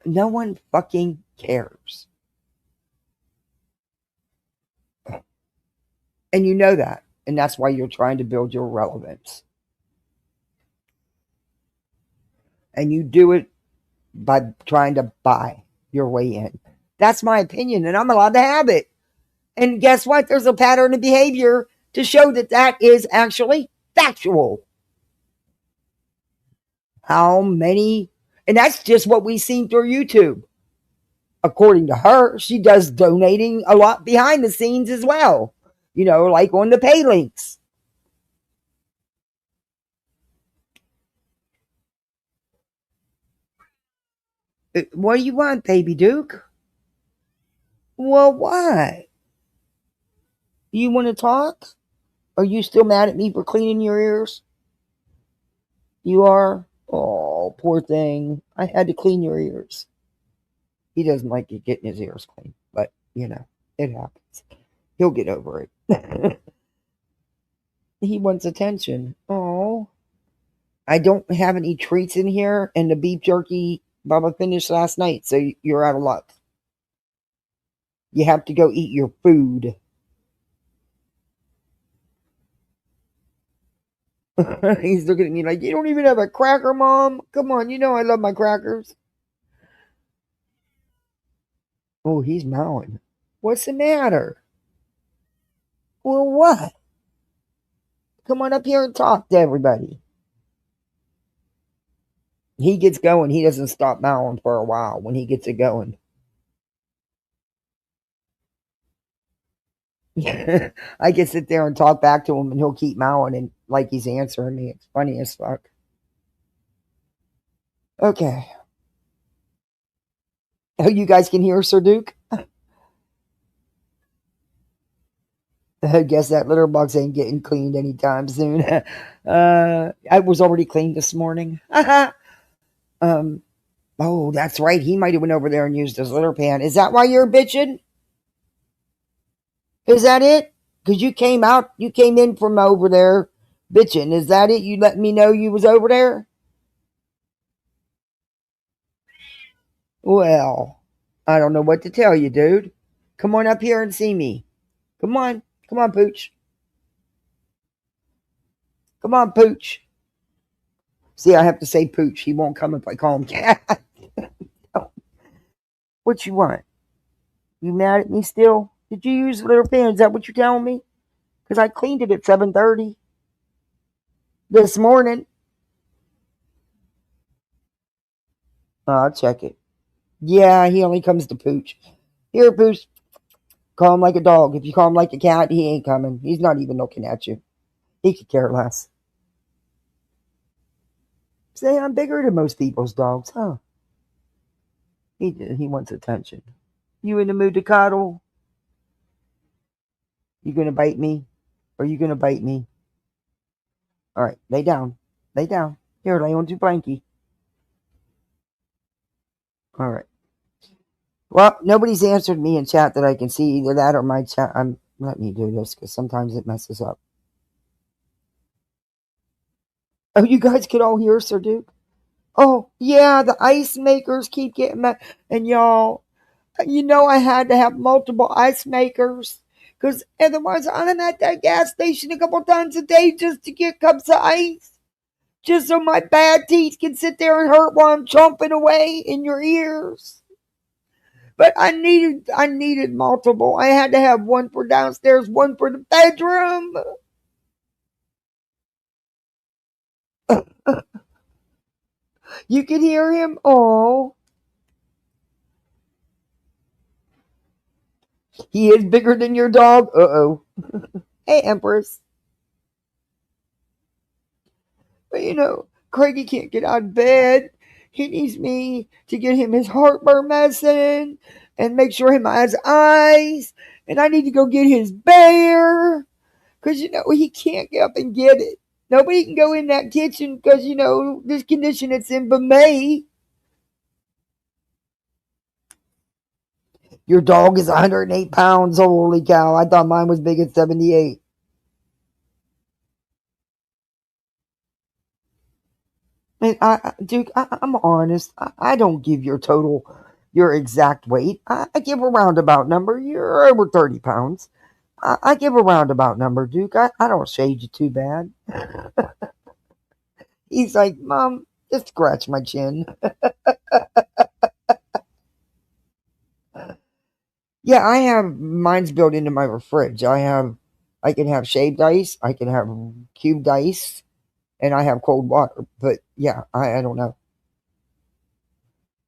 No one fucking cares. And you know that. And that's why you're trying to build your relevance. And you do it by trying to buy your way in. That's my opinion, and I'm allowed to have it. And guess what? There's a pattern of behavior to show that that is actually factual. How many? And that's just what we've seen through YouTube. According to her, she does donating a lot behind the scenes as well. Like on the pay links. What do you want, baby Duke? Well, what? You want to talk? Are you still mad at me for cleaning your ears? You are? Oh, poor thing. I had to clean your ears. He doesn't like it getting his ears cleaned, but, it happens. He'll get over it. He wants attention. Oh. I don't have any treats in here, and the beef jerky Bubba finished last night, so you're out of luck. You have to go eat your food. He's looking at me like, you don't even have a cracker, Mom? Come on, I love my crackers. Oh, he's mowing. What's the matter? Well, what? Come on up here and talk to everybody. He gets going. He doesn't stop mowing for a while when he gets it going. I can sit there and talk back to him and he'll keep mowing and like he's answering me. It's funny as fuck. Okay. Oh, you guys can hear Sir Duke? I guess that litter box ain't getting cleaned anytime soon. I was already cleaned this morning. Oh, that's right. He might have went over there and used his litter pan. Is that why you're bitching? Is that it? Because you came in from over there bitching. Is that it? You let me know you was over there? Well, I don't know what to tell you, dude. Come on up here and see me. Come on, Pooch. Come on, Pooch. See, I have to say Pooch. He won't come if I call him Cat. What you want? You mad at me still? Did you use the litter pan? Is that what you're telling me? Because I cleaned it at 7:30 this morning. I'll check it. Yeah, he only comes to Pooch. Here, Pooch. Call him like a dog. If you call him like a cat, he ain't coming. He's not even looking at you. He could care less. Say I'm bigger than most people's dogs, huh? He wants attention. You in the mood to cuddle? You gonna bite me? Are you gonna bite me? All right, lay down. Lay down. Here, lay on your blankie. All right. Well, nobody's answered me in chat that I can see. Either that or my chat. Let me do this because sometimes it messes up. Oh, you guys could all hear Sir Duke? Oh, yeah, the ice makers keep getting mad. And y'all, I had to have multiple ice makers because otherwise I'm at that gas station a couple times a day just to get cups of ice. Just so my bad teeth can sit there and hurt while I'm chomping away in your ears. But I needed multiple. I had to have one for downstairs, one for the bedroom. You can hear him? Oh. He is bigger than your dog? Uh-oh. Hey, Empress. But Craigie can't get out of bed. He needs me to get him his heartburn medicine and make sure he has eyes. And I need to go get his bear. Because, he can't get up and get it. Nobody can go in that kitchen because, this condition it's in but me. Your dog is 108 pounds. Holy cow. I thought mine was big at 78. And Duke, I'm honest. I don't give your exact weight. I give a roundabout number. You're over 30 pounds. I give a roundabout number, Duke. I don't shade you too bad. He's like, Mom, just scratch my chin. Yeah, I have mine's built into my fridge. I can have shaved ice, I can have cubed ice, and I have cold water. But yeah, I don't know.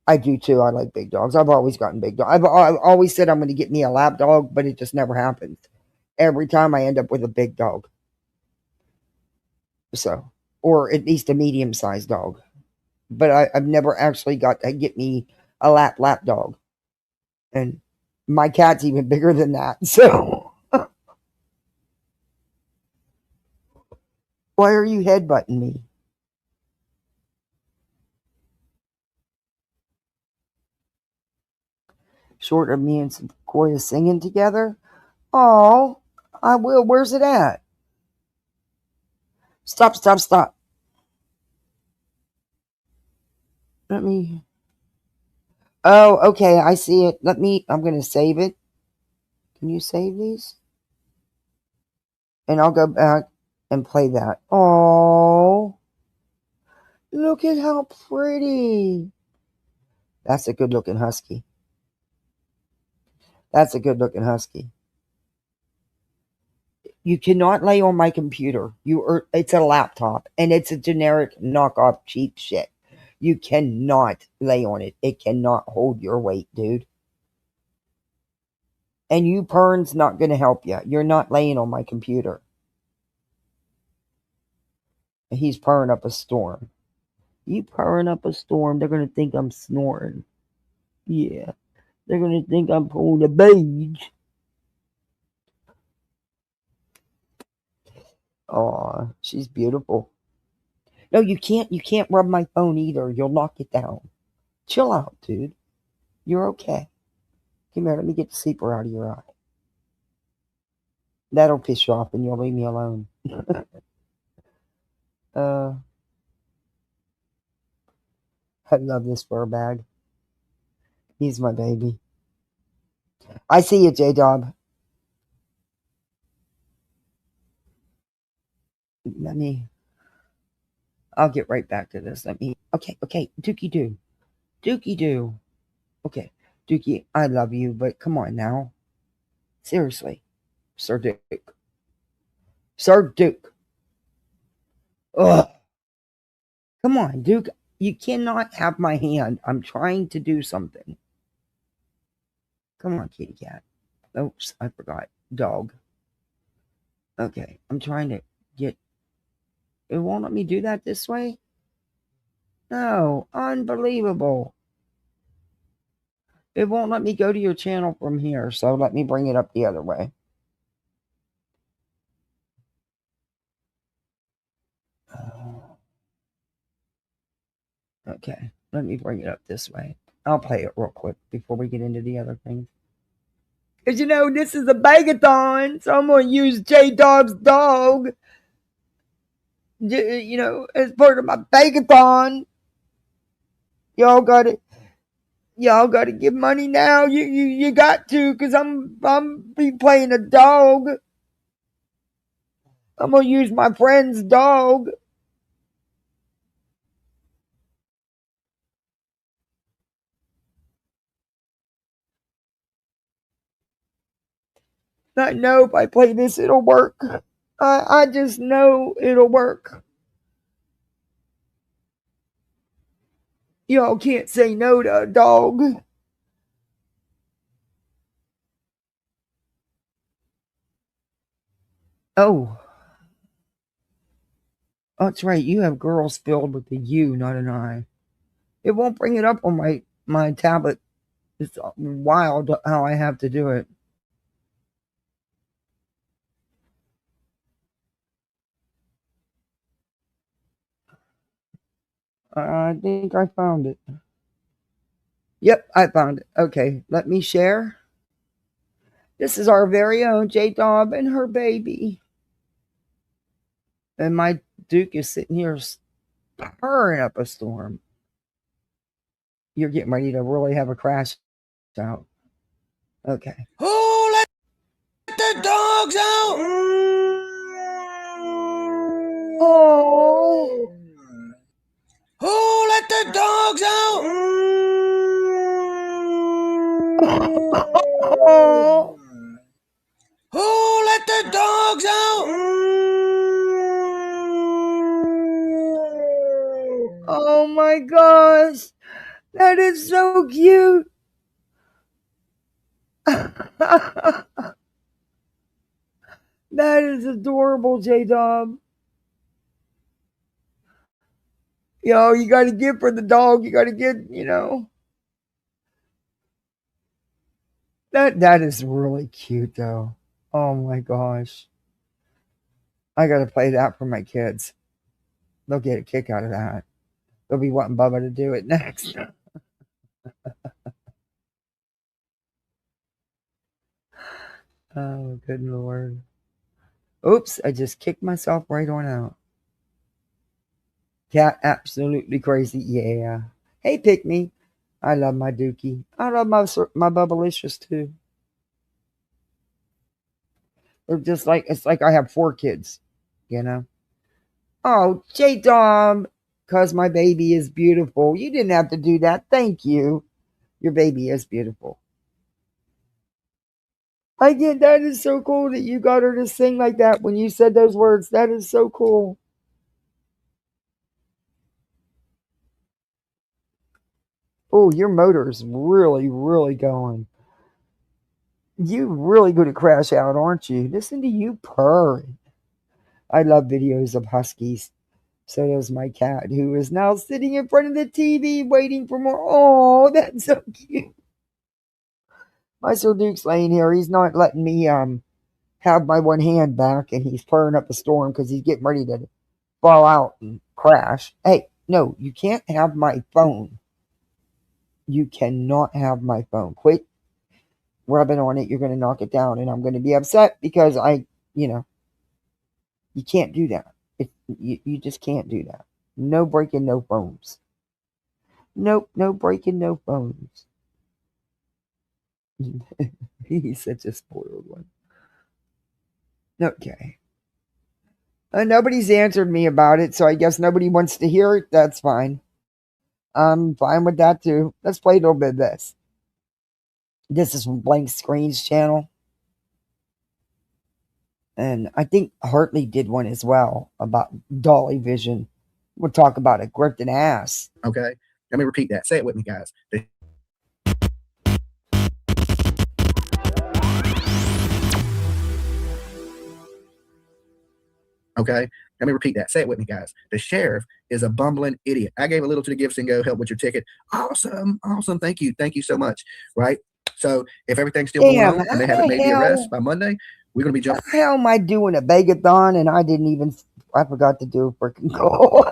I do too. I like big dogs. I've always gotten big dogs. I've always said I'm going to get me a lap dog, but it just never happens. Every time I end up with a big dog. So, or at least a medium-sized dog. But I've never actually got to get me a lap dog. And my cat's even bigger than that. So, why are you headbutting me? Short of me and Sequoia singing together? Oh, I will. Where's it at? Stop. Let me. Oh, okay. I see it. I'm going to save it. Can you save these? And I'll go back and play that. Oh, look at how pretty. That's a good looking husky. You cannot lay on my computer. It's a laptop and it's a generic knockoff cheap shit. You cannot lay on it. It cannot hold your weight, dude. And you pern's not going to help you. You're not laying on my computer. He's purring up a storm. You purring up a storm, they're going to think I'm snoring. Yeah. They're going to think I'm pulling a beige. Aw, she's beautiful. No, you can't rub my phone either. You'll knock it down. Chill out, dude. You're okay. Come here, let me get the sleeper out of your eye. That'll piss you off and you'll leave me alone. I love this fur bag. He's my baby. I see you, J-Dog. I'll get right back to this. Okay, Dookie Doo. Okay, Dookie, I love you, but come on now. Seriously. Sir Duke. Ugh. Come on, Duke. You cannot have my hand. I'm trying to do something. Come on, kitty cat. Oops, I forgot. Dog. Okay, I'm trying to get... It won't let me do that this way? No, unbelievable. It won't let me go to your channel from here, so let me bring it up the other way. Okay, let me bring it up this way. I'll play it real quick before we get into the other things. Because, this is a bagathon, so I'm going to use J-Dog's dog, as part of my bagathon. Y'all got to give money now. You got to, because I'm be playing a dog. I'm going to use my friend's dog. I know if I play this, it'll work. I just know it'll work. Y'all can't say no to a dog. Oh, that's right. You have girls spelled with a U, not an I. It won't bring it up on my tablet. It's wild how I have to do it. I think I found it. Yep, I found it. Okay, let me share. This is our very own J-Dob and her baby. And my Duke is sitting here purring up a storm. You're getting ready to really have a crash out. Okay. Who let the dogs out? Oh. Who let the dogs out? Oh. Who let the dogs out? Oh my gosh. That is so cute. That is adorable, J-Dub. You got to give for the dog. You got to get, That is really cute, though. Oh my gosh. I got to play that for my kids. They'll get a kick out of that. They'll be wanting Bubba to do it next. Oh, good Lord. Oops, I just kicked myself right on out. Cat absolutely crazy. Yeah. Hey, pick me. I love my Dookie. I love my Bubbalicious too. They're just like, it's like I have 4 kids, Oh, J-Dom, because my baby is beautiful. You didn't have to do that. Thank you. Your baby is beautiful. That is so cool that you got her to sing like that when you said those words. That is so cool. Oh, your motor's really, really going. You really going to crash out, aren't you? Listen to you purring. I love videos of huskies. So does my cat, who is now sitting in front of the TV waiting for more. Oh, that's so cute. My Sir Duke's laying here. He's not letting me have my one hand back, and he's purring up a storm because he's getting ready to fall out and crash. Hey, no, you can't have my phone. You cannot have my phone. Quit rubbing on it. You're going to knock it down, and I'm going to be upset because you can't do that. You just can't do that. No breaking, no phones. Nope, no breaking, no phones. He's such a spoiled one. Okay. Nobody's answered me about it, so I guess nobody wants to hear it. That's fine. I'm fine with that too. Let's play a little bit of this. This is from Blank Screen's channel. And I think Hartley did one as well about Dolly Vision. We'll talk about it. Gripped an ass. Okay. Let me repeat that. Say it with me, guys. Okay. Let me repeat that. Say it with me, guys. The sheriff is a bumbling idiot. I gave a little to the gifts and go help with your ticket. Awesome. Awesome. Thank you. Thank you so much. Right. So if everything's still going on and they haven't made the arrest by Monday, we're going to be jumping. How am I doing a Begathon and I forgot to do a freaking goal.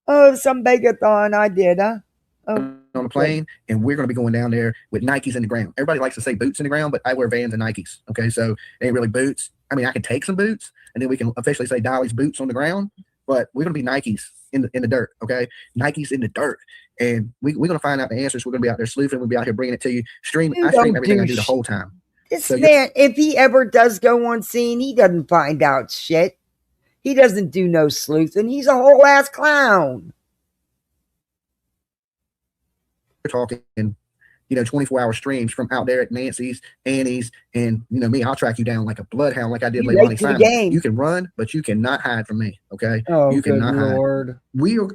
Oh, some Begathon I did, huh? On a plane, and we're going to be going down there with Nikes in the ground. Everybody likes to say boots in the ground, but I wear Vans and Nikes. Okay, so it ain't really boots. I mean, I can take some boots, and then we can officially say Dolly's boots on the ground, but we're going to be Nikes in the dirt. Okay, Nikes in the dirt, and we're going to find out the answers. We're going to be out there sleuthing. We'll be out here bringing it to you. I stream everything I do the whole time. This man, if he ever does go on scene, he doesn't find out shit. He doesn't do no sleuthing. He's a whole ass clown. We're talking 24-hour streams from out there at Nancy's, Annie's, and me. I'll track you down like a bloodhound, like I did You Leilani late to the Simon. game. You can run, but you cannot hide from me. Okay. Oh, You good cannot hide. Lord.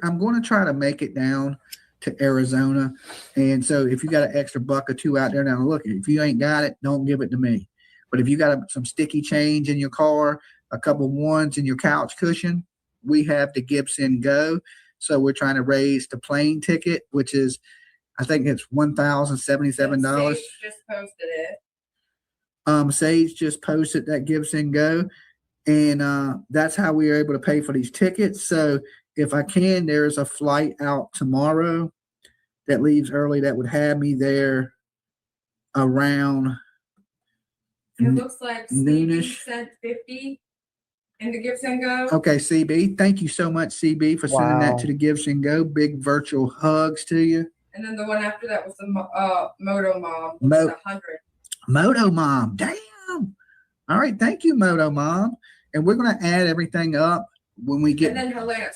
I'm going to try to make it down to Arizona. And so if you got an extra buck or two out there, now look, if you ain't got it, don't give it to me. But if you got some sticky change in your car, a couple ones in your couch cushion, we have the Gibson Go. So we're trying to raise the plane ticket, which is, I think it's $1,077. Sage just posted it. Sage just posted that Gibson Go, and that's how we are able to pay for these tickets. So if I can, there's a flight out tomorrow that leaves early that would have me there around It looks like noonish. CB sent 50 in the Gibson Go. Okay, CB, thank you so much, CB, for sending that to the Gibson Go. Big virtual hugs to you. And then the one after that was the Moto Mom, which is 100. Moto Mom, damn. All right, thank you, Moto Mom. And we're going to add everything up when we get. And then Helena,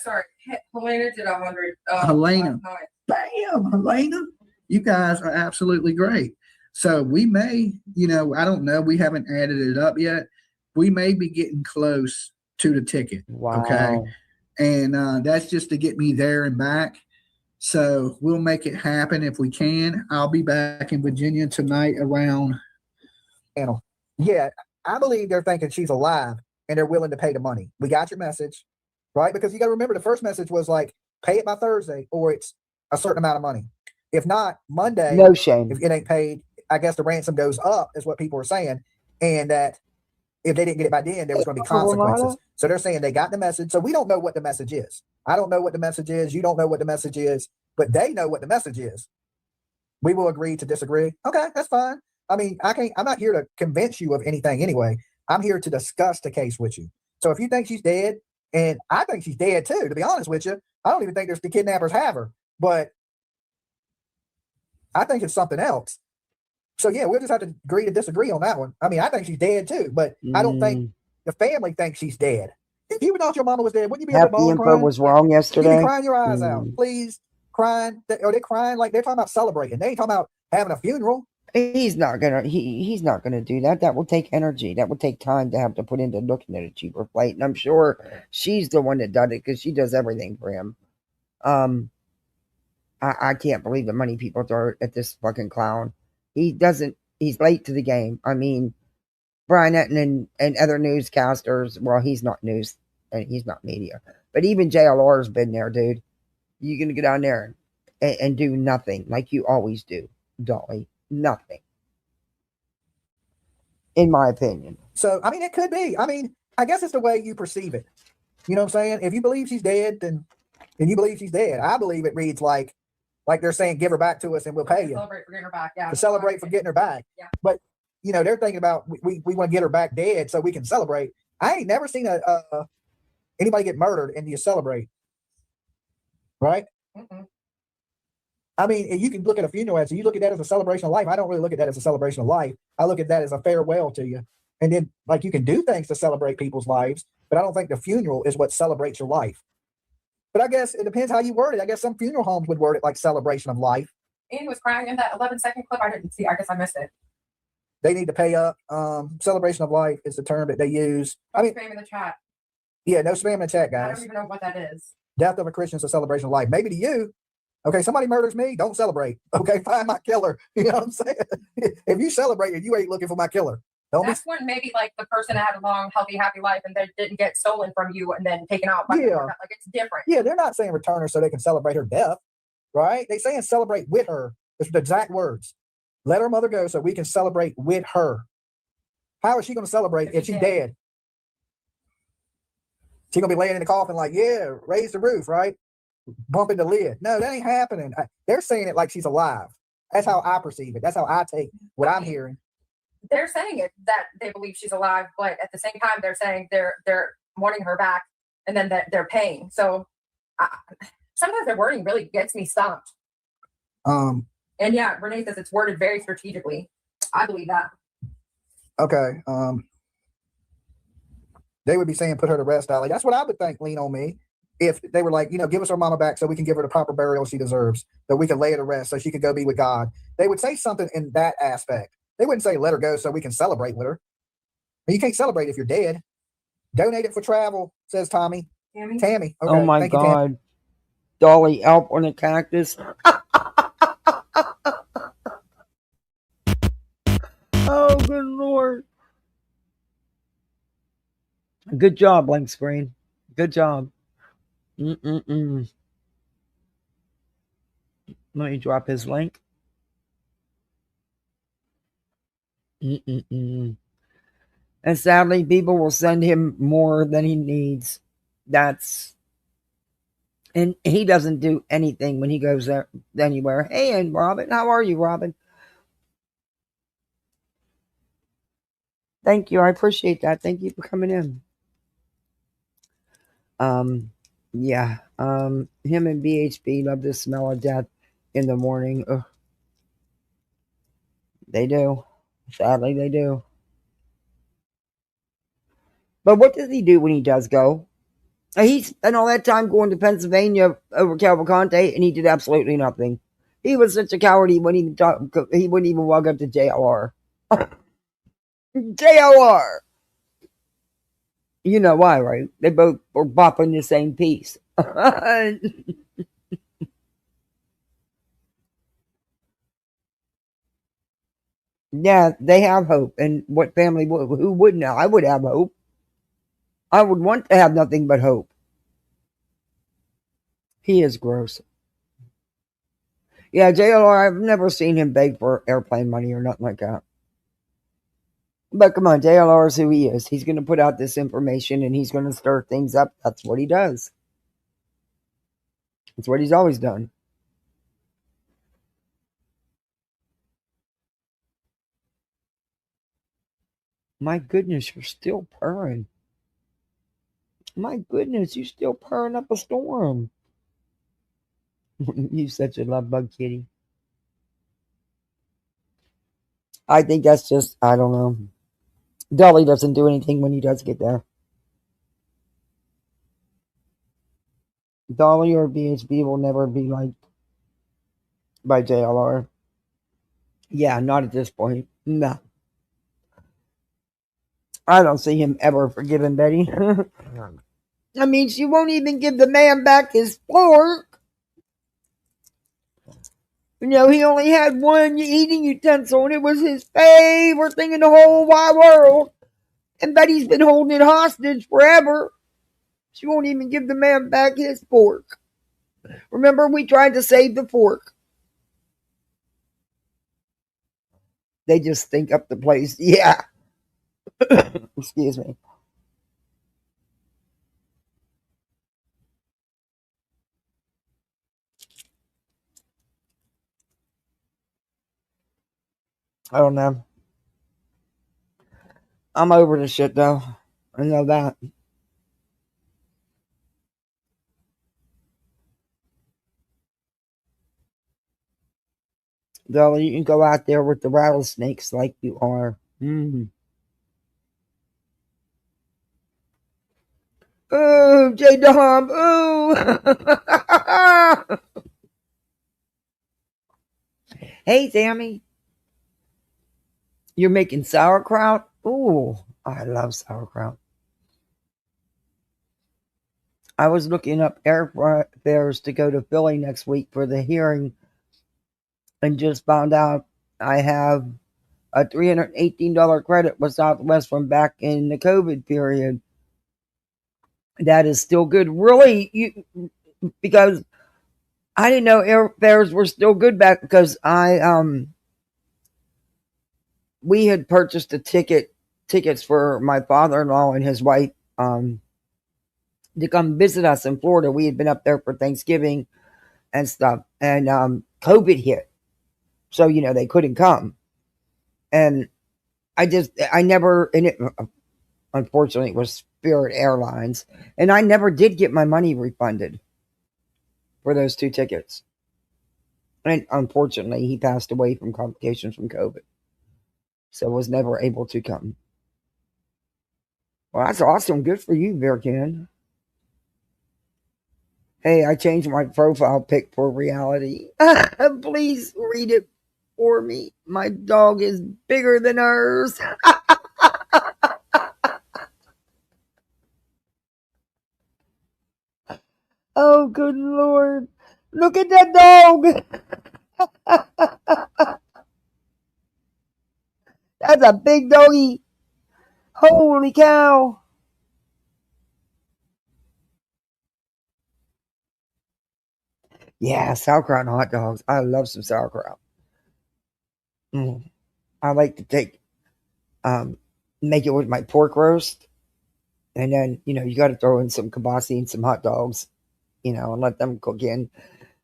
Helena did 100. Helena, bam, Helena. You guys are absolutely great. So we may, I don't know. We haven't added it up yet. We may be getting close to the ticket. Wow. Okay. And that's just to get me there and back. So we'll make it happen if we can. I'll be back in Virginia tonight around. Yeah, I believe they're thinking she's alive and they're willing to pay the money. We got your message, right? Because you got to remember the first message was like, pay it by Thursday or it's a certain amount of money. If not, Monday, no shame. If it ain't paid, I guess the ransom goes up is what people are saying. And that if they didn't get it by then, there was going to be consequences. So they're saying they got the message. So we don't know what the message is. I don't know what the message is. You don't know what the message is, but they know what the message is. We will agree to disagree. Okay, that's fine. I mean, I'm not here to convince you of anything anyway. I'm here to discuss the case with you. So if you think she's dead, and I think she's dead too, to be honest with you, I don't even think the kidnappers have her, but I think it's something else. So yeah, we'll just have to agree to disagree on that one. I mean, I think she's dead too, but I don't think the family thinks she's dead. If you thought your mama was dead, wouldn't you be Half up the info crying? was wrong yesterday. You'd be crying your eyes out, please. Crying, are they crying like they're talking about celebrating? They ain't talking about having a funeral. He's not gonna do that. That will take energy. That will take time to have to put into looking at a cheaper flight. And I'm sure she's the one that did it because she does everything for him. I can't believe the money people throw at this fucking clown. He's late to the game. I mean, Brian Etten and other newscasters, well, he's not news and he's not media, but even JLR's been there, dude. You're going to get down there and do nothing like you always do, Dolly. Nothing. In my opinion. So, I mean, it could be. I mean, I guess it's the way you perceive it. You know what I'm saying? If you believe she's dead, then you believe she's dead. I believe it reads like they're saying, give her back to us and we'll pay you. Celebrate for getting her back. Yeah. To celebrate for getting her back. Yeah. But, they're thinking about, we want to get her back dead so we can celebrate. I ain't never seen anybody get murdered and you celebrate. Right? Mm-mm. I mean, you can look at a funeral as you look at that as a celebration of life. I don't really look at that as a celebration of life. I look at that as a farewell to you. And then, you can do things to celebrate people's lives, but I don't think the funeral is what celebrates your life. But I guess it depends how you word it. I guess some funeral homes would word it like celebration of life. Annie was crying in that 11-second clip. I didn't see. I guess I missed it. They need to pay up. Celebration of life is the term that they use. I mean, spam in the chat. Yeah, no spam in the chat, guys. I don't even know what that is. Death of a Christian is a celebration of life. Maybe to you. Okay, somebody murders me, don't celebrate. Okay, find my killer. You know what I'm saying? If you celebrate it, you ain't looking for my killer. That's when maybe the person had a long, healthy, happy life and they didn't get stolen from you and then taken out. It's different. Yeah, they're not saying return her so they can celebrate her death, right? They're saying celebrate with her. It's the exact words. Let her mother go so we can celebrate with her. How is she going to celebrate if she's dead? She going to be laying in the coffin raise the roof, right? Bumping the lid. No, that ain't happening. They're saying it like she's alive. That's how I perceive it. That's how I take what I'm hearing. They're saying it that they believe she's alive, but at the same time, they're saying they're wanting her back, and then they're paying. So sometimes their wording really gets me stumped. And yeah, Renee says it's worded very strategically. I believe that. Okay. They would be saying put her to rest, Ali. That's what I would think. Lean on me. if they were like, give us our mama back so we can give her the proper burial she deserves, that we can lay her to rest so she could go be with God. They would say something in that aspect. They wouldn't say let her go so we can celebrate with her. You can't celebrate if you're dead. Donate it for travel, says Tommy. Tammy. Okay. Oh my Thank you, Tammy. God. Dolly Alp on a cactus. Oh, good Lord. Good job, blank screen. Good job. Mm-mm-mm. Let me drop his link. Mm-mm-mm. And sadly, people will send him more than he needs. And he doesn't do anything when he goes there anywhere. Hey, and Robin, how are you, Robin? Thank you. I appreciate that. Thank you for coming in. Yeah. Him and BHB love the smell of death in the morning. Ugh. They do. Sadly, they do. But what does he do when he does go? He spent all that time going to Pennsylvania over Cavalcante, and he did absolutely nothing. He was such a coward. He wouldn't even talk. He wouldn't even walk up to JLR. JLR. You know why, right? They both were bopping the same piece. Yeah, they have hope. And what family would? Who wouldn't? I would have hope. I would want to have nothing but hope. He is gross. Yeah, JLR, I've never seen him beg for airplane money or nothing like that. But come on, JLR is who he is. He's going to put out this information and he's going to stir things up. That's what he does. That's what he's always done. My goodness, you're still purring. My goodness, you still purring up a storm. You such a love bug, kitty. I think that's just, I don't know. Dolly doesn't do anything when he does get there. Dolly or BHB will never be liked by JLR. Yeah, not at this point. No. I don't see him ever forgiving Betty. I mean, she won't even give the man back his fork. He only had one eating utensil, and it was his favorite thing in the whole wide world. And Betty's been holding it hostage forever. She won't even give the man back his fork. Remember, we tried to save the fork. They just stink up the place. Yeah. Excuse me. I don't know. I'm over the shit, though. I know that. Dolly, you can go out there with the rattlesnakes like you are. Ooh, J Dom. Ooh. Hey, Sammy. You're making sauerkraut? Ooh, I love sauerkraut. I was looking up airfares to go to Philly next week for the hearing and just found out I have a $318 credit with Southwest from back in the COVID period. That is still good. Really, because I didn't know airfares were still good back because we had purchased tickets for my father-in-law and his wife to come visit us in Florida. We had been up there for Thanksgiving and stuff, and COVID hit, so they couldn't come. And I never, and it unfortunately it was Spirit Airlines, and I never did get my money refunded for those 2 tickets. And unfortunately, he passed away from complications from COVID, so was never able to come. Well, that's awesome. Good for you, Bearcan. Hey, I changed my profile pic for reality. Please read it for me. My dog is bigger than hers. Oh, good Lord. Look at that dog. That's a big doggy. Holy cow. Yeah, sauerkraut and hot dogs. I love some sauerkraut. Mm. I like to um, make it with my pork roast. And then, you got to throw in some kibasi and some hot dogs, and let them cook in.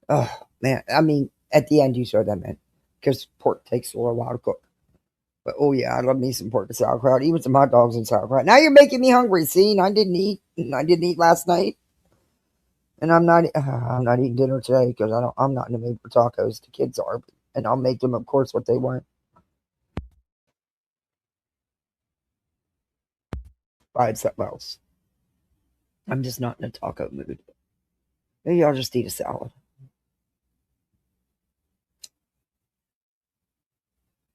Oh, man. I mean, at the end, you throw them in because pork takes a little while to cook. But oh, yeah, I love me some pork and sauerkraut, even some hot dogs and sauerkraut. Now you're making me hungry. See, and I didn't eat. I didn't eat last night. And I'm not eating dinner today because I'm not in the mood for tacos. The kids are. And I'll make them, of course, what they want. Find something else. I'm just not in a taco mood. Maybe I'll just eat a salad.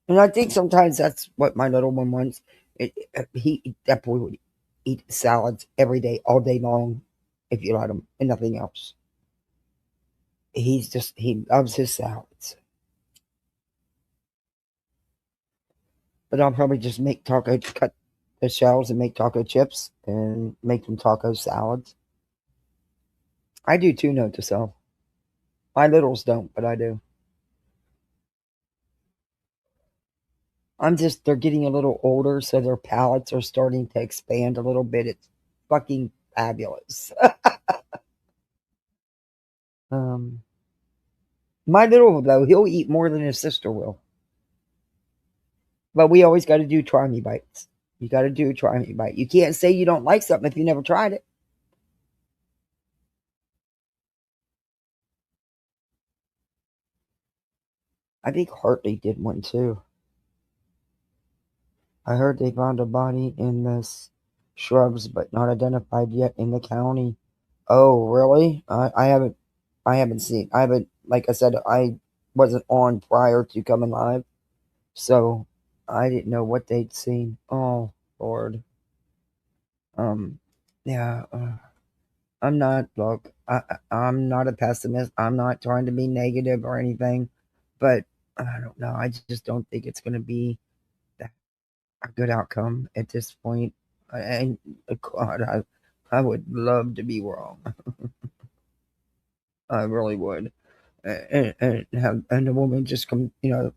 And I think sometimes that's what my little one wants. That boy would eat salads every day, all day long, if you let him, and nothing else. He loves his salads. But I'll probably just cut the shells and make taco chips and make them taco salads. I do too, note to self. My littles don't, but I do. They're getting a little older, so their palates are starting to expand a little bit. It's fucking fabulous. My little, though, he'll eat more than his sister will. But we always got to do try me bites. You got to do a try me bite. You can't say you don't like something if you never tried it. I think Hartley did one too. I heard they found a body in the shrubs, but not identified yet in the county. Oh, really? I haven't seen. I haven't. Like I said, I wasn't on prior to coming live, so I didn't know what they'd seen. Oh, Lord. Yeah. I'm not. Look, I'm not a pessimist. I'm not trying to be negative or anything, but I don't know. I just don't think it's going to be a good outcome at this point. And God, I would love to be wrong. I really would. And the woman just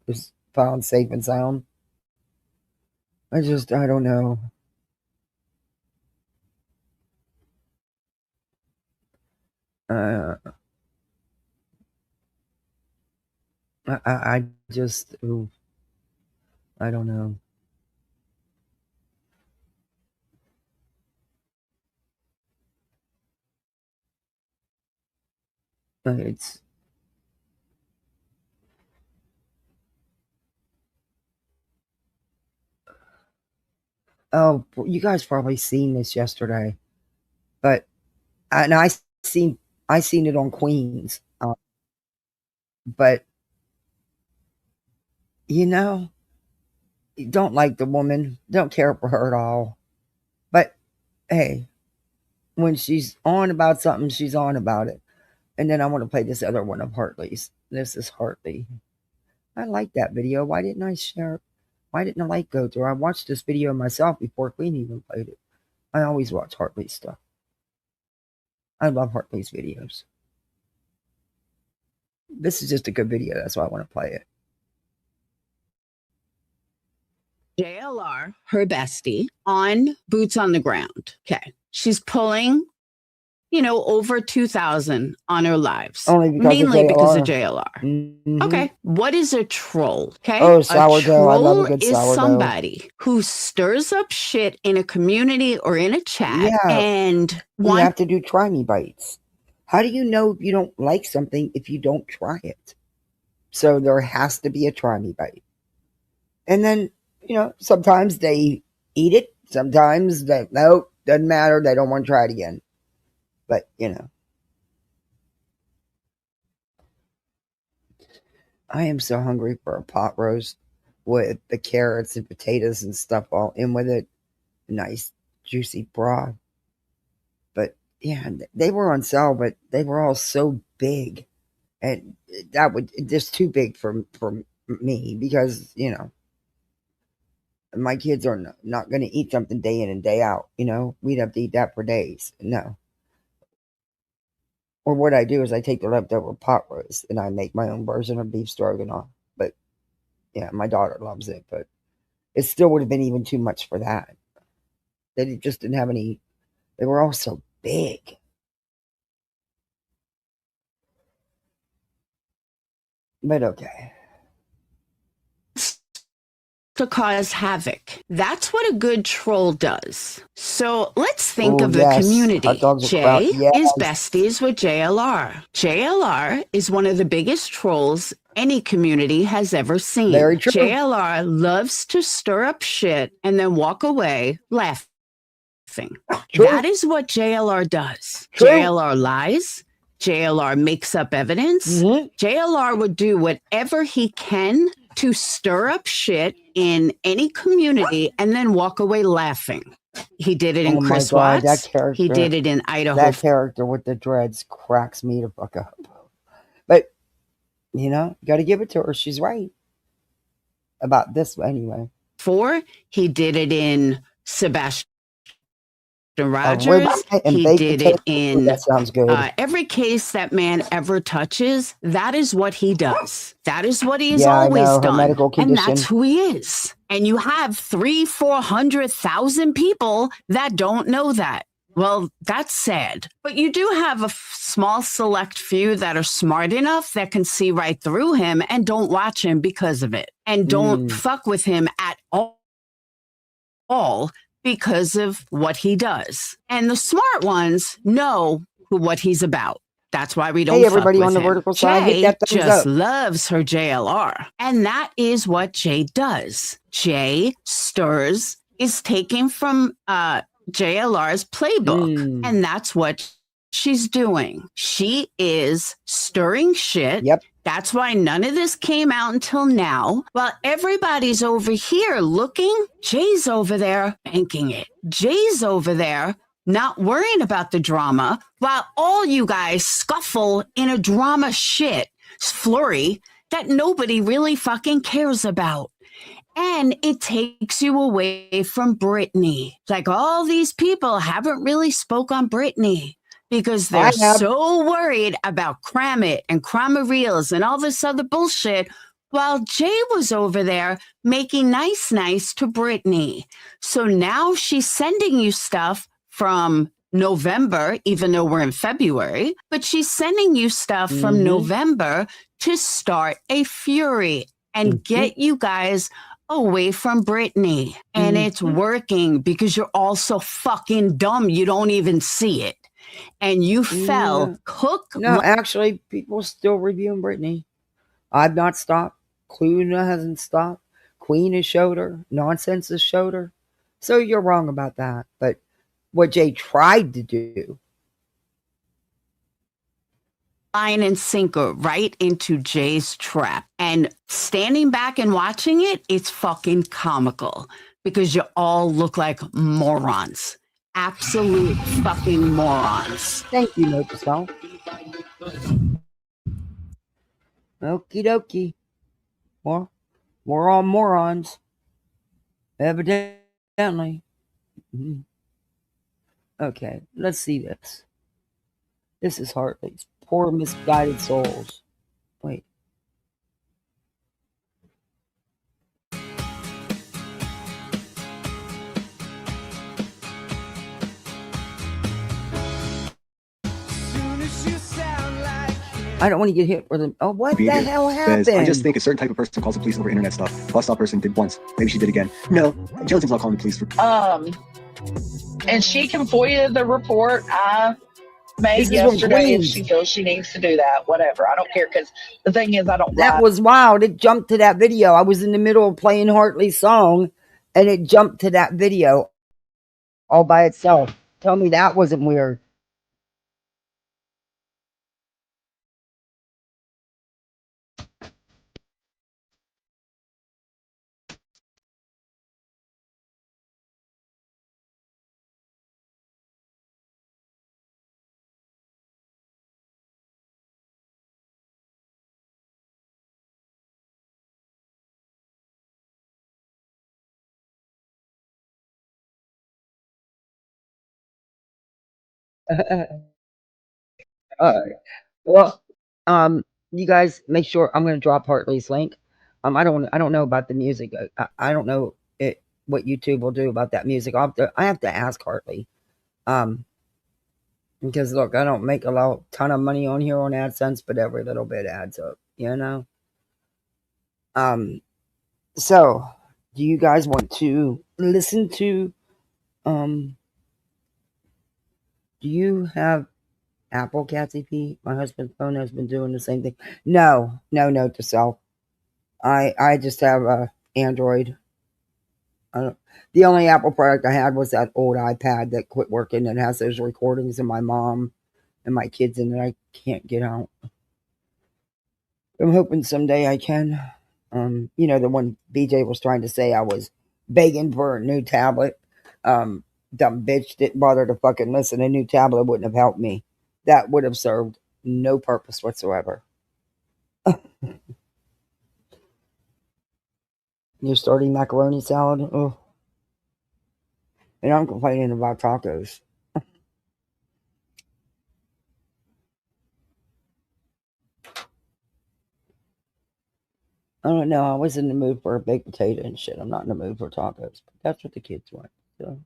is found safe and sound. I don't know. Uh, I just, ooh, I don't know. It's Oh, you guys probably seen this yesterday, but and seen I seen it on Queens. But you know, don't like the woman, don't care for her at all. But hey, when she's on about something, she's on about it. And then I want to play this other one of Hartley's. This is Hartley. I like that video. Why didn't I share it? Why didn't the light go through? I watched this video myself before Queen even played it. I always watch Hartley's stuff. I love Hartley's videos. This is just a good video. That's why I want to play it. JLR, her bestie, on boots on the ground. Okay. She's pulling, over 2,000 on her lives. Mainly because of JLR. Mm-hmm. Okay. What is a troll? Okay. Oh, sourdough. A troll I love a good is sourdough. somebody who stirs up shit in a community or in a chat and you have to do try me bites. How do you know if you don't like something if you don't try it? So there has to be a try me bite. And then, sometimes they eat it. Sometimes nope, doesn't matter. They don't want to try it again. But, I am so hungry for a pot roast with the carrots and potatoes and stuff all in with it. Nice, juicy broth. But yeah, they were on sale, but they were all so big. And that would just too big for me because, my kids are not going to eat something day in and day out. We'd have to eat that for days. No. Or what I do is I take the leftover pot roast and I make my own version of beef stroganoff. But yeah, my daughter loves it, but it still would have been even too much for that. They just didn't have any. They were all so big. But okay. To cause havoc. That's what a good troll does. So let's think Ooh, of the yes. Hot community. dogs with Jay kraut. is Yes. besties with JLR. JLR is one of the biggest trolls any community has ever seen. Very true. JLR loves to stir up shit and then walk away laughing. True. That is what JLR does. True. JLR lies. JLR makes up evidence. JLR would do whatever he can to stir up shit in any community and then walk away laughing. He did it in Chris God, Watts. that character. He did it in Idaho. That character with the dreads cracks me to fuck up. But, got to give it to her. She's right. About this anyway. He did it in Sebastian Rogers. He did it in that sounds good. Every case that man ever touches, that is what he does. That is what he has Yeah, I always know, her done. medical And condition. that's who he is. And you have 300,000-400,000 people that don't know that. Well, that's sad. But you do have a small select few that are smart enough that can see right through him and don't watch him because of it. And don't fuck with him at all because of what he does. And the smart ones know what he's about. That's why we don't Hey, everybody fuck on with the him. vertical side, hit Jay that thumbs just up. loves her JLR. And that is what Jay does. Jay stirs is taking from JLR's playbook. And that's what she's doing. She is stirring shit. Yep. That's why none of this came out until now. While everybody's over here looking, Jay's over there banking it. Jay's over there not worrying about the drama, while all you guys scuffle in a drama shit flurry that nobody really fucking cares about. And it takes you away from Britney. Like all these people haven't really spoke on Britney because they're so worried about Cram-It and Crama-Reels and all this other bullshit, while Jay was over there making nice to Britney. So now she's sending you stuff from November, even though we're in February, but she's sending you stuff from November to start a fury and get you guys away from Britney. And it's working because you're all so fucking dumb you don't even see it. And you fell hook. No, actually, people still reviewing Britney. I've not stopped. Cluna hasn't stopped. Queen has showed her. Nonsense has showed her. So you're wrong about that. But what Jay tried to do. Line and sinker right into Jay's trap. And standing back and watching it, it's fucking comical because you all look like morons. Absolute fucking morons. Thank you, note to self. Okie dokie. Well, we're all morons. Evidently. Okay, let's see this. This is Hartley's. Poor misguided souls. Wait. I don't want to get hit with them. Oh, what the hell happened? I just think a certain type of person calls the police over internet stuff. Bus stop person did once. Maybe she did again. No, Joneson's not calling the police for. And she can FOIA the report I made yesterday if she feels she needs to do that. Whatever. I don't care because the thing is, I don't. That was wild. It jumped to that video. I was in the middle of playing Hartley's song, and it jumped to that video all by itself. Tell me that wasn't weird. Well, you guys make sure I'm going to drop Hartley's link. I don't know about the music. I don't know what YouTube will do about that music. I have to ask Hartley. Um, because look, I don't make ton of money on here on AdSense, but every little bit adds up, you know. So do you guys want to listen to? Do you have Apple, Kathy P? My husband's phone has been doing the same thing. No, note to self. I just have a Android. The only Apple product I had was that old iPad that quit working and has those recordings of my mom and my kids in it. I can't get out. I'm hoping someday I can. The one BJ was trying to say I was begging for a new tablet. Dumb bitch didn't bother to fucking listen. A new tablet wouldn't have helped me. That would have served no purpose whatsoever. You're starting macaroni salad? Oh. And I'm complaining about tacos. I don't know. I was in the mood for a baked potato and shit. I'm not in the mood for tacos. But that's what the kids want. So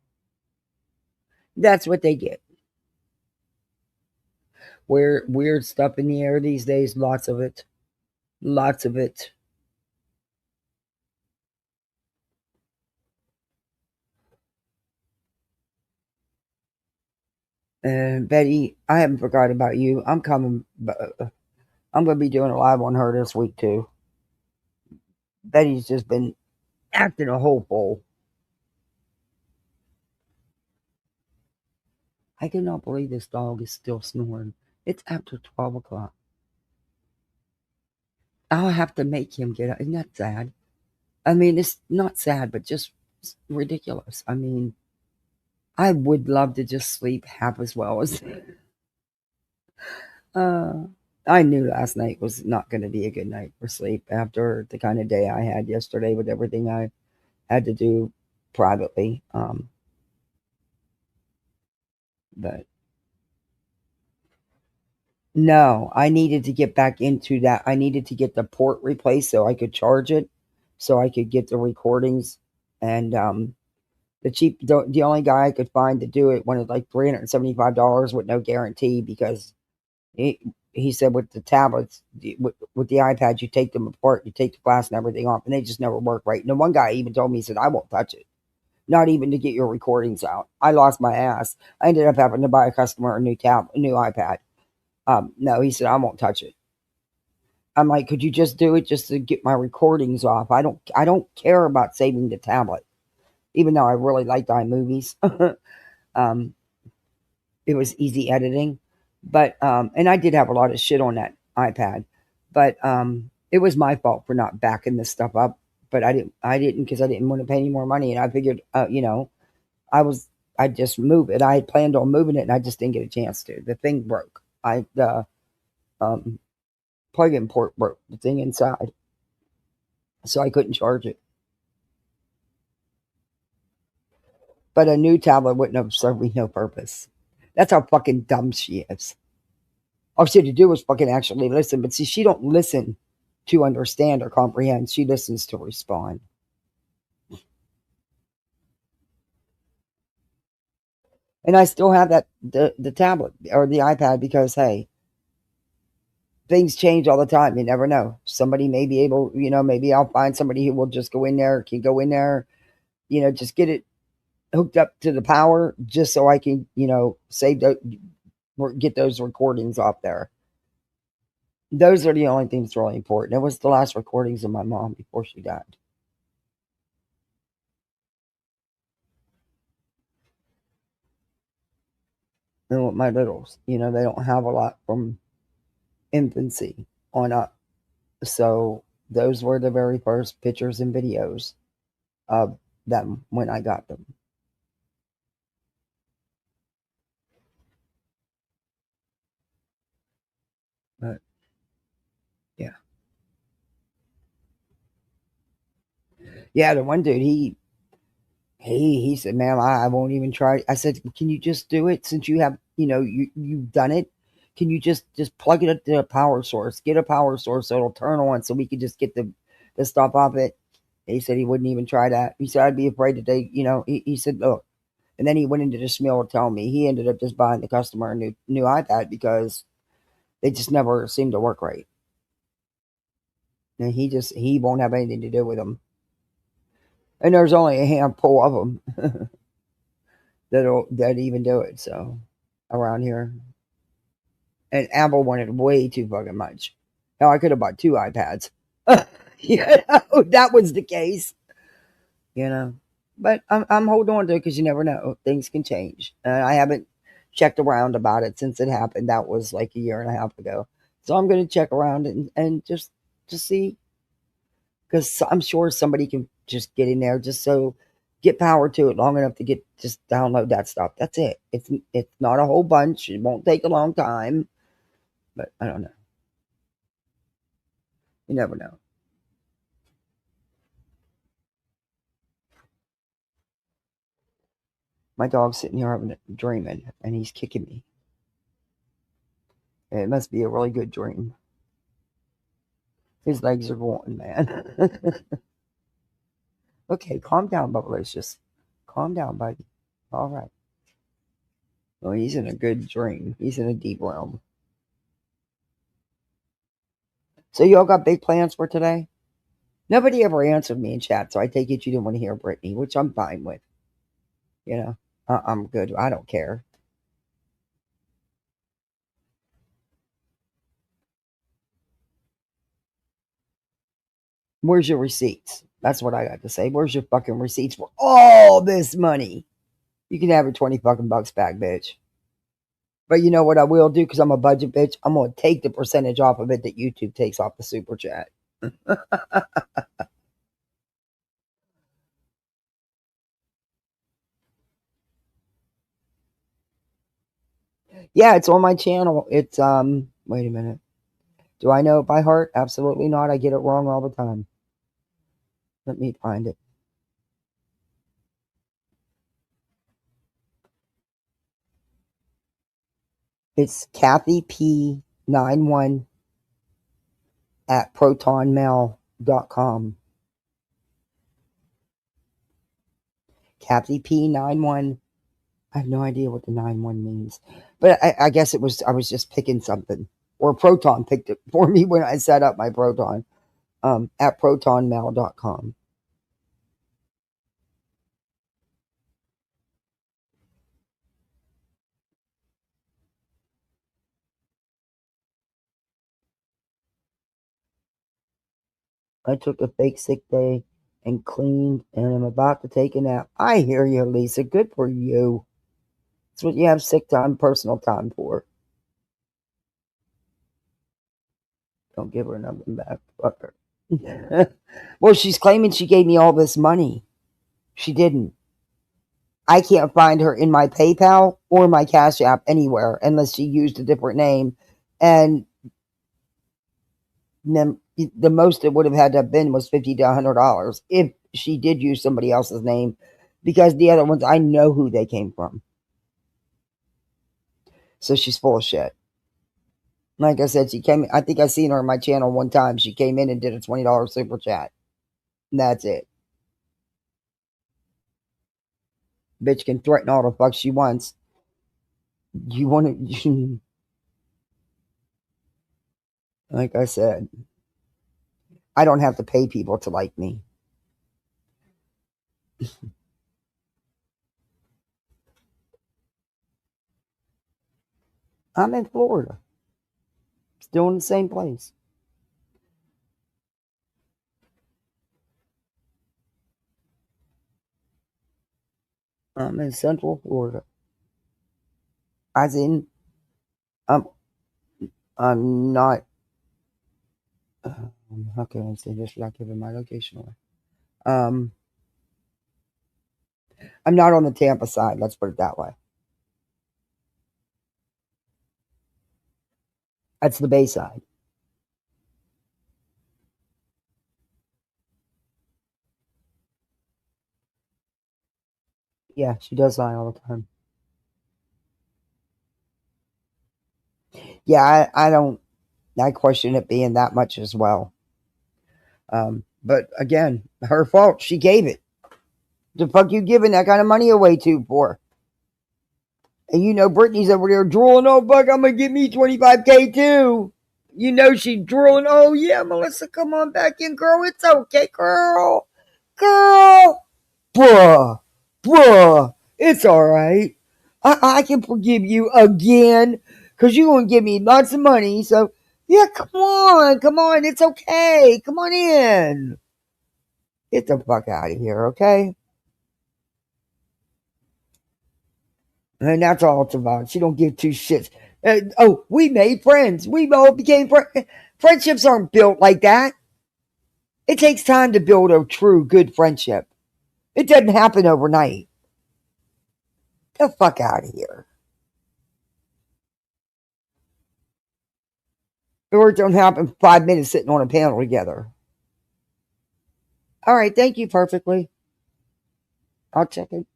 that's what they get. Weird stuff in the air these days. Lots of it. Lots of it. And Betty, I haven't forgotten about you. I'm coming. I'm going to be doing a live on her this week too. Betty's just been acting a whole fool. I cannot believe this dog is still snoring. It's after 12 o'clock. I'll have to make him get up. Isn't that sad? I mean, it's not sad, but just ridiculous. I mean, I would love to just sleep half as well as. I knew last night was not going to be a good night for sleep after the kind of day I had yesterday with everything I had to do privately. But no, I needed to get back into that. I needed to get the port replaced so I could charge it, so I could get the recordings. And the only guy I could find to do it wanted like $375 with no guarantee because he said with the tablets, with the iPads, you take them apart, you take the glass and everything off, and they just never work right. And the one guy even told me, he said, I won't touch it. Not even to get your recordings out. I lost my ass. I ended up having to buy a customer a new iPad. No, he said, I won't touch it. I'm like, could you just do it just to get my recordings off? I don't care about saving the tablet, even though I really liked iMovies. It was easy editing, but and I did have a lot of shit on that iPad, but it was my fault for not backing this stuff up. But I didn't because I didn't want to pay any more money, and I figured, I'd just move it. I had planned on moving it, and I just didn't get a chance to. The thing broke. The plug-in port broke. The thing inside, so I couldn't charge it. But a new tablet wouldn't have served me no purpose. That's how fucking dumb she is. All she had to do was fucking actually listen. But see, she don't listen to understand or comprehend. She listens to respond. And I still have the tablet or the iPad because, hey, things change all the time. You never know. Somebody may be able, maybe I'll find somebody who will just can go in there, just get it hooked up to the power just so I can, get those recordings off there. Those are the only things really important. It was the last recordings of my mom before she died. And with my littles, they don't have a lot from infancy on up. So those were the very first pictures and videos of them when I got them. But yeah. Yeah, the one dude, he said, ma'am, I won't even try. I said, can you just do it since you have you've done it. Can you just plug it into a power source? Get a power source so it'll turn on so we could just get the stuff off it. He said he wouldn't even try that. He said, I'd be afraid that he said, look. And then he went into the schmill telling me he ended up just buying the customer a new iPad because they just never seem to work right. And he won't have anything to do with them. And there's only a handful of them that even do it. So around here, and Apple wanted way too fucking much. Hell, I could have bought 2 iPads. That was the case. But I'm holding on to it because you never know. Things can change. I haven't checked around about it since it happened. That was like a year and a half ago. So I'm going to check around and just see, because I'm sure somebody can just get in there get power to it long enough to just download that stuff. That's it. It's not a whole bunch. It won't take a long time, but I don't know. You never know. My dog's sitting here dreaming, and he's kicking me. It must be a really good dream. His legs are going, man. Okay, calm down, Bubblicious. Calm down, buddy. All right. Well, he's in a good dream. He's in a deep realm. So y'all got big plans for today? Nobody ever answered me in chat, so I take it you didn't want to hear Brittany, which I'm fine with. I'm good. I don't care. Where's your receipts? That's what I got to say. Where's your fucking receipts for all this money? You can have your 20 fucking bucks back, bitch. But you know what I will do, because I'm a budget bitch? I'm going to take the percentage off of it that YouTube takes off the super chat. Yeah, it's on my channel. It's, wait a minute. Do I know it by heart? Absolutely not. I get it wrong all the time. Let me find it. It's Kathy P91 at protonmail.com. Kathy P91. I have no idea what the 91 means. But I guess I was just picking something. Or Proton picked it for me when I set up my Proton. At protonmail.com. I took a fake sick day and cleaned, and I'm about to take a nap. I hear you, Lisa. Good for you. That's what you have sick time, personal time for. Don't give her nothing back. Fuck her. Well, she's claiming she gave me all this money. She didn't. I can't find her in my PayPal or my Cash App anywhere unless she used a different name. And then the most it would have had to have been was $50 to $100 if she did use somebody else's name, because the other ones, I know who they came from. So she's full of shit. Like I said, I think I seen her on my channel one time. She came in and did a $20 super chat. And that's it. Bitch can threaten all the fuck she wants. You want to... Like I said, I don't have to pay people to like me. I'm in Florida. Still in the same place. I'm in Central Florida. As in, I'm not... how can I say this without giving my location away? I'm not on the Tampa side. Let's put it that way. That's the Bay side. Yeah, she does lie all the time. Yeah, I question it being that much as well. But again, her fault. She gave it. The fuck you giving that kind of money away to for? And you know Brittany's over there drooling, oh fuck, I'm gonna give me 25K too. You know she's drooling, oh yeah, Melissa, come on back in, girl. It's okay, girl. Girl. Bruh. It's alright. I can forgive you again. Cause you're gonna give me lots of money. So yeah, come on, it's okay. Come on in. Get the fuck out of here, okay? And that's all it's about. She don't give two shits. We made friends. We all became friends. Friendships aren't built like that. It takes time to build a true good friendship. It doesn't happen overnight. Get the fuck out of here. Or it don't happen 5 minutes sitting on a panel together. All right, thank you perfectly. I'll check it.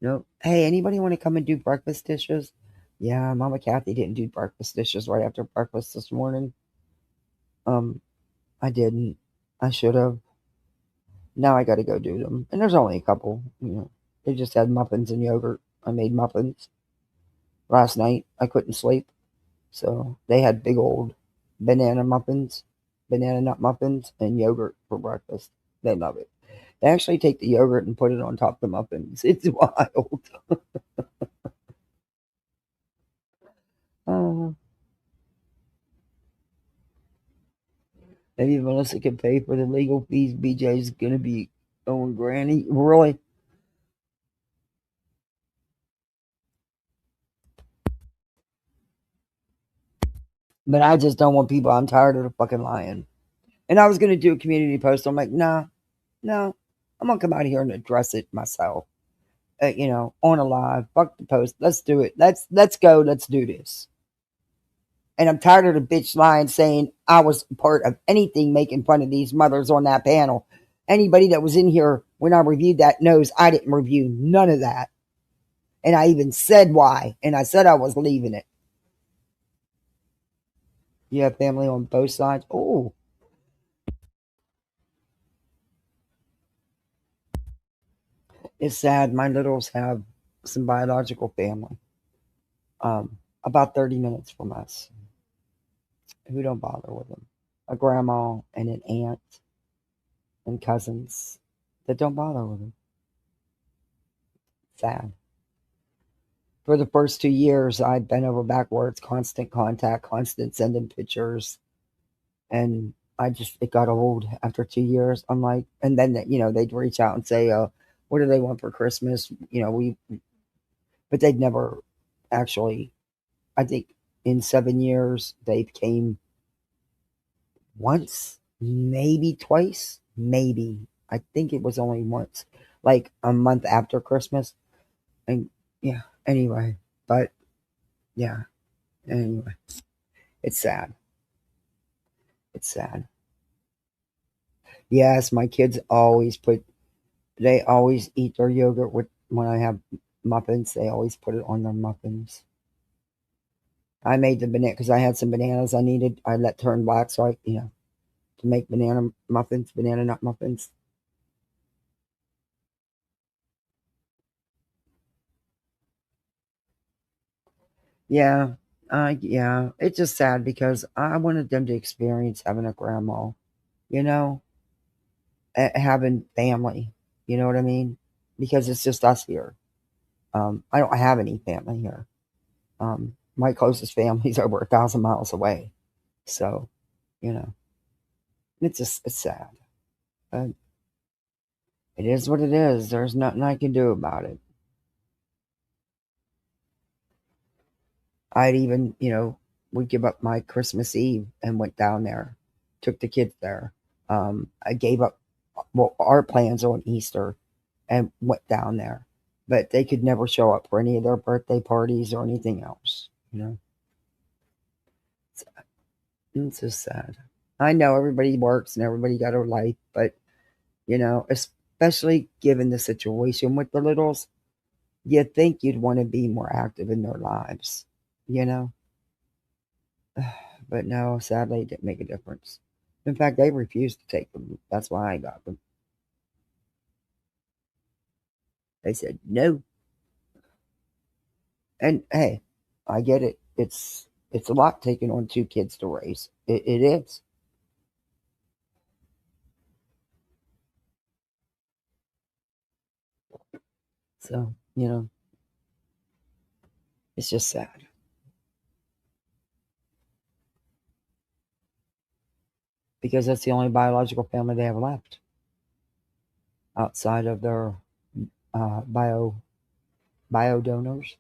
Nope. Hey, anybody want to come and do breakfast dishes? Yeah, Mama Kathy didn't do breakfast dishes right after breakfast this morning. I didn't. I should have. Now I got to go do them. And there's only a couple. You know, they just had muffins and yogurt. I made muffins last night. I couldn't sleep, so they had big old banana nut muffins, and yogurt for breakfast. They love it. They actually take the yogurt and put it on top of the muffins. It's wild. Maybe Melissa can pay for the legal fees. BJ's going to be owing Granny. Really? But I just don't want people. I'm tired of the fucking lying. And I was going to do a community post. I'm like, no. I'm going to come out here and address it myself. On a live. Fuck the post. Let's do it. Let's go. Let's do this. And I'm tired of the bitch lying saying I was part of anything making fun of these mothers on that panel. Anybody that was in here when I reviewed that knows I didn't review none of that. And I even said why. And I said I was leaving it. You have family on both sides? Oh. It's sad. My littles have some biological family. About 30 minutes from us. Who don't bother with them. A grandma and an aunt and cousins that don't bother with them. Sad. For the first 2 years, I bent over backwards, constant contact, constant sending pictures. And it got old after 2 years. I'm like, and then, they'd reach out and say, what do they want for Christmas? But they'd never actually, I think in 7 years, they came once, maybe twice, maybe. I think it was only once, like a month after Christmas. And yeah, anyway, it's sad. It's sad. Yes, my kids they always eat their yogurt when I have muffins, they always put it on their muffins. I made the banana because I had some bananas I needed. I let turn black, so to make banana nut muffins. Yeah, it's just sad because I wanted them to experience having a grandma, having family. You know what I mean? Because it's just us here. I don't have any family here. My closest family's over 1,000 miles away. So, it's sad. But it is what it is. There's nothing I can do about it. I'd even, would give up my Christmas Eve and went down there, took the kids there. I gave up our plans on Easter and went down there. But they could never show up for any of their birthday parties or anything else, It's just sad. I know everybody works and everybody got a life, but, especially given the situation with the littles, you'd think you'd want to be more active in their lives, you know? But no, sadly, it didn't make a difference. In fact, they refused to take them. That's why I got them. They said no. And hey, I get it. It's a lot taking on 2 kids to raise. It is. So, it's just sad. Because that's the only biological family they have left outside of their bio donors.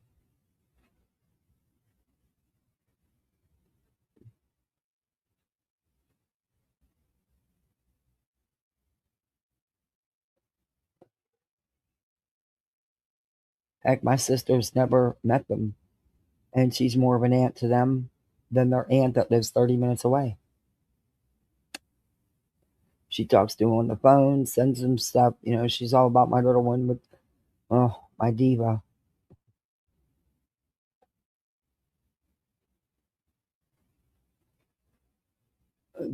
Heck, my sister's never met them, and she's more of an aunt to them than their aunt that lives 30 minutes away. She talks to him on the phone, sends him stuff. She's all about my little one with, oh, my diva.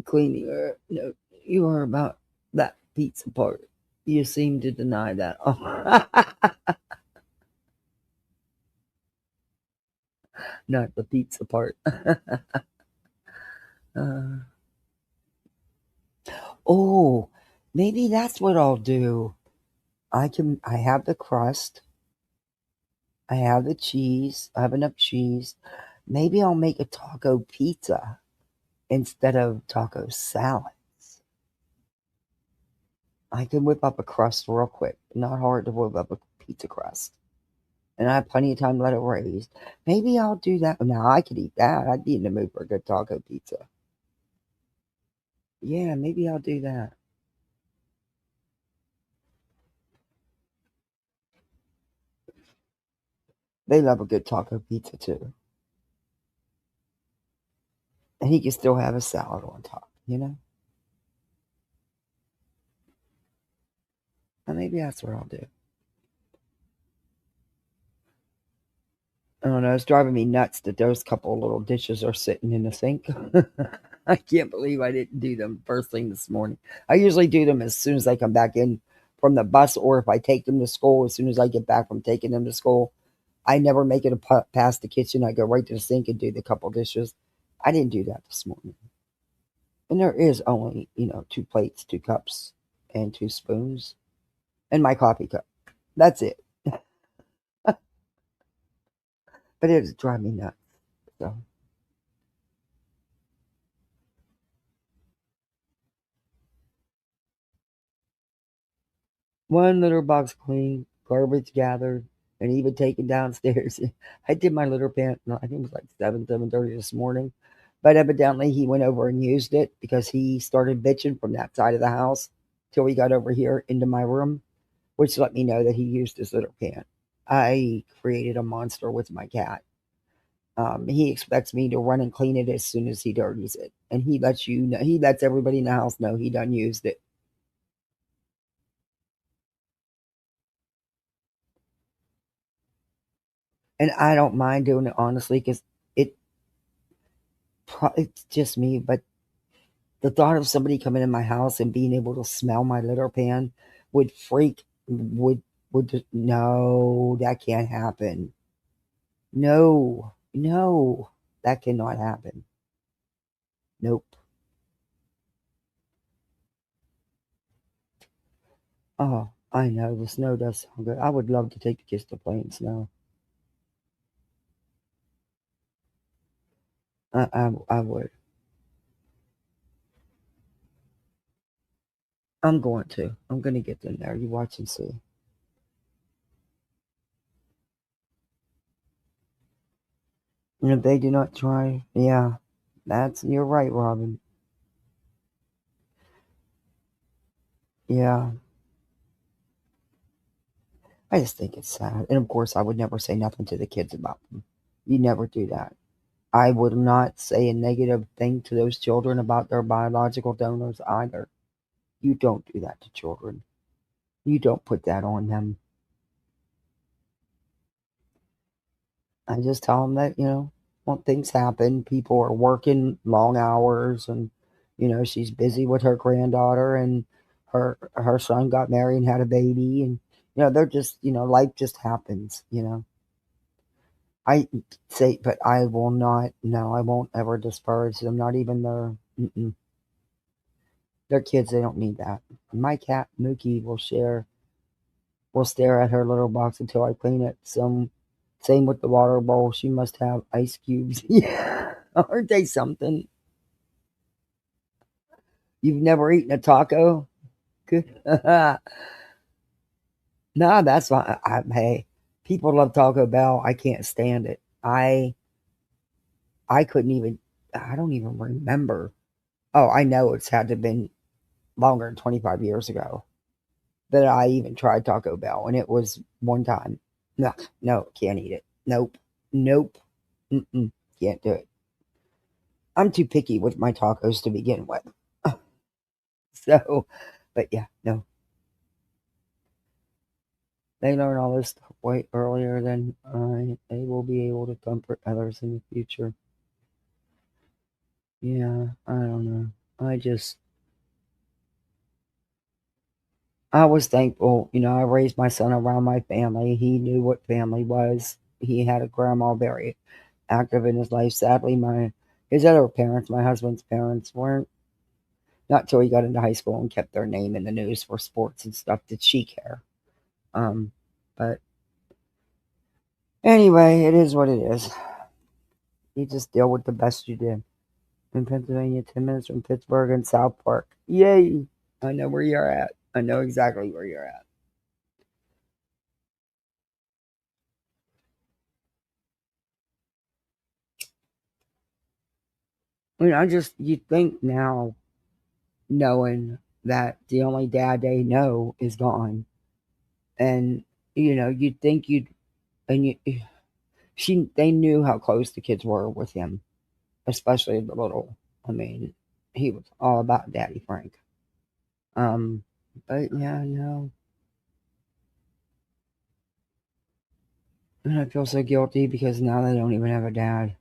Cleaning her. No, you are about that pizza part. You seem to deny that. Oh. Not the pizza part. Oh, maybe that's what I'll do. I have the crust. I have the cheese. I have enough cheese. Maybe I'll make a taco pizza instead of taco salads. I can whip up a crust real quick. Not hard to whip up a pizza crust. And I have plenty of time to let it raise. Maybe I'll do that. Now, I could eat that. I'd be in the mood for a good taco pizza. Yeah, maybe I'll do that. They love a good taco pizza, too. And he can still have a salad on top, And maybe that's what I'll do. I don't know. It's driving me nuts that those couple of little dishes are sitting in the sink. I can't believe I didn't do them first thing this morning. I usually do them as soon as I come back in from the bus, or if I take them to school, as soon as I get back from taking them to school. I never make it past the kitchen. I go right to the sink and do the couple dishes. I didn't do that this morning. And there is only, 2 plates, 2 cups, and 2 spoons, and my coffee cup. That's it. But it does drive me nuts. So. One litter box clean, garbage gathered, and even taken downstairs. I did my litter pan, I think it was like 7:30 this morning. But evidently he went over and used it because he started bitching from that side of the house till he got over here into my room, which let me know that he used his litter pan. I created a monster with my cat. He expects me to run and clean it as soon as he dirties it. And he lets everybody in the house know he done used it. And I don't mind doing it, honestly, because it's just me, but the thought of somebody coming in my house and being able to smell my litter pan would no, that can't happen. No, that cannot happen. Nope. Oh, I know, the snow does sound good. I would love to take the kids to play in snow. I would. I'm going to. I'm going to get them there. You watch and see. And if they do not try, yeah, you're right, Robin. Yeah. I just think it's sad. And of course, I would never say nothing to the kids about them. You never do that. I would not say a negative thing to those children about their biological donors either. You don't do that to children. You don't put that on them. I just tell them that, when things happen, people are working long hours, and, she's busy with her granddaughter, and her son got married and had a baby, and, they're just, life just happens, I say, but I will not, no, I won't ever disparage them, not even their kids, they don't need that. My cat, Mookie, will stare at her litter box until I clean it. Same with the water bowl. She must have ice cubes. Yeah. Aren't they something? You've never eaten a taco? Good. No, that's why. Hey, people love Taco Bell. I can't stand it. I couldn't even. I don't even remember. Oh, I know it's had to have been longer than 25 years ago that I even tried Taco Bell, and it was one time. No, can't eat it. Nope. Can't do it. I'm too picky with my tacos to begin with. So, but yeah, no. They learn all this stuff way earlier than they will be able to comfort others in the future. Yeah, I don't know. I was thankful. I raised my son around my family. He knew what family was. He had a grandma very active in his life. Sadly, his other parents, my husband's parents, weren't. Not till he got into high school and kept their name in the news for sports and stuff did she care. But anyway, it is what it is. You just deal with the best you did. In Pennsylvania, 10 minutes from Pittsburgh and South Park. Yay! I know where you're at. I know exactly where you're at. You think now, knowing that the only dad they know is gone, and you'd think they knew how close the kids were with him, especially the little. I mean, he was all about Daddy Frank. But yeah, no. And I feel so guilty because now they don't even have a dad.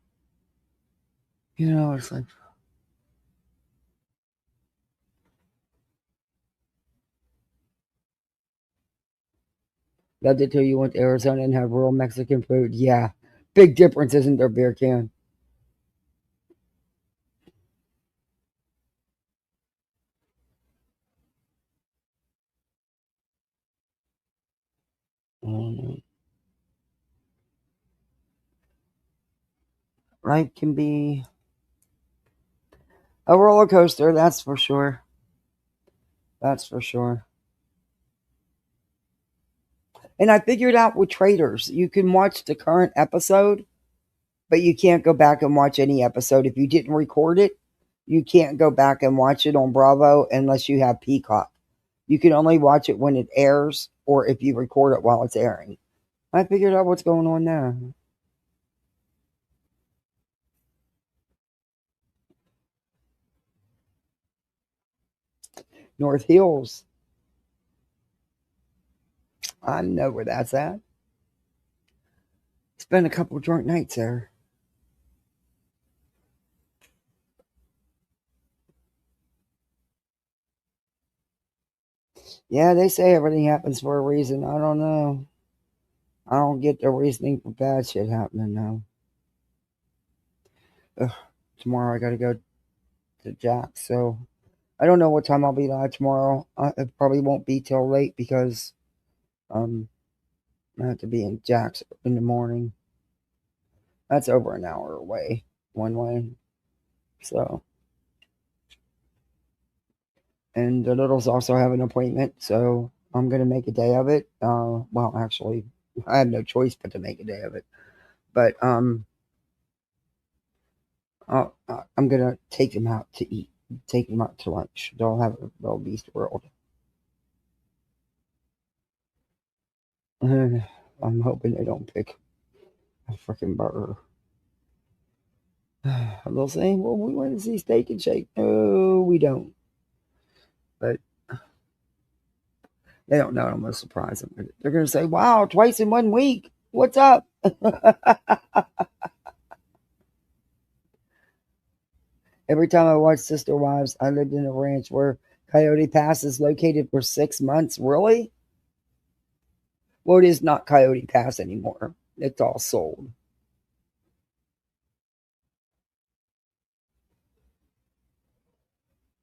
It's like, that they tell you went to Arizona and have real Mexican food. Yeah. Big difference, isn't there, beer can? Life can be a roller coaster, that's for sure. That's for sure. And I figured out with Traders, you can watch the current episode, but you can't go back and watch any episode. If you didn't record it, you can't go back and watch it on Bravo unless you have Peacock. You can only watch it when it airs or if you record it while it's airing. I figured out what's going on there. North Hills. I know where that's at. Spent a couple drunk nights there. Yeah, they say everything happens for a reason. I don't know. I don't get the reasoning for bad shit happening now. Tomorrow I gotta go to Jack's, so I don't know what time I'll be live tomorrow. It probably won't be till late because I have to be in Jack's in the morning. That's over an hour away, one way. So, and the littles also have an appointment, so I'm gonna make a day of it. Well, actually, I have no choice but to make a day of it. But I'm gonna take them out to eat, take them out to lunch. They'll have a little Beast World. I'm hoping they don't pick a freaking burger. They'll say, well, we want to see Steak and Shake. No, we don't. But they don't know. I'm going to surprise them. They're going to say, wow, twice in 1 week. What's up? Every time I watch Sister Wives, I lived in a ranch where Coyote Pass is located for 6 months. Really? Well, it is not Coyote Pass anymore. It's all sold.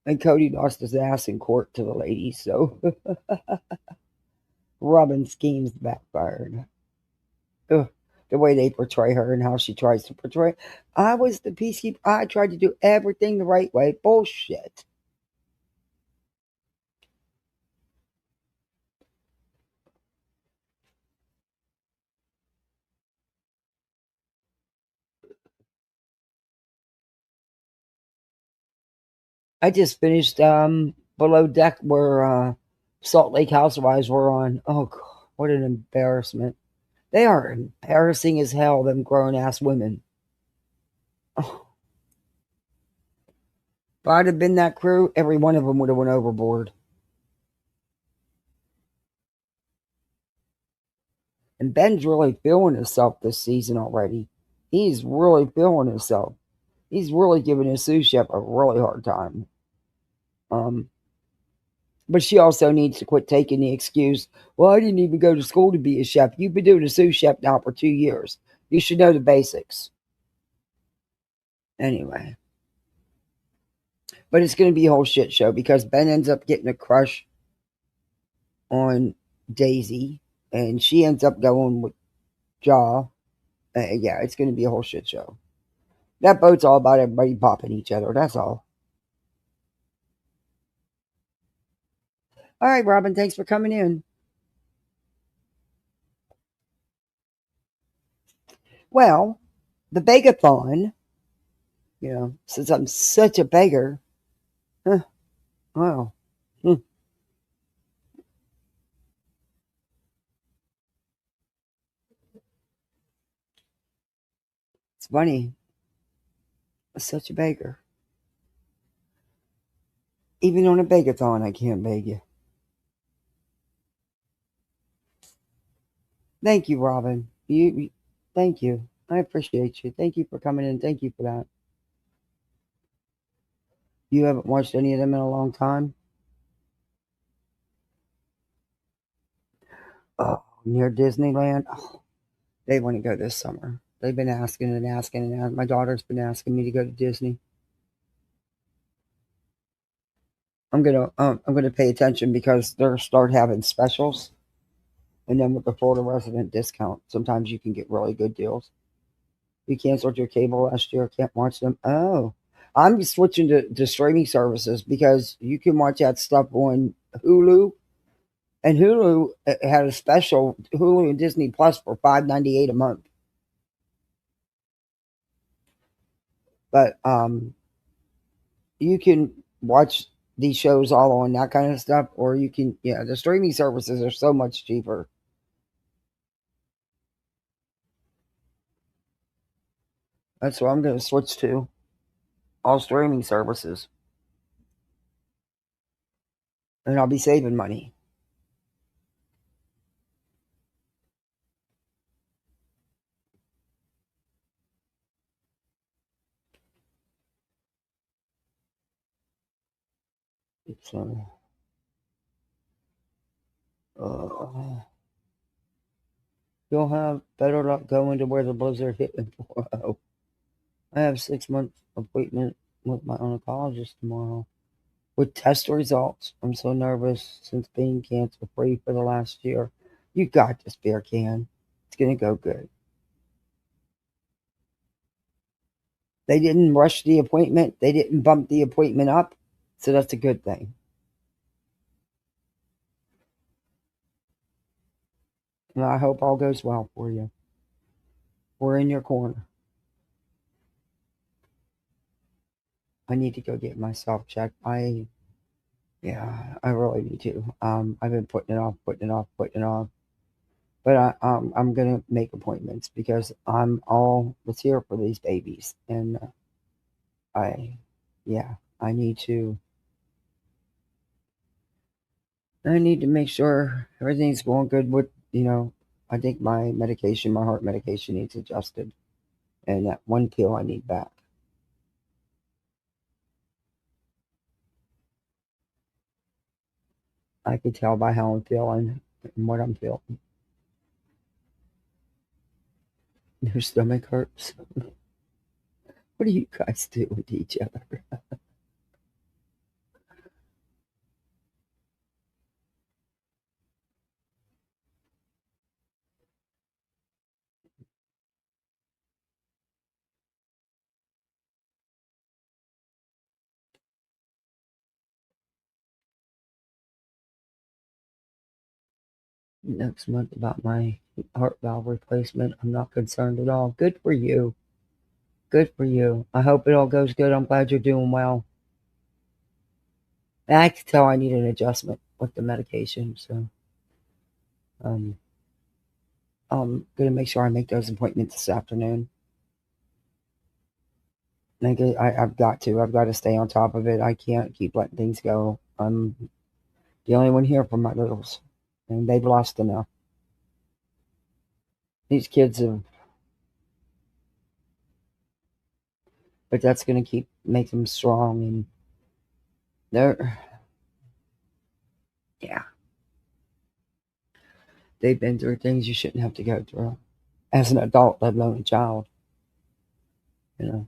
And Cody lost his ass in court to the lady, so Robin's schemes backfired. Ugh, the way they portray her and how she tries to portray. I was the peacekeeper. I tried to do everything the right way. Bullshit. I just finished Below Deck where Salt Lake Housewives were on. Oh, God, what an embarrassment. They are embarrassing as hell, them grown ass women. Oh. If I'd have been that crew, every one of them would have went overboard. And Ben's really feeling himself this season already. He's really feeling himself. He's really giving his sous chef a really hard time. But she also needs to quit taking the excuse, well, I didn't even go to school to be a chef. You've been doing a sous chef now for 2 years. You should know the basics. Anyway. But it's going to be a whole shit show because Ben ends up getting a crush on Daisy. And she ends up going with Jaw. Yeah, it's going to be a whole shit show. That boat's all about everybody popping each other. That's all. All right, Robin, thanks for coming in. Well, the begathon, since I'm such a beggar, wow. It's funny. I'm such a beggar. Even on a begathon, I can't beg you. Thank you, Robin. Thank you. I appreciate you. Thank you for coming in. Thank you for that. You haven't watched any of them in a long time? Oh, near Disneyland? Oh, they want to go this summer. They've been asking and asking and asking. My daughter's been asking me to go to Disney. I'm gonna pay attention because they'll start having specials, and then with the Florida resident discount, sometimes you can get really good deals. You canceled your cable last year, can't watch them. Oh, I'm switching to streaming services because you can watch that stuff on Hulu, and Hulu had a special Hulu and Disney Plus for $5.98 a month. But you can watch these shows all on that kind of stuff, or you can, the streaming services are so much cheaper. That's what I'm going to switch to. All streaming services. And I'll be saving money. So, you'll have better luck going to where the blizzard hit. I have 6 months appointment with my oncologist tomorrow with test results. I'm so nervous since being cancer free for the last year. You got this, Bear Can. It's gonna go good. They didn't rush the appointment. They didn't bump the appointment up. So that's a good thing. And I hope all goes well for you. We're in your corner. I need to go get myself checked. I really need to. I've been putting it off. But I'm gonna make appointments because I'm all that's here for these babies, and I need to. I need to make sure everything's going good with I think my medication, my heart medication, needs adjusted, and that one pill I need back. I can tell by how I'm feeling and what I'm feeling. Your stomach hurts. What do you guys do with each other? Next month about my heart valve replacement. I'm not concerned at all. Good for you. Good for you. I hope it all goes good. I'm glad you're doing well. I can tell I need an adjustment with the medication, so I'm gonna make sure I make those appointments this afternoon. I've got to. I've got to stay on top of it. I can't keep letting things go. I'm the only one here for my littles, and they've lost enough. These kids have, but that's going to make them strong, and yeah, they've been through things you shouldn't have to go through as an adult, let alone a child. You know.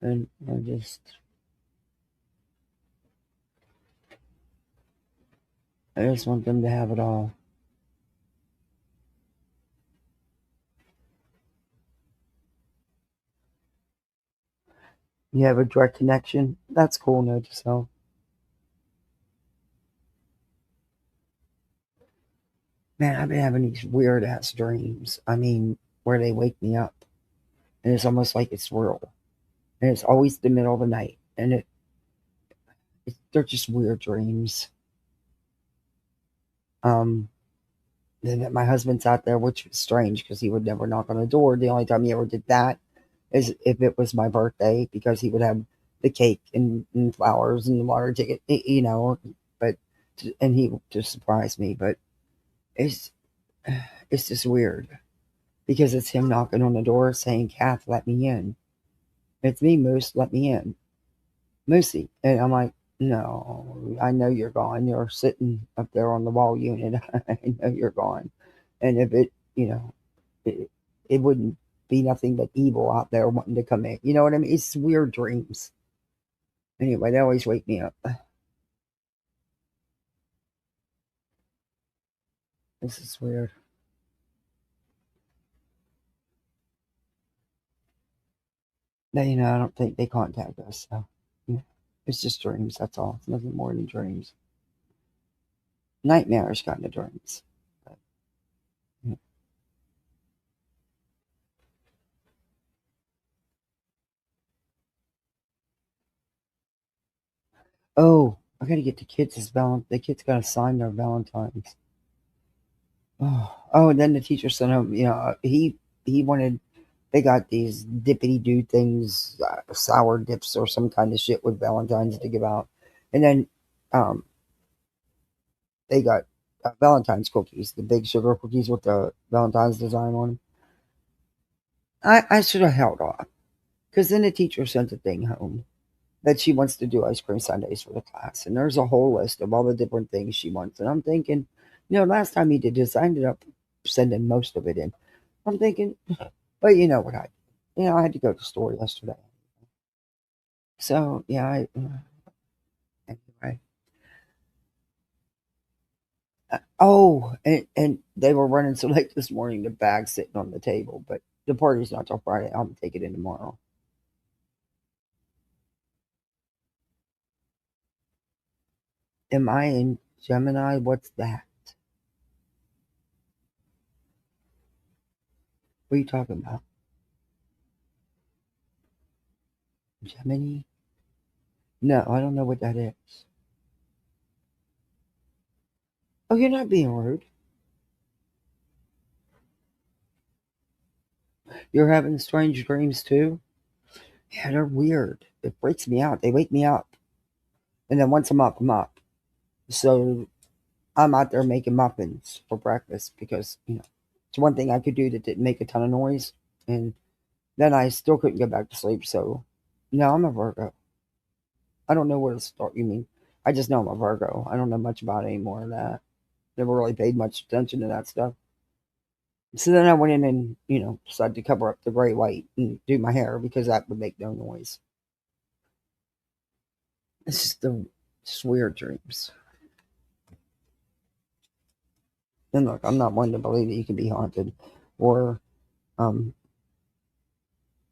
And I just want them to have it all. You have a direct connection. That's cool, note to self. Man, I've been having these weird ass dreams. I mean, where they wake me up, and it's almost like it's real, and it's always the middle of the night, and they're just weird dreams. Then my husband's out there, which is strange because he would never knock on the door. The only time he ever did that is if it was my birthday, because he would have the cake and flowers and the water ticket, you know. But and he would just surprise me. But it's just weird because it's him knocking on the door saying, "Kath, let me in. It's me, Moose. Let me in, Moosey." And I'm like, "No, I know you're gone. You're sitting up there on the wall unit. I know you're gone." And if it, it wouldn't be nothing but evil out there wanting to come in. You know what I mean? It's weird dreams. Anyway, they always wake me up. This is weird. Now, I don't think they contact us. So, it's just dreams. That's all. It's nothing more than dreams. Nightmares kind of dreams. But, yeah. Oh, I gotta get the kids the kids gotta sign their Valentines. Oh, and then the teacher sent him. He wanted. They got these dippity doo things, sour dips or some kind of shit with Valentine's to give out, and then they got Valentine's cookies, the big sugar cookies with the Valentine's design on them. I should have held off, because then the teacher sent a thing home that she wants to do ice cream sundaes for the class, and there's a whole list of all the different things she wants. And I'm thinking, last time he did this, I ended up sending most of it in. I'm thinking, but you know what I had to go to the store yesterday. So yeah, anyway. Oh, and they were running so late this morning. The bag's sitting on the table, but the party's not till Friday. I'll take it in tomorrow. Am I in Gemini? What's that? What are you talking about? Gemini? No, I don't know what that is. Oh, you're not being rude. You're having strange dreams too? Yeah, they're weird. it freaks me out. They wake me up. And then once I'm up. So I'm out there making muffins for breakfast because, it's one thing I could do that didn't make a ton of noise. And then I still couldn't get back to sleep. So, no, I'm a Virgo. I don't know where to start. You mean? I just know I'm a Virgo. I don't know much about any more of that. Never really paid much attention to that stuff. So then I went in and, decided to cover up the gray white and do my hair because that would make no noise. It's just weird dreams. And look, I'm not one to believe that you can be haunted or,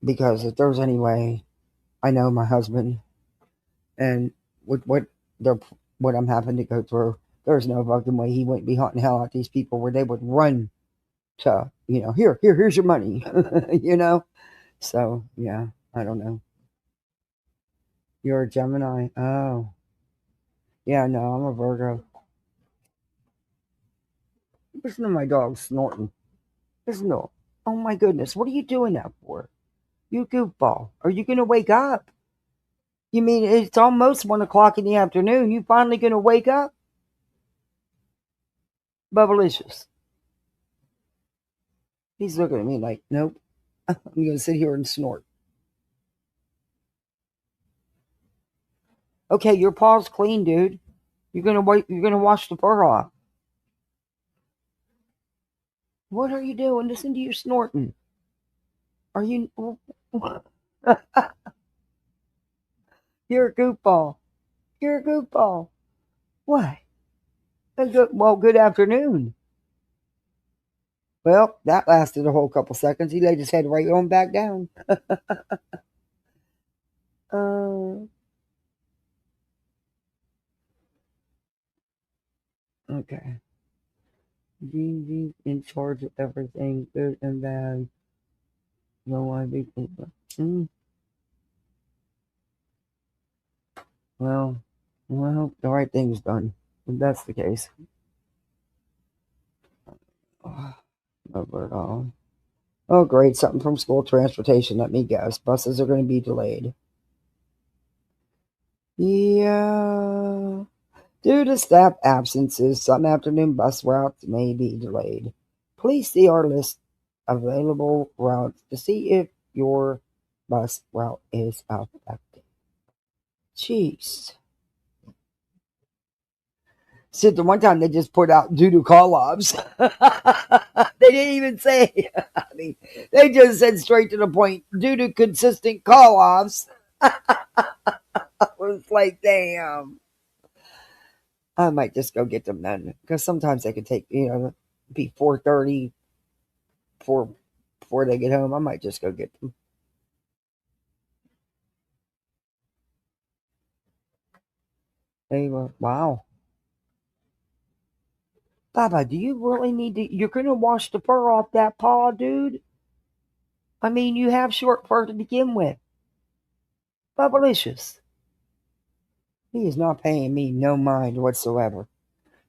because if there's any way, I know my husband and with what I'm having to go through, there's no fucking way he wouldn't be haunting hell out these people where they would run to, here's your money, So, yeah, I don't know. You're a Gemini? Oh. Yeah, no, I'm a Virgo. Listen to my dog snorting. Listen to him. Oh my goodness, what are you doing that for? You goofball. Are you going to wake up? You mean it's almost 1 o'clock in the afternoon? You finally going to wake up? Bubblicious. He's looking at me like, nope. I'm going to sit here and snort. Okay, your paw's clean, dude. You're going to wash the fur off. What are you doing? Listen to you snorting. Are you... You're a goofball. You're a goofball. What? Good afternoon. Well, that lasted a whole couple seconds. He laid his head right on back down. Okay. Gigi's in charge of everything, good and bad. No, I be thinking. Well, I hope the right thing's done. If that's the case. Oh, great. Something from school transportation. Let me guess. Buses are going to be delayed. Yeah. Due to staff absences, some afternoon bus routes may be delayed. Please see our list of available routes to see if your bus route is affected. Jeez. So the one time they just put out due to call-offs. They didn't even say. I mean, they just said straight to the point, due to consistent call-offs. I was like, damn. I might just go get them then. Because sometimes they could take, be 4:30 before they get home. I might just go get them. Anyway, wow. Baba, do you really need to? You're going to wash the fur off that paw, dude? I mean, you have short fur to begin with. Bubblicious. He is not paying me no mind whatsoever.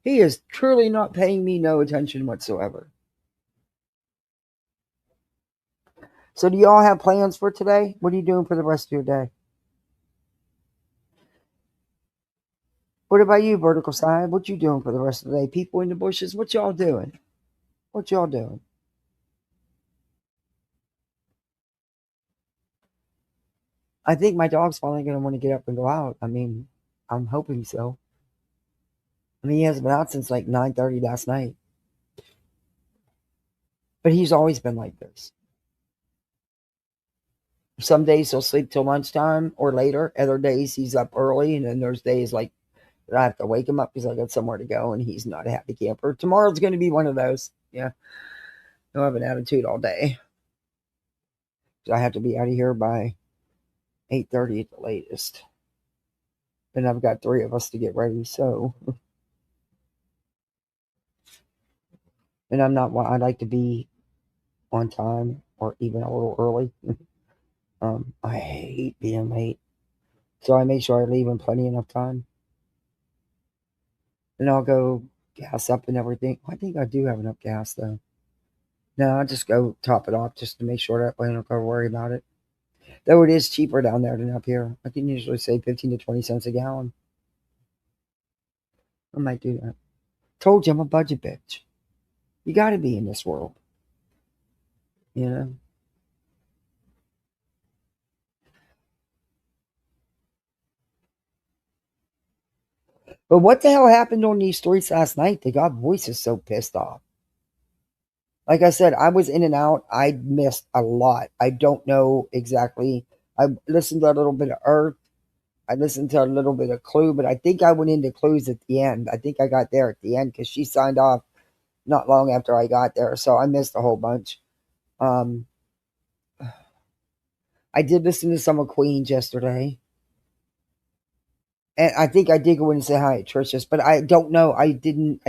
He is truly not paying me no attention whatsoever. So do y'all have plans for today? What are you doing for the rest of your day? What about you, Vertical Side? What you doing for the rest of the day? People in the bushes, what y'all doing? What y'all doing? I think my dog's finally going to want to get up and go out. I mean, I'm hoping so. I mean, he hasn't been out since like 9:30 last night. But he's always been like this. Some days he'll sleep till lunchtime or later. Other days he's up early. And then there's days like I have to wake him up because I got somewhere to go and he's not a happy camper. Tomorrow's going to be one of those. Yeah. He'll have an attitude all day. So I have to be out of here by 8:30 at the latest. And I've got 3 of us to get ready. So, and I'm not, I like to be on time or even a little early. I hate being late. So I make sure I leave in plenty enough time. And I'll go gas up and everything. I think I do have enough gas though. No, I'll just go top it off just to make sure that way I don't go worry about it. Though it is cheaper down there than up here. I can usually save 15 to 20 cents a gallon. I might do that. Told you I'm a budget bitch. You got to be in this world. You know? But what the hell happened on these streets last night? They got voices so pissed off. Like I said, I was in and out. I missed a lot. I don't know exactly. I listened to a little bit of Earth. I listened to a little bit of Clue, but I think I went into Clues at the end. I think I got there at the end because she signed off not long after I got there. So I missed a whole bunch. I did listen to some of Queen's yesterday. And I think I did go in and say hi to Tricious, but I don't know. I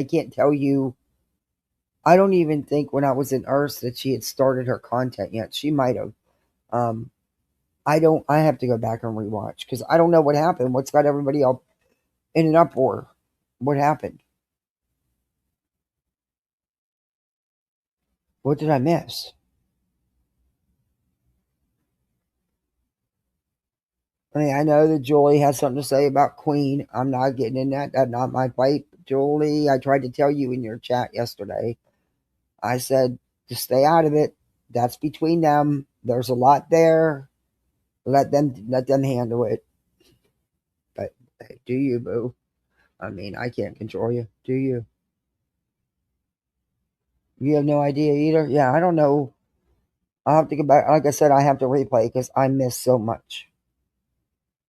can't tell you. I don't even think when I was in Earth that she had started her content yet. She might have. I have to go back and rewatch because I don't know what happened. What's got everybody all in an uproar? What happened? What did I miss? I mean, I know that Julie has something to say about Queen. I'm not getting in that. That's not my fight. Julie, I tried to tell you in your chat yesterday. I said, just stay out of it. That's between them. There's a lot there. Let them handle it. But hey, do you, boo? I mean, I can't control you. Do you? You have no idea either? Yeah, I don't know. I'll have to go back. Like I said, I have to replay because I missed so much.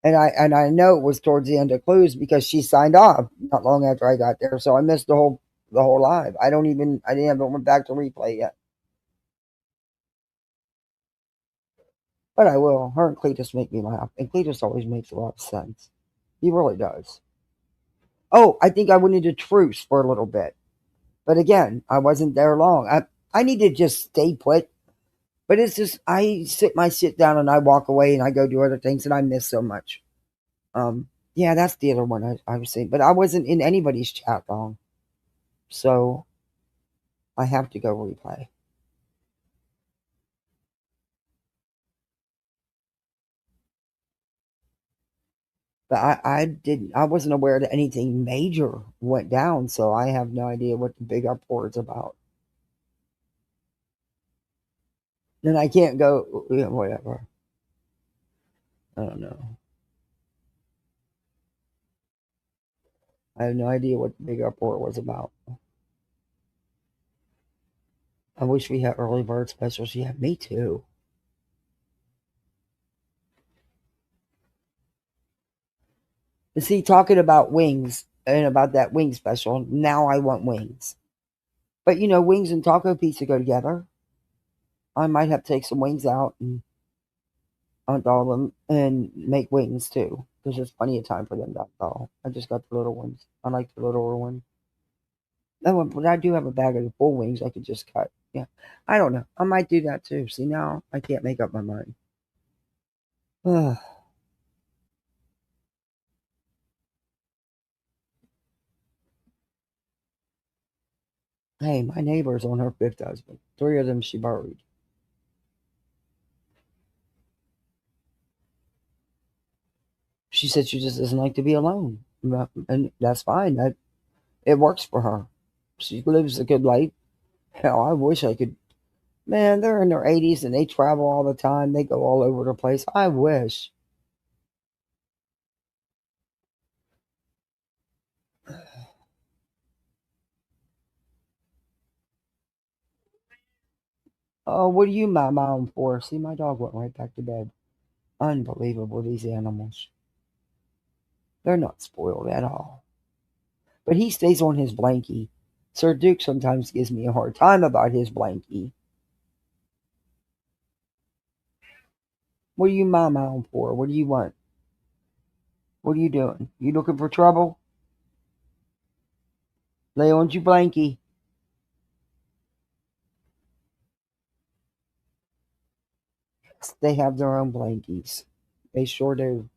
And I know it was towards the end of Clues because she signed off not long after I got there. So I missed the whole live. I didn't went back to replay yet. But I will. Her and Cletus make me laugh. And Cletus always makes a lot of sense. He really does. Oh, I think I went into truce for a little bit. But again, I wasn't there long. I need to just stay put. But it's just, I sit down and I walk away and I go do other things and I miss so much. Yeah, that's the other one I was saying. But I wasn't in anybody's chat long. So I have to go replay. But I wasn't aware that anything major went down, so I have no idea what the big uproar is about. Then I can't go, whatever. I don't know. I have no idea what the big uproar was about. I wish we had early bird specials. Yeah, me too. And see, talking about wings and about that wing special, now I want wings. But wings and taco pizza go together. I might have to take some wings out and unthaw them and make wings too. Because there's plenty of time for them to unthaw. I just got the little ones. I like the littler one. Oh, but I do have a bag of the full wings I could just cut. Yeah. I don't know. I might do that too. See, now I can't make up my mind. Hey, my neighbor's on her fifth husband. 3 of them she buried. She said she just doesn't like to be alone. And that's fine. It works for her. She lives a good life. Hell, I wish I could. Man, they're in their 80s and they travel all the time. They go all over the place. I wish. Oh, what are you my mom for? See, my dog went right back to bed. Unbelievable, these animals. They're not spoiled at all. But he stays on his blankie. Sir Duke sometimes gives me a hard time about his blankie. What are you my mom for? What do you want? What are you doing? You looking for trouble? Lay on your blankie. They have their own blankies. They sure do.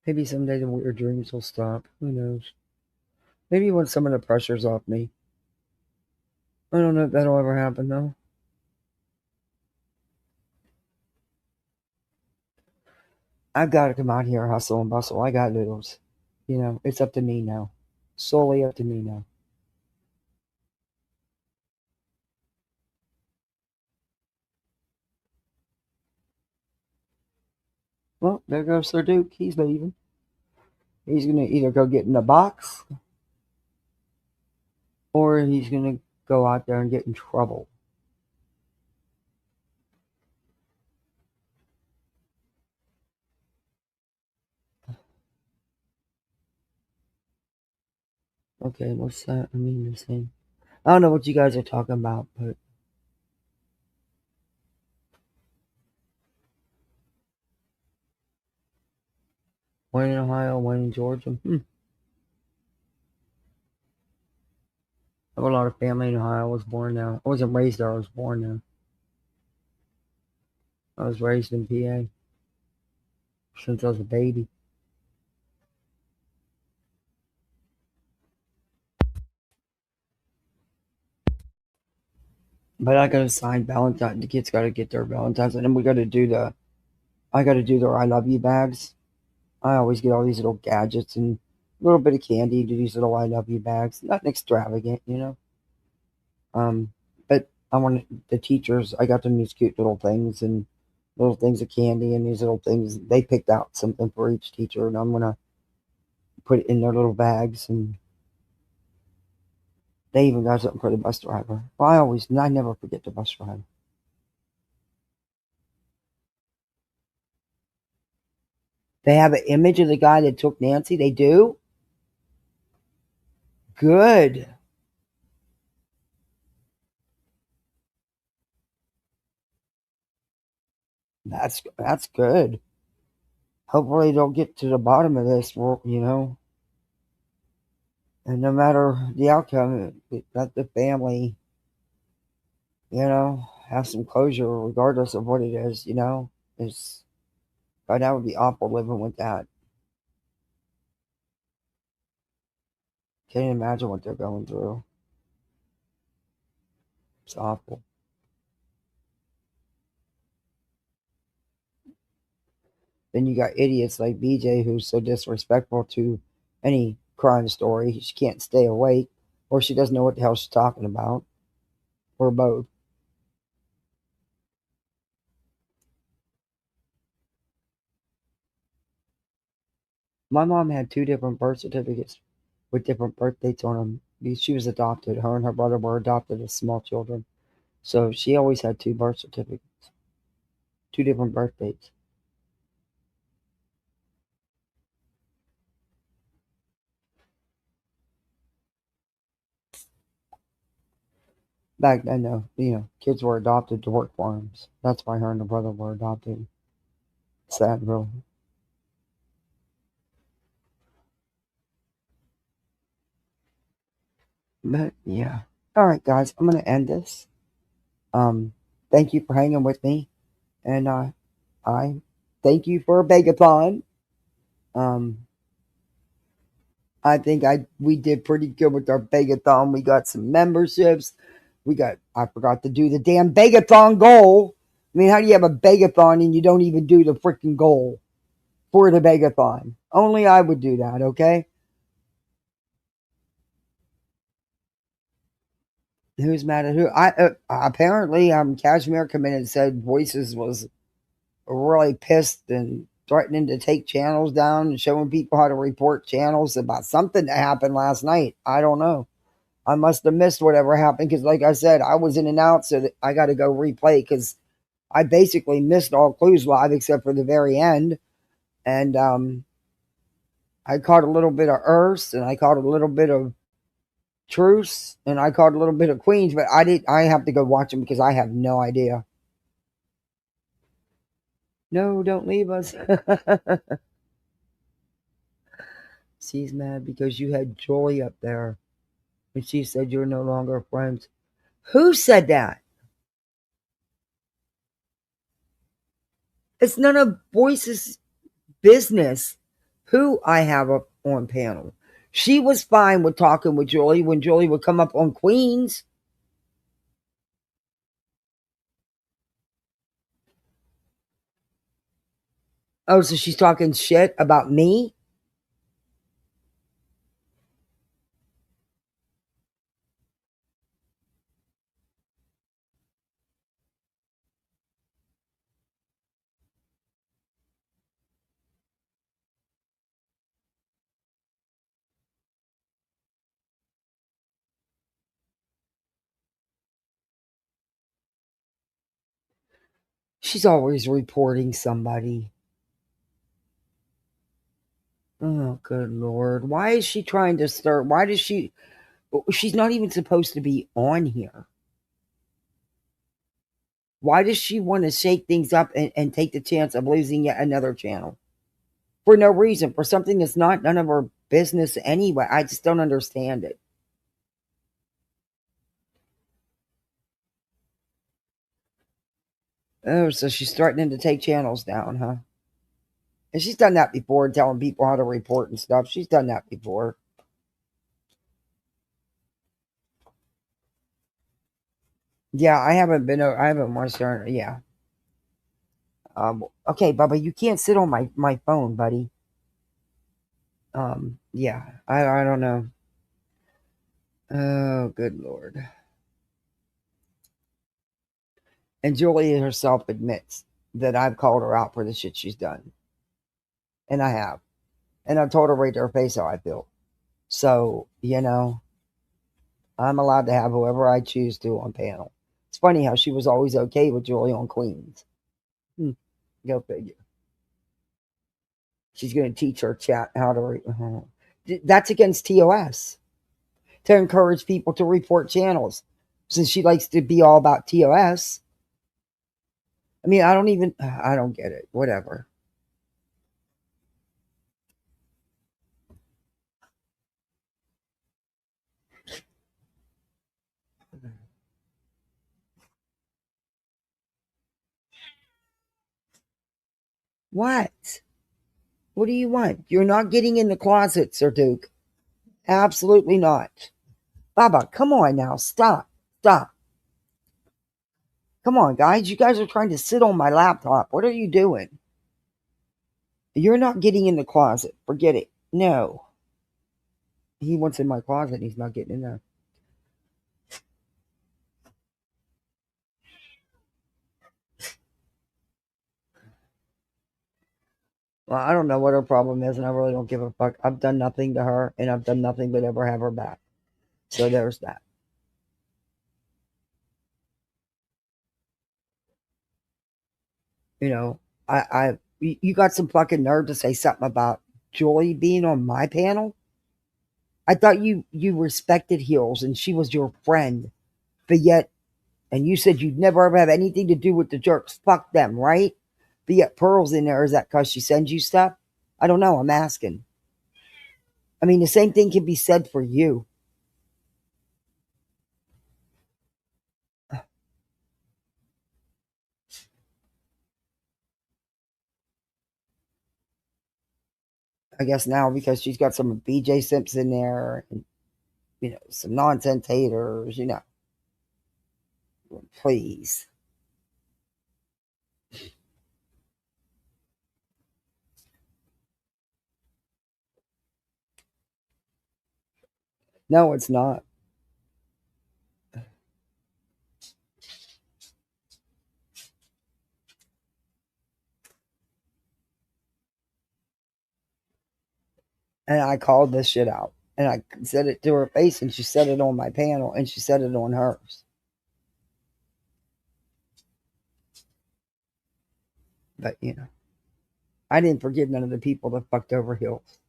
Maybe someday the weird dreams will stop. Who knows? Maybe when some of the pressure's off me. I don't know if that'll ever happen, though. I've got to come out here, hustle and bustle. I got littles. You know, it's up to me now. Solely up to me now. Well, there goes Sir Duke. He's leaving. He's going to either go get in the box or he's going to go out there and get in trouble. Okay, what's that? I mean, the same. I don't know what you guys are talking about, but one in Ohio, one in Georgia. I have a lot of family in Ohio. I was born there. I wasn't raised there. I was born there. I was raised in PA since I was a baby. But I got to sign Valentine. The kids got to get their Valentines, and then we got to do I got to do their I love you bags. I always get all these little gadgets and a little bit of candy to these little I love you bags. Nothing extravagant, you know. But I want the teachers. I got them these cute little things and little things of candy and these little things. They picked out something for each teacher, and I'm gonna put it in their little bags. And they even got something for the bus driver. Well, I never forget the bus driver. They have an image of the guy that took Nancy. They do. Good. That's good. Hopefully they'll get to the bottom of this, you know. And no matter the outcome, let the family, you know, have some closure regardless of what it is, you know. That would be awful living with that. Can't imagine what they're going through. It's awful. Then you got idiots like BJ who's so disrespectful to any crime story. She can't stay awake, or she doesn't know what the hell she's talking about, or both. My mom had 2 different birth certificates with different birth dates on them. Because she was adopted. Her and her brother were adopted as small children. So she always had 2 birth certificates, 2 different birth dates. Back then, though, you know, kids were adopted to work farms. That's why her and her brother were adopted. Sad, really. But yeah. All right, guys, I'm gonna end this. Thank you for hanging with me, and I thank you for a begathon. I think we did pretty good with our begathon. We got some memberships. I forgot to do the damn begathon goal. I mean, how do you have a begathon and you don't even do the freaking goal for the begathon? Only I would do that, okay? Who's mad at who? Apparently, Cashmere come in and said Voices was really pissed and threatening to take channels down and showing people how to report channels about something that happened last night. I don't know. I must have missed whatever happened because, like I said, I was in and out, so I got to go replay because I basically missed all Clues Live except for the very end. And I caught a little bit of Earths and I caught a little bit of Truce and I caught a little bit of Queens, but I have to go watch them because I have no idea. No, don't leave us. She's mad because you had Joy up there. And she said you're no longer friends. Who said that? It's none of Voice's business who I have up on panel. She was fine with talking with Julie when Julie would come up on Queens. Oh, so she's talking shit about me? She's always reporting somebody. Oh, good Lord. Why is she trying to start? Why does she's not even supposed to be on here. Why does she want to shake things up and take the chance of losing yet another channel? For no reason, for something that's not none of her business anyway. I just don't understand it. Oh, so she's threatening to take channels down, huh? And she's done that before, telling people how to report and stuff. She's done that before. Yeah, I haven't watched her. Yeah. Okay, Bubba, you can't sit on my phone, buddy. Yeah, I don't know. Oh, good Lord. And Julie herself admits that I've called her out for the shit she's done. And I have. And I've told her right to her face how I feel. So, I'm allowed to have whoever I choose to on panel. It's funny how she was always okay with Julie on Queens. Go figure. She's going to teach her chat how to. That's against TOS. To encourage people to report channels. Since she likes to be all about TOS. I mean, I don't get it. Whatever. What? What do you want? You're not getting in the closet, Sir Duke. Absolutely not. Baba, come on now. Stop. Stop. Come on, guys. You guys are trying to sit on my laptop. What are you doing? You're not getting in the closet. Forget it. No. He wants in my closet. He's not getting in there. Well, I don't know what her problem is, and I really don't give a fuck. I've done nothing to her, and I've done nothing but ever have her back. So there's that. You got some fucking nerve to say something about Joy being on my panel? I thought you respected Heels and she was your friend, but yet, and you said you'd never ever have anything to do with the jerks. Fuck them, right? But yet Pearl's in there. Is that because she sends you stuff? I don't know. I'm asking. I mean, the same thing can be said for you. I guess now because she's got some BJ Simps in there and, some nonsense haters, Please. No, it's not. And I called this shit out. And I said it to her face, and she said it on my panel, and she said it on hers. But, I didn't forgive none of the people that fucked over Hills.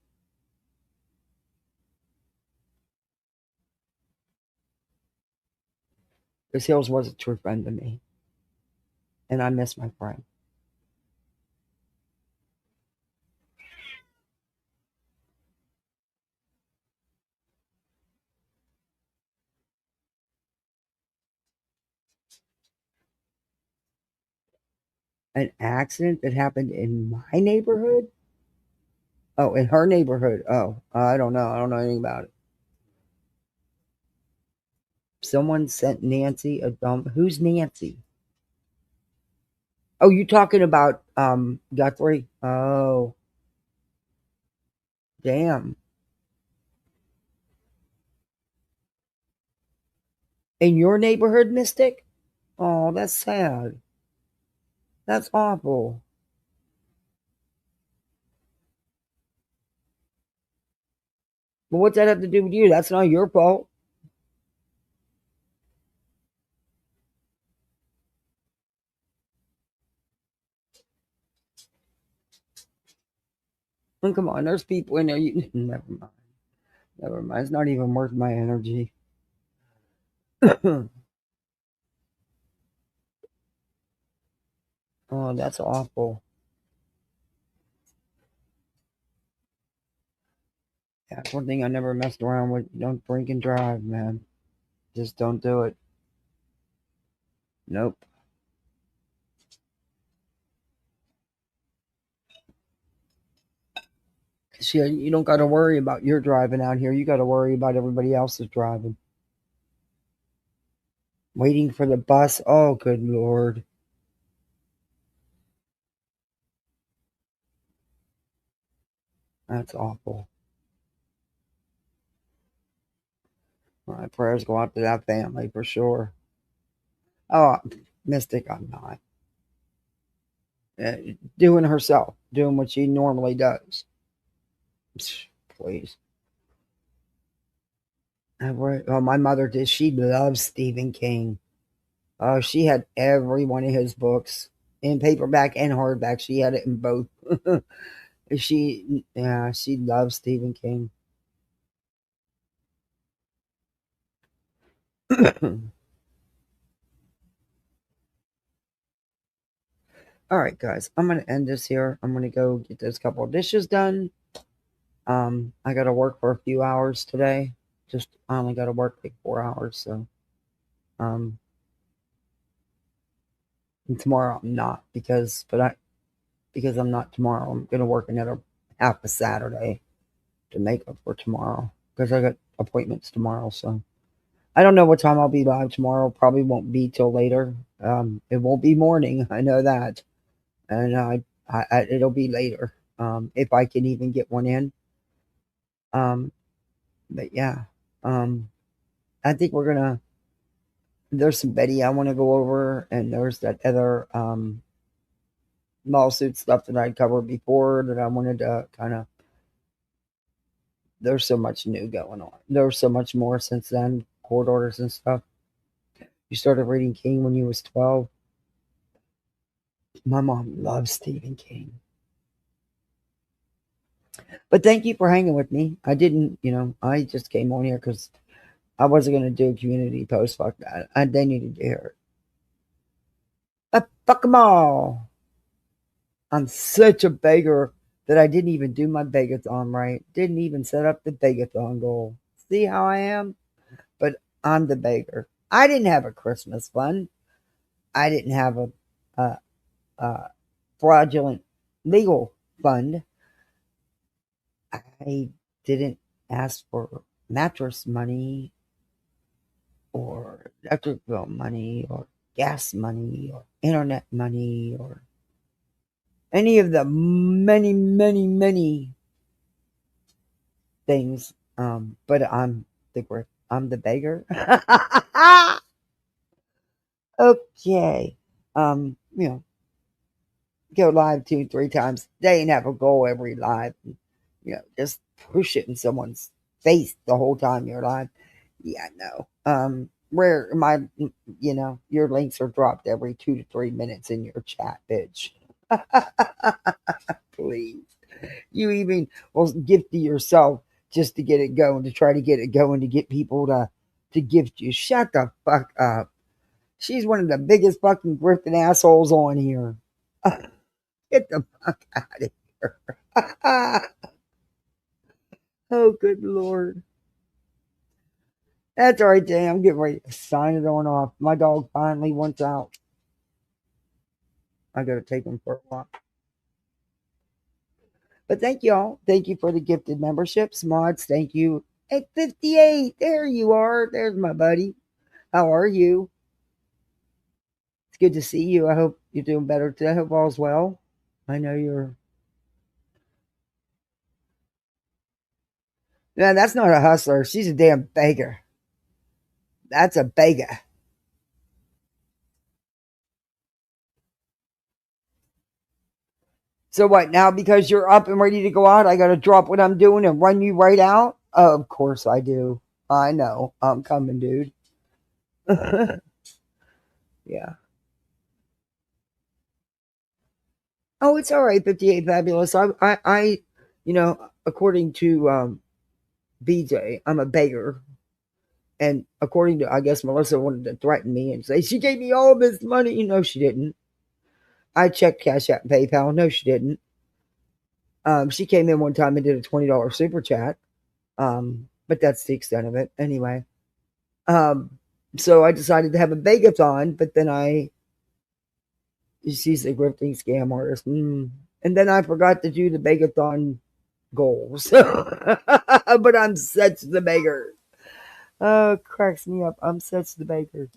Because Hills was a true friend to me. And I miss my friend. An accident that happened in my neighborhood? Oh, in her neighborhood. Oh, I don't know. I don't know anything about it. Someone sent Nancy a dumb. Who's Nancy? Oh, you talking about Guthrie? Oh, damn. In your neighborhood, Mystic? Oh, that's sad. That's awful. But what's that have to do with you? That's not your fault. And come on, there's people in there. You never mind. Never mind. It's not even worth my energy. Oh, that's awful. Yeah, that's one thing I never messed around with. Don't drink and drive, man. Just don't do it. Nope. You don't got to worry about your driving out here. You got to worry about everybody else's driving. Waiting for the bus. Oh, good Lord. That's awful. My prayers go out to that family for sure. Oh, Mystic, I'm not. Doing herself, doing what she normally does. Please. Oh, my mother did. She loves Stephen King. Oh, she had every one of his books in paperback and hardback. She had it in both. She loves Stephen King. All right, guys, I'm gonna end this here. I'm gonna go get those couple of dishes done. I gotta work for a few hours today. I only gotta work like 4 hours, so um, and tomorrow I'm not because I'm not tomorrow. I'm gonna work another half a Saturday to make up for tomorrow because I got appointments tomorrow. So I don't know what time I'll be live tomorrow. Probably won't be till later. It won't be morning. I know that, and it'll be later. If I can even get one in. But yeah, I think we're gonna. There's some Betty I want to go over, and there's that other lawsuit stuff that I covered before that I wanted to kind of. There's so much new going on. There's so much more since then, court orders and stuff. You started reading King when you was 12. My mom loves Stephen King. But thank you for hanging with me. I didn't, I just came on here because I wasn't going to do a community post. Fuck that. They needed to hear it. But fuck them all. I'm such a beggar that I didn't even do my begathon right. Didn't even set up the begathon goal. See how I am? But I'm the beggar. I didn't have a Christmas fund. I didn't have a fraudulent legal fund. I didn't ask for mattress money or electric bill money or gas money or internet money or any of the many, many, many things. But I'm the beggar. Okay. Go live 2-3 times a day and have a goal every live. Just push it in someone's face the whole time you're live. Yeah, no. Where your links are dropped every 2 to 3 minutes in your chat, bitch. Please. You even will gift to yourself just to get it going, to try to get it going, to get people to gift you. Shut the fuck up. She's one of the biggest fucking grifting assholes on here. Get the fuck out of here. Oh, good Lord. That's all right, Jay. I'm getting ready to sign it on off. My dog finally wants out. I got to take him for a walk. But thank y'all. Thank you for the gifted memberships. Mods, thank you. At 58, there you are. There's my buddy. How are you? It's good to see you. I hope you're doing better today. I hope all's well. I know you're. No, that's not a hustler. She's a damn beggar. That's a beggar. So what, now because you're up and ready to go out, I got to drop what I'm doing and run you right out? Of course I do. I know. I'm coming, dude. Yeah. Oh, it's all right, 58 Fabulous. I according to BJ, I'm a beggar. And according to, I guess Melissa wanted to threaten me and say, she gave me all this money. No, she didn't. I checked Cash App and PayPal. No, she didn't. She came in one time and did a $20 super chat. But that's the extent of it. Anyway. So I decided to have a begathon, but then she's a grifting scam artist. And then I forgot to do the begathon goals. But I'm such the beggar. Oh, cracks me up. I'm such the beggar.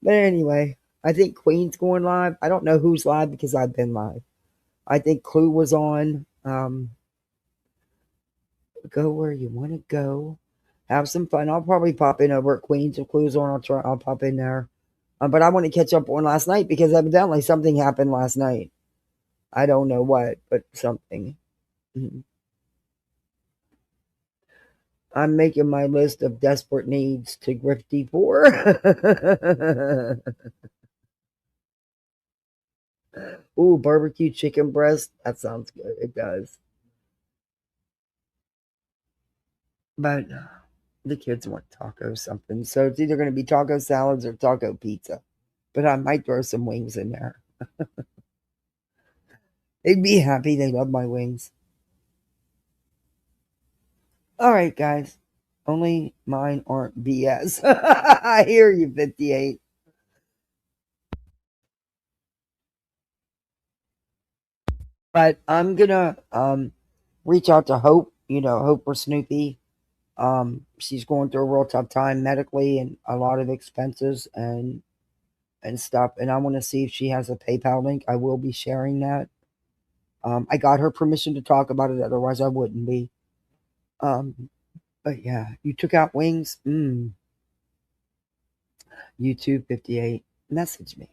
But anyway, I think Queen's going live. I don't know who's live because I've been live. I think Clue was on. Go where you want to go. Have some fun. I'll probably pop in over at Queen's if Clue's on. I'll pop in there. But I want to catch up on last night because evidently something happened last night. I don't know what, but something. I'm making my list of desperate needs to Grifty for. Ooh, barbecue chicken breast. That sounds good. It does. But the kids want taco something. So it's either going to be taco salads or taco pizza. But I might throw some wings in there. They'd be happy. They love my wings. All right, guys. Only mine aren't BS. I hear you, 58. But I'm gonna reach out to Hope. Hope for Snoopy. She's going through a real tough time medically and a lot of expenses and stuff. And I want to see if she has a PayPal link. I will be sharing that. I got her permission to talk about it, otherwise I wouldn't be. But yeah, you took out wings. YouTube 58. Message me.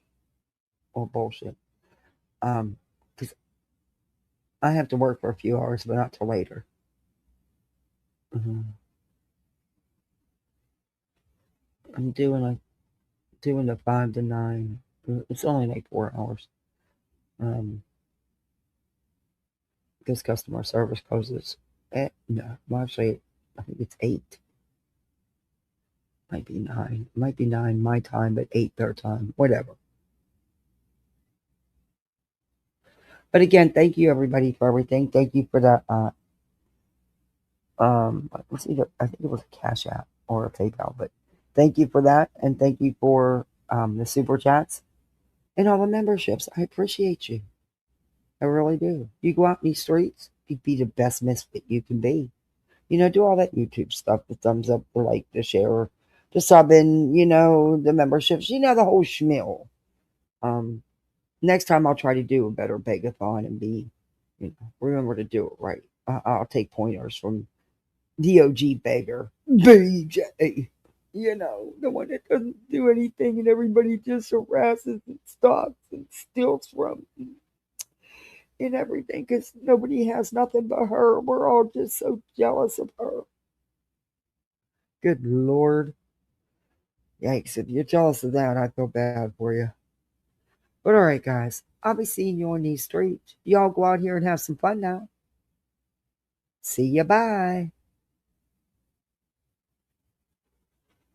Or bullshit. Because I have to work for a few hours, but not till later. I'm doing the 5 to 9. It's only like 4 hours. Because customer service closes at, no, well, actually, I think it's 8. Might be 9. Might be 9 my time, but 8 their time. Whatever. But again, thank you everybody for everything. Thank you for that. Let's see. I think it was a Cash App or a PayPal, but thank you for that, and thank you for the super chats and all the memberships. I appreciate you. I really do. You go out in these streets, you be the best misfit you can be. Do all that YouTube stuff, the thumbs up, the like, the share, the sub in, the memberships, the whole schmeal. Next time I'll try to do a better begathon and remember to do it right. I'll take pointers from the OG beggar, BJ. The one that doesn't do anything and everybody just harasses and stalks and steals from and everything because nobody has nothing but her. We're all just so jealous of her. Good Lord. Yikes, if you're jealous of that, I feel bad for you. But all right, guys, I'll be seeing you on these streets. Y'all go out here and have some fun now. See ya, bye.